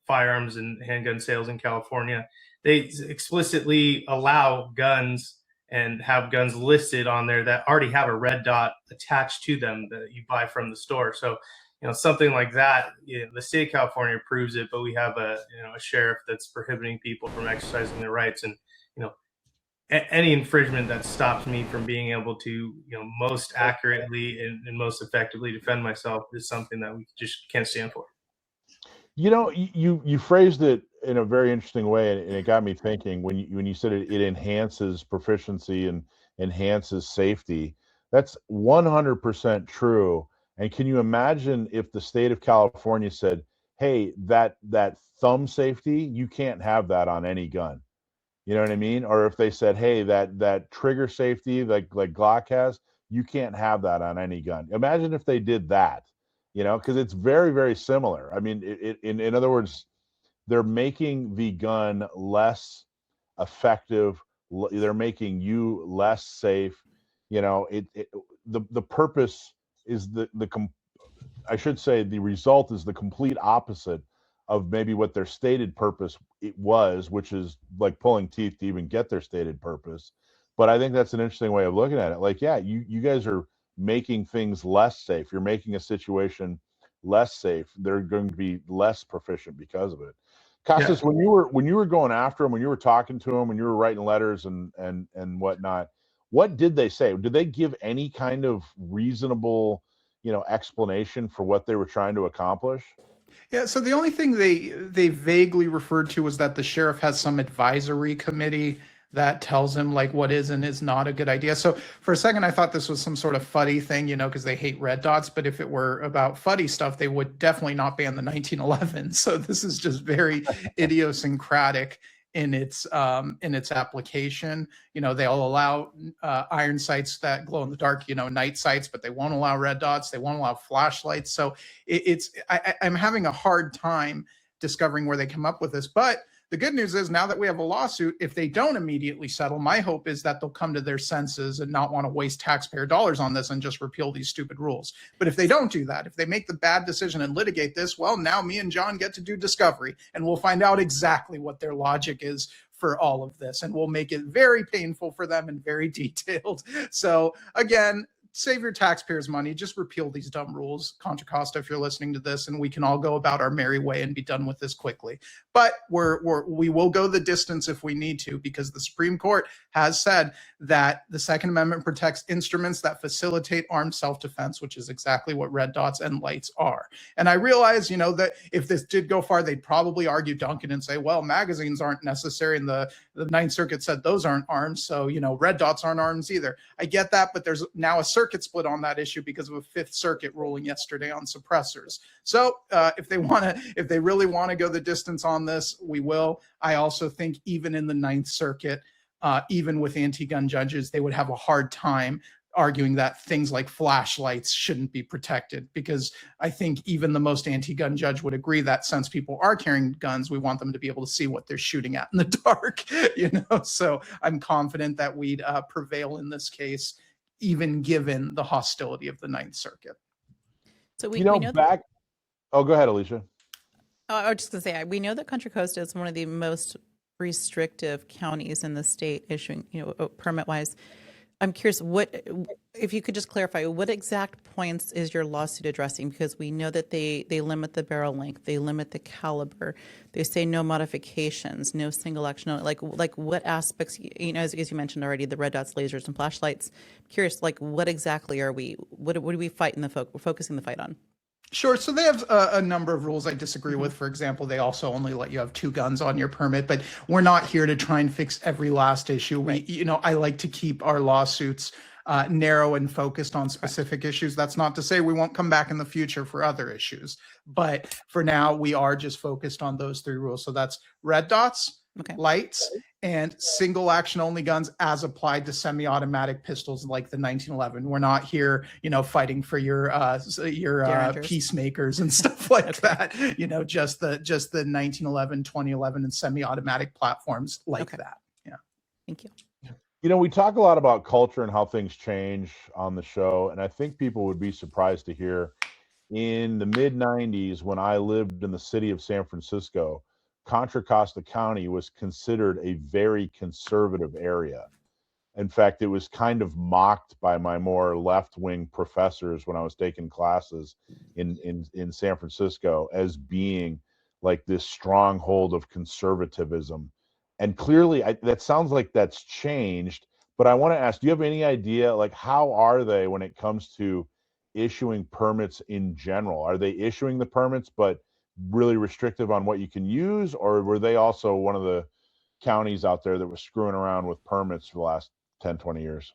firearms and handgun sales in California, they explicitly allow guns and have guns listed on there that already have a red dot attached to them that you buy from the store. So, something like that, the state of California approves it, but we have a sheriff that's prohibiting people from exercising their rights. And, any infringement that stops me from being able to, most accurately and most effectively defend myself is something that we just can't stand for. You phrased it in a very interesting way, and it got me thinking when you said it enhances proficiency and enhances safety. That's 100% true. And can you imagine if the state of California said, hey, that thumb safety, you can't have that on any gun. You know what I mean? Or if they said, hey, that trigger safety like Glock has, you can't have that on any gun. Imagine if they did that, because it's very, very similar. I mean, in other words, they're making the gun less effective. They're making you less safe. You know, the purpose is I should say the result is the complete opposite of maybe what their stated purpose it was, which is like pulling teeth to even get their stated purpose. But I think that's an interesting way of looking at it. Like, yeah, you guys are making things less safe. You're making a situation less safe. They're going to be less proficient because of it. Costas, when you were going after them, when you were talking to them, when you were writing letters and whatnot, what did they say? Did they give any kind of reasonable, explanation for what they were trying to accomplish? Yeah, so the only thing they vaguely referred to was that the sheriff has some advisory committee that tells him like what is and is not a good idea. So for a second, I thought this was some sort of fuddy thing, because they hate red dots. But if it were about fuddy stuff, they would definitely not ban the 1911. So this is just very idiosyncratic in its application. They'll allow iron sights that glow in the dark, night sights, but they won't allow red dots. They won't allow flashlights. So I'm having a hard time discovering where they come up with this. But the good news is now that we have a lawsuit, if they don't immediately settle, my hope is that they'll come to their senses and not want to waste taxpayer dollars on this and just repeal these stupid rules. But if they don't do that, if they make the bad decision and litigate this, well, now me and John get to do discovery and we'll find out exactly what their logic is for all of this. And we'll make it very painful for them and very detailed. So again, save your taxpayers' money. Just repeal these dumb rules. Contra Costa, if you're listening to this, and we can all go about our merry way and be done with this quickly. But we will go the distance if we need to, because the Supreme Court has said that the Second Amendment protects instruments that facilitate armed self-defense, which is exactly what red dots and lights are. And I realize, that if this did go far, they'd probably argue Duncan and say, well, magazines aren't necessary. And the Ninth Circuit said those aren't arms. So, red dots aren't arms either. I get that, but there's now a circuit split on that issue because of a Fifth Circuit ruling yesterday on suppressors. So if they really want to go the distance on this, we will. I also think even in the Ninth Circuit, even with anti-gun judges, they would have a hard time arguing that things like flashlights shouldn't be protected, because I think even the most anti-gun judge would agree that since people are carrying guns, we want them to be able to see what they're shooting at in the dark, So I'm confident that we'd prevail in this case, even given the hostility of the Ninth Circuit. So we know back. Oh, go ahead, Alisha. I was just going to say, we know that Contra Costa is one of the most restrictive counties in the state issuing, permit-wise. I'm curious, if you could just clarify, what exact points is your lawsuit addressing? Because we know that they limit the barrel length, they limit the caliber, they say no modifications, no single action, like what aspects, as you mentioned already, the red dots, lasers, and flashlights. I'm curious, what exactly what do we fight we're focusing the fight on? Sure. So they have a number of rules I disagree with. For example, they also only let you have 2 guns on your permit, but we're not here to try and fix every last issue. Right. I like to keep our lawsuits narrow and focused on specific issues. That's not to say we won't come back in the future for other issues, but for now we are just focused on those 3 rules. So that's red dots, lights, and single action only guns as applied to semi-automatic pistols like the 1911. We're not here, fighting for your peacemakers and stuff like that. Just the 1911, 2011, and semi-automatic platforms like that. Yeah. Thank you. We talk a lot about culture and how things change on the show, and I think people would be surprised to hear in the mid-90s, when I lived in the city of San Francisco, Contra Costa County was considered a very conservative area. In fact, it was kind of mocked by my more left-wing professors when I was taking classes in San Francisco as being like this stronghold of conservatism. And clearly, that sounds like that's changed. But I want to ask, do you have any idea, how are they when it comes to issuing permits in general? Are they issuing the permits, but really restrictive on what you can use, or were they also one of the counties out there that was screwing around with permits for the last 10, 20 years?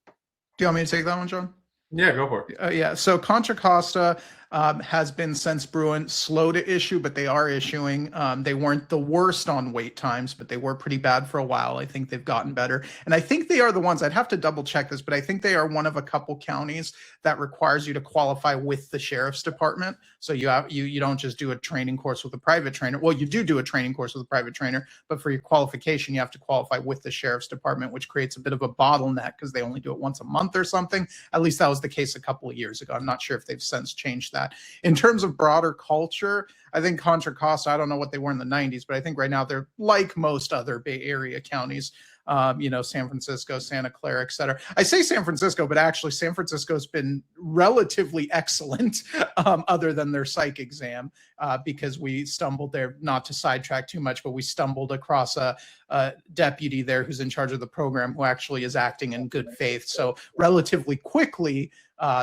Do you want me to take that one, John? Yeah, go for it. Yeah. So Contra Costa, has been since Bruin, slow to issue, but they are issuing. They weren't the worst on wait times, but they were pretty bad for a while. I think they've gotten better. And I think they are the ones, I'd have to double check this, but I think they are one of a couple counties that requires you to qualify with the sheriff's department. So you don't just do a training course with a private trainer. Well, you do a training course with a private trainer, but for your qualification, you have to qualify with the sheriff's department, which creates a bit of a bottleneck because they only do it once a month or something. At least that was the case a couple of years ago. I'm not sure if they've since changed that. In terms of broader culture, I think Contra Costa, I don't know what they were in the 90s, but I think right now they're like most other Bay Area counties. San Francisco, Santa Clara, et cetera. I say San Francisco, but actually San Francisco's been relatively excellent other than their psych exam because we stumbled there, not to sidetrack too much, but we stumbled across a deputy there who's in charge of the program who actually is acting in good faith. So relatively quickly,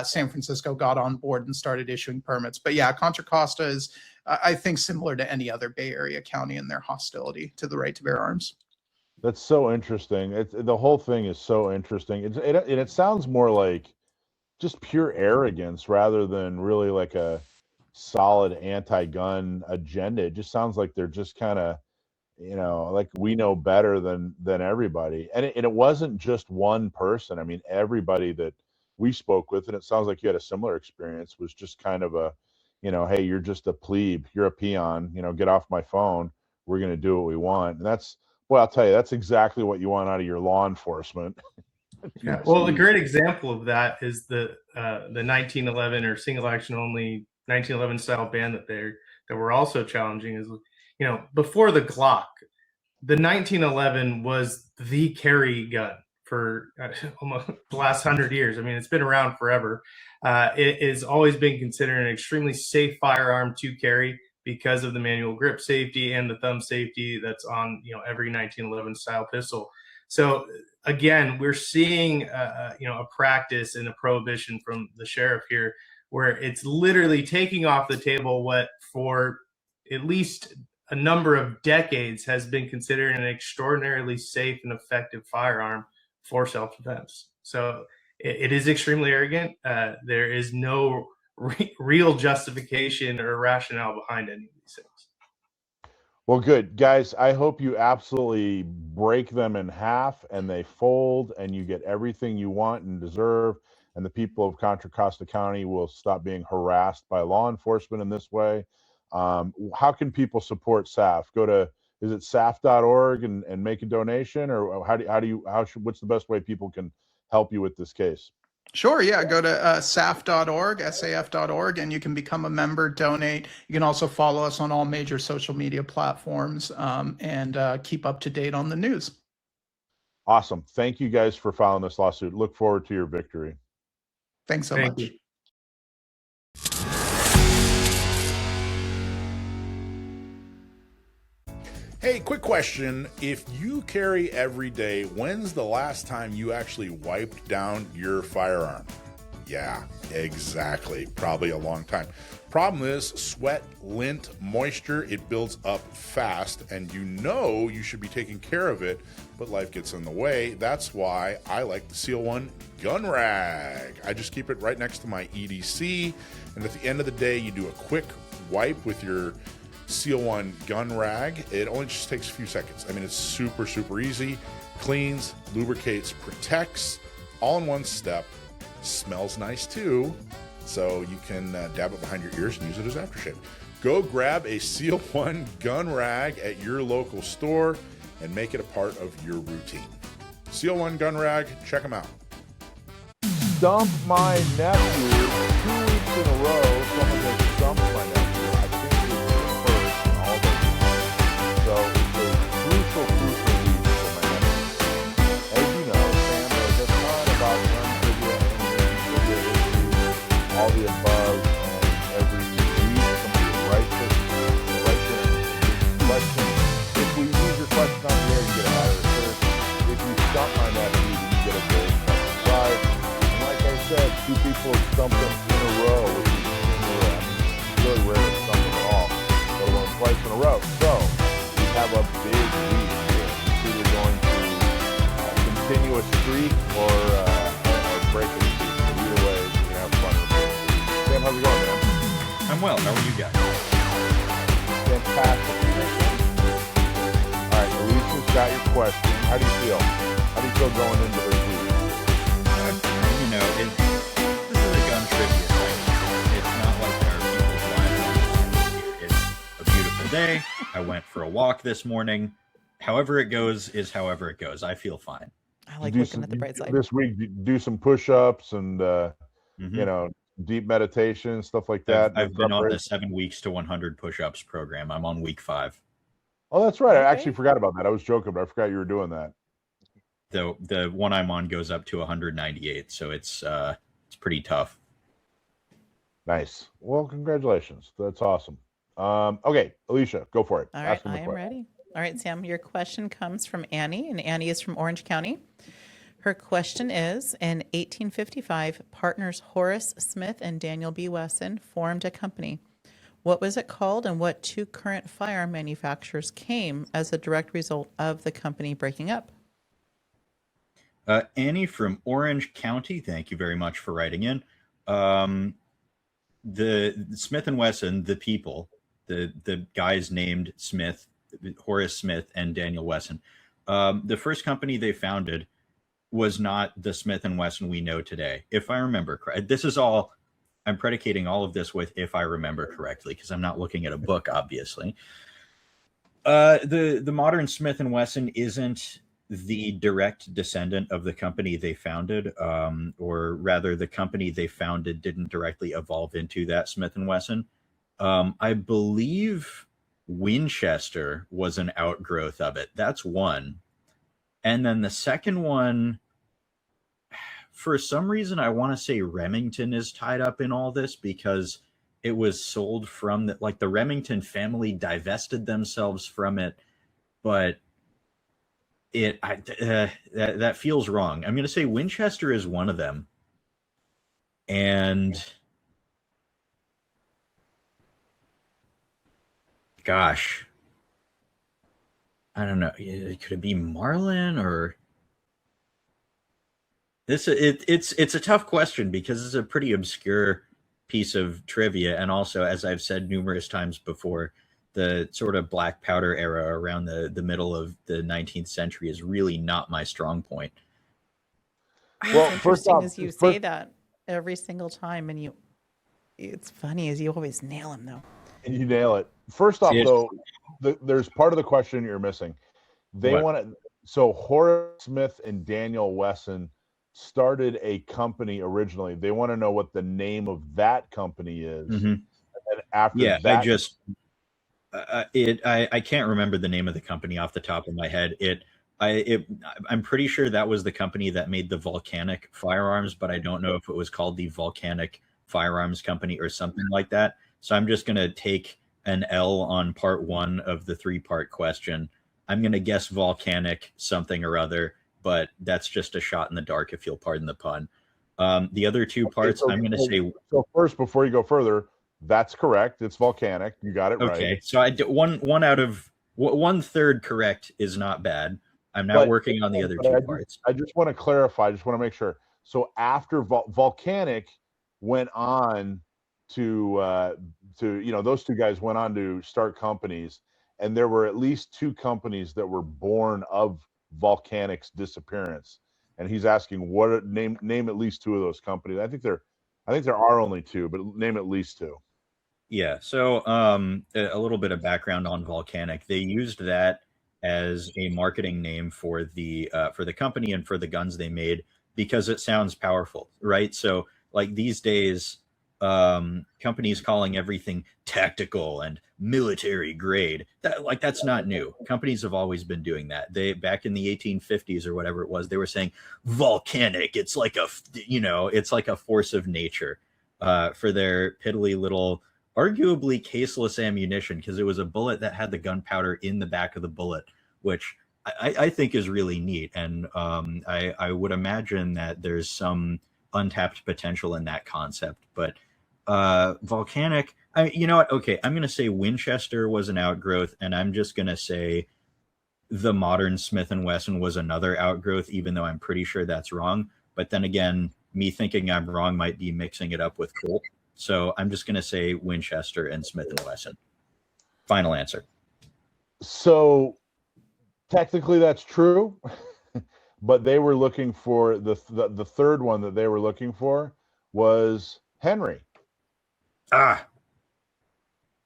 San Francisco got on board and started issuing permits. But yeah, Contra Costa is, I think, similar to any other Bay Area county in their hostility to the right to bear arms. That's so interesting. The whole thing is so interesting. It sounds more like just pure arrogance rather than really like a solid anti-gun agenda. It just sounds like they're just kind of, like we know better than everybody. And it wasn't just one person. I mean, everybody that we spoke with, and it sounds like you had a similar experience, was just kind of a, hey, you're just a plebe, you're a peon, get off my phone. We're going to do what we want. And well, I'll tell you, that's exactly what you want out of your law enforcement. Yeah. Well, a great example of that is the 1911 or single action only 1911 style ban that we're also challenging is, before the Glock, the 1911 was the carry gun for almost the last 100 years. I mean, it's been around forever. It has always been considered an extremely safe firearm to carry because of the manual grip safety and the thumb safety that's on every 1911 style pistol. So again, we're seeing a practice and a prohibition from the sheriff here, where it's literally taking off the table what for at least a number of decades has been considered an extraordinarily safe and effective firearm for self-defense. So it is extremely arrogant. There is no real justification or rationale behind any of these things. Well, good. Guys, I hope you absolutely break them in half and they fold and you get everything you want and deserve, and the people of Contra Costa County will stop being harassed by law enforcement in this way. How can people support SAF? Go to, is it saf.org and make a donation, or what's the best way people can help you with this case? Sure, yeah. Go to saf.org, saf.org, and you can become a member, donate. You can also follow us on all major social media platforms and keep up to date on the news. Awesome. Thank you guys for filing this lawsuit. Look forward to your victory. Thanks so much. You. Hey, quick question. If you carry every day, when's the last time you actually wiped down your firearm? Yeah, exactly. Probably a long time. Problem is, sweat, lint, moisture, it builds up fast, and you should be taking care of it, but life gets in the way. That's why I like the Seal One gun rag. I just keep it right next to my EDC, and at the end of the day, you do a quick wipe with your Seal One gun rag. It only just takes a few seconds. I mean, it's super, super easy. Cleans, lubricates, protects, all in one step. Smells nice too, so you can dab it behind your ears and use it as aftershave. Go grab a Seal One gun rag at your local store and make it a part of your routine. Seal One gun rag, check them out. Stump My Nephew. 2 weeks in a row, someone has stumped my nephew. I think it's the first in all the so it's a crucial week for my nephew. As you know, Sam knows a ton about gun trivia and trivia issues, all the above, and every week somebody writes us a question. If we use your question on the air, you get a higher search. If you stump my nephew, you get a gold prize. And like I said, 2 people have stumped him in a row, which is really rare to stump him at all, let alone twice in a row. So we have a big week here. It's either going to continue a streak or break a streak. Either way, we're going to have fun. Sam, how's it going, man? I'm well. How are you guys? Fantastic. All right, Alisha's got your question. How do you feel? How do you feel going into this week? You know, this is a gun trivia thing. It's not like there are people's lives on It's a beautiful day. I went for a walk this morning. However it goes is however it goes. I feel fine. I like looking at the bright side. This week, do some push-ups and, you know, deep meditation, stuff like that. I've been on the 7 weeks to 100 push-ups program. I'm on week 5. Oh, that's right. I actually forgot about that. I was joking, but I forgot you were doing that. The one I'm on goes up to 198, so it's pretty tough. Nice. Well, congratulations. That's awesome. Okay, Alisha, go for it. All right, I am ready. All right, Sam, your question comes from Annie, and Annie is from Orange County. Her question is, in 1855, partners Horace Smith and Daniel B. Wesson formed a company. What was it called, and what 2 current firearm manufacturers came as a direct result of the company breaking up? Annie from Orange County, thank you very much for writing in. The Smith and Wesson, the people, the guys named Smith, Horace Smith and Daniel Wesson, the first company they founded was not the Smith and Wesson we know today. If I remember correct, this is all, I'm predicating all of this with if I remember correctly, because I'm not looking at a book, obviously. The modern Smith and Wesson isn't the direct descendant of the company they founded, or rather the company they founded didn't directly evolve into that Smith and Wesson. I believe Winchester was an outgrowth of it. That's one. And then the second one, for some reason, I want to say Remington is tied up in all this because it was sold from the Remington family divested themselves from it, but that feels wrong. I'm going to say Winchester is one of them. And gosh, I don't know. Could it be Marlin or this? It's a tough question because it's a pretty obscure piece of trivia, and also, as I've said numerous times before, the sort of black powder era around the middle of the 19th century is really not my strong point. Well, first off, is you say that every single time, and it's funny is you always nail him though. And you nail it. First off, though, there's part of the question you're missing. They want to. So Horace Smith and Daniel Wesson started a company originally. They want to know what the name of that company is. Mm-hmm. And then after that, I can't remember the name of the company off the top of my head. I'm pretty sure that was the company that made the Volcanic firearms, but I don't know if it was called the Volcanic Firearms Company or something like that. So I'm just going to take an L on part 1 of the 3-part question. I'm going to guess Volcanic something or other, but that's just a shot in the dark, if you'll pardon the pun. The other 2 parts, I'm going to say. So first, before you go further, that's correct. It's Volcanic. You got it right. Okay, so I did one out of 1/3 correct is not bad. I'm now working on the other 2 parts. I just want to clarify. I just want to make sure. So after Volcanic went on to those 2 guys went on to start companies, and there were at least 2 companies that were born of Volcanic's disappearance. And he's asking what name at least 2 of those companies. I think there are only 2, but name at least 2. Yeah. So a little bit of background on Volcanic. They used that as a marketing name for the company and for the guns they made because it sounds powerful, right? So like these days, companies calling everything tactical and military grade, that's not new. Companies have always been doing that. They back in the 1850s or whatever it was, they were saying volcanic. It's like a force of nature for their piddly little, arguably caseless ammunition, because it was a bullet that had the gunpowder in the back of the bullet, which I think is really neat. And I would imagine that there's some untapped potential in that concept. But Volcanic, you know what? Okay, I'm going to say Winchester was an outgrowth, and I'm just going to say the modern Smith & Wesson was another outgrowth, even though I'm pretty sure that's wrong. But then again, me thinking I'm wrong might be mixing it up with Colt. So I'm just going to say Winchester and Smith & Wesson. Final answer. So technically that's true, but they were looking for the third one that they were looking for was Henry.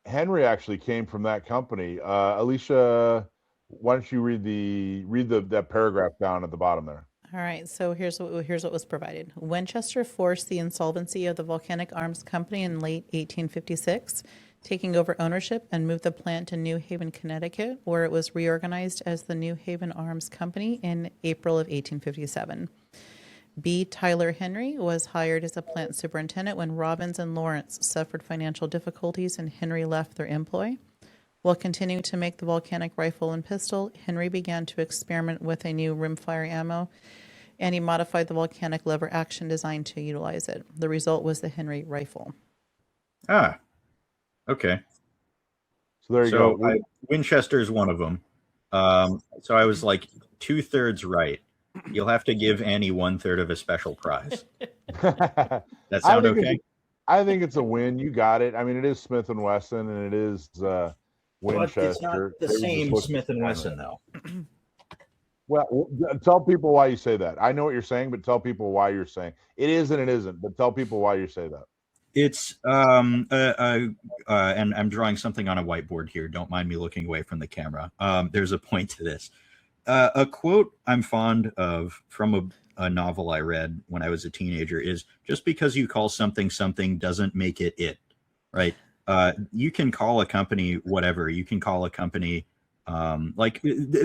Henry actually came from that company. Alisha, why don't you read that paragraph down at the bottom there? All right, so here's what was provided. Winchester forced the insolvency of the Volcanic Arms Company in late 1856, taking over ownership and moved the plant to New Haven, Connecticut, where it was reorganized as the New Haven Arms Company in April of 1857. B. Tyler Henry was hired as a plant superintendent when Robbins and Lawrence suffered financial difficulties and Henry left their employ. While continuing to make the Volcanic rifle and pistol, Henry began to experiment with a new rimfire ammo, and he modified the Volcanic lever action design to utilize it. The result was the Henry rifle. Okay. So there you go. Winchester is one of them. So I was like 2/3 right. You'll have to give Annie 1/3 of a special prize. That sound okay? I think it's a win. You got it. I mean, it is Smith & Wesson, and it is Winchester. But it's not the same Smith & Wesson, though. Well, tell people why you say that. I know what you're saying, but tell people why you're saying it is and it isn't. But tell people why you say that. It's and I'm drawing something on a whiteboard here. Don't mind me looking away from the camera. There's a point to this. A quote I'm fond of from a novel I read when I was a teenager is, just because you call something something doesn't make it, right? You can call a company whatever. You can call a company like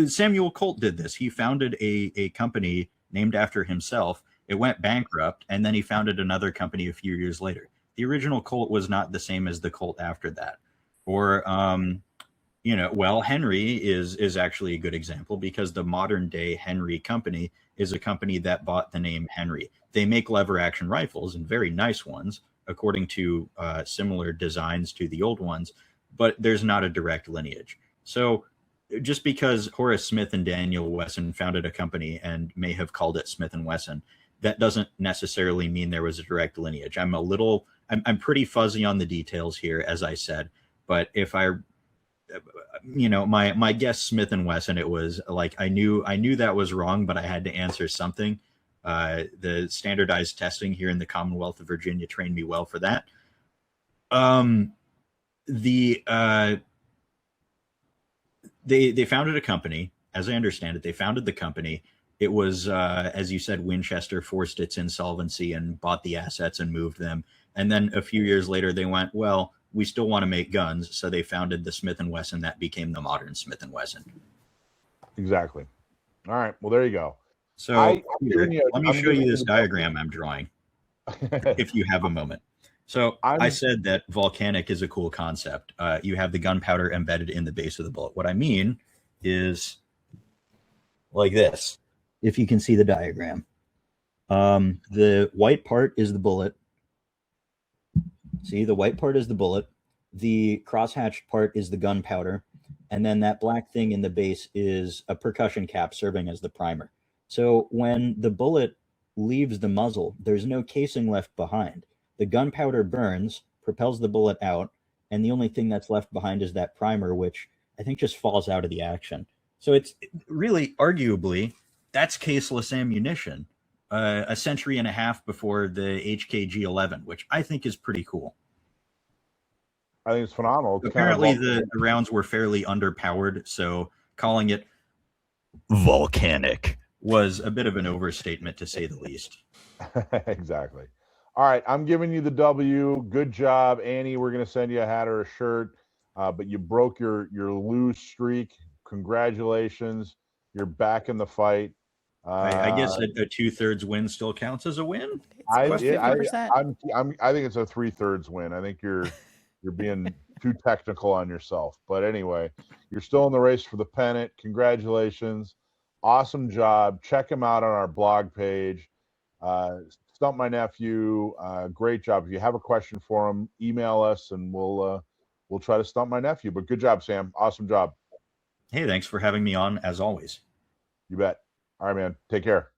Samuel Colt did this. He founded a company named after himself. It went bankrupt, and then he founded another company a few years later. The original Colt was not the same as the Colt after that. Or, Henry is actually a good example, because the modern day Henry company is a company that bought the name Henry. They make lever action rifles, and very nice ones, according to similar designs to the old ones, but there's not a direct lineage. So just because Horace Smith and Daniel Wesson founded a company and may have called it Smith & Wesson, that doesn't necessarily mean there was a direct lineage. I'm pretty fuzzy on the details here, as I said, but if I, my guess, Smith & Wesson, it was like, I knew that was wrong, but I had to answer something. The standardized testing here in the Commonwealth of Virginia trained me well for that. They founded a company, as I understand it. They founded the company. It was, as you said, Winchester forced its insolvency and bought the assets and moved them. And then a few years later, they went, well, we still want to make guns. So they founded the Smith & Wesson that became the modern Smith & Wesson. Exactly. All right. Well, there you go. So let me show you this diagram I'm drawing, if you have a moment. So I said that Volcanic is a cool concept. You have the gunpowder embedded in the base of the bullet. What I mean is like this, if you can see the diagram. The white part is the bullet. See, the white part is the bullet. The crosshatched part is the gunpowder. And then that black thing in the base is a percussion cap serving as the primer. So when the bullet leaves the muzzle, there's no casing left behind. The gunpowder burns, propels the bullet out, and the only thing that's left behind is that primer, which I think just falls out of the action. So it's really, arguably, that's caseless ammunition. A century and a half before the HKG-11, which I think is pretty cool. I think it's phenomenal. It's apparently the rounds were fairly underpowered, so calling it Volcanic was a bit of an overstatement, to say the least. Exactly. All right, I'm giving you the W. Good job, Annie. We're going to send you a hat or a shirt, but you broke your lose streak. Congratulations. You're back in the fight. I guess a 2/3 win still counts as a win. I think it's a 3/3 win. I think you're being too technical on yourself. But anyway, you're still in the race for the pennant. Congratulations. Awesome job. Check him out on our blog page. Stump My Nephew. Great job. If you have a question for him, email us and we'll try to stump my nephew. But good job, Sam. Awesome job. Hey, thanks for having me on, as always. You bet. All right, man. Take care.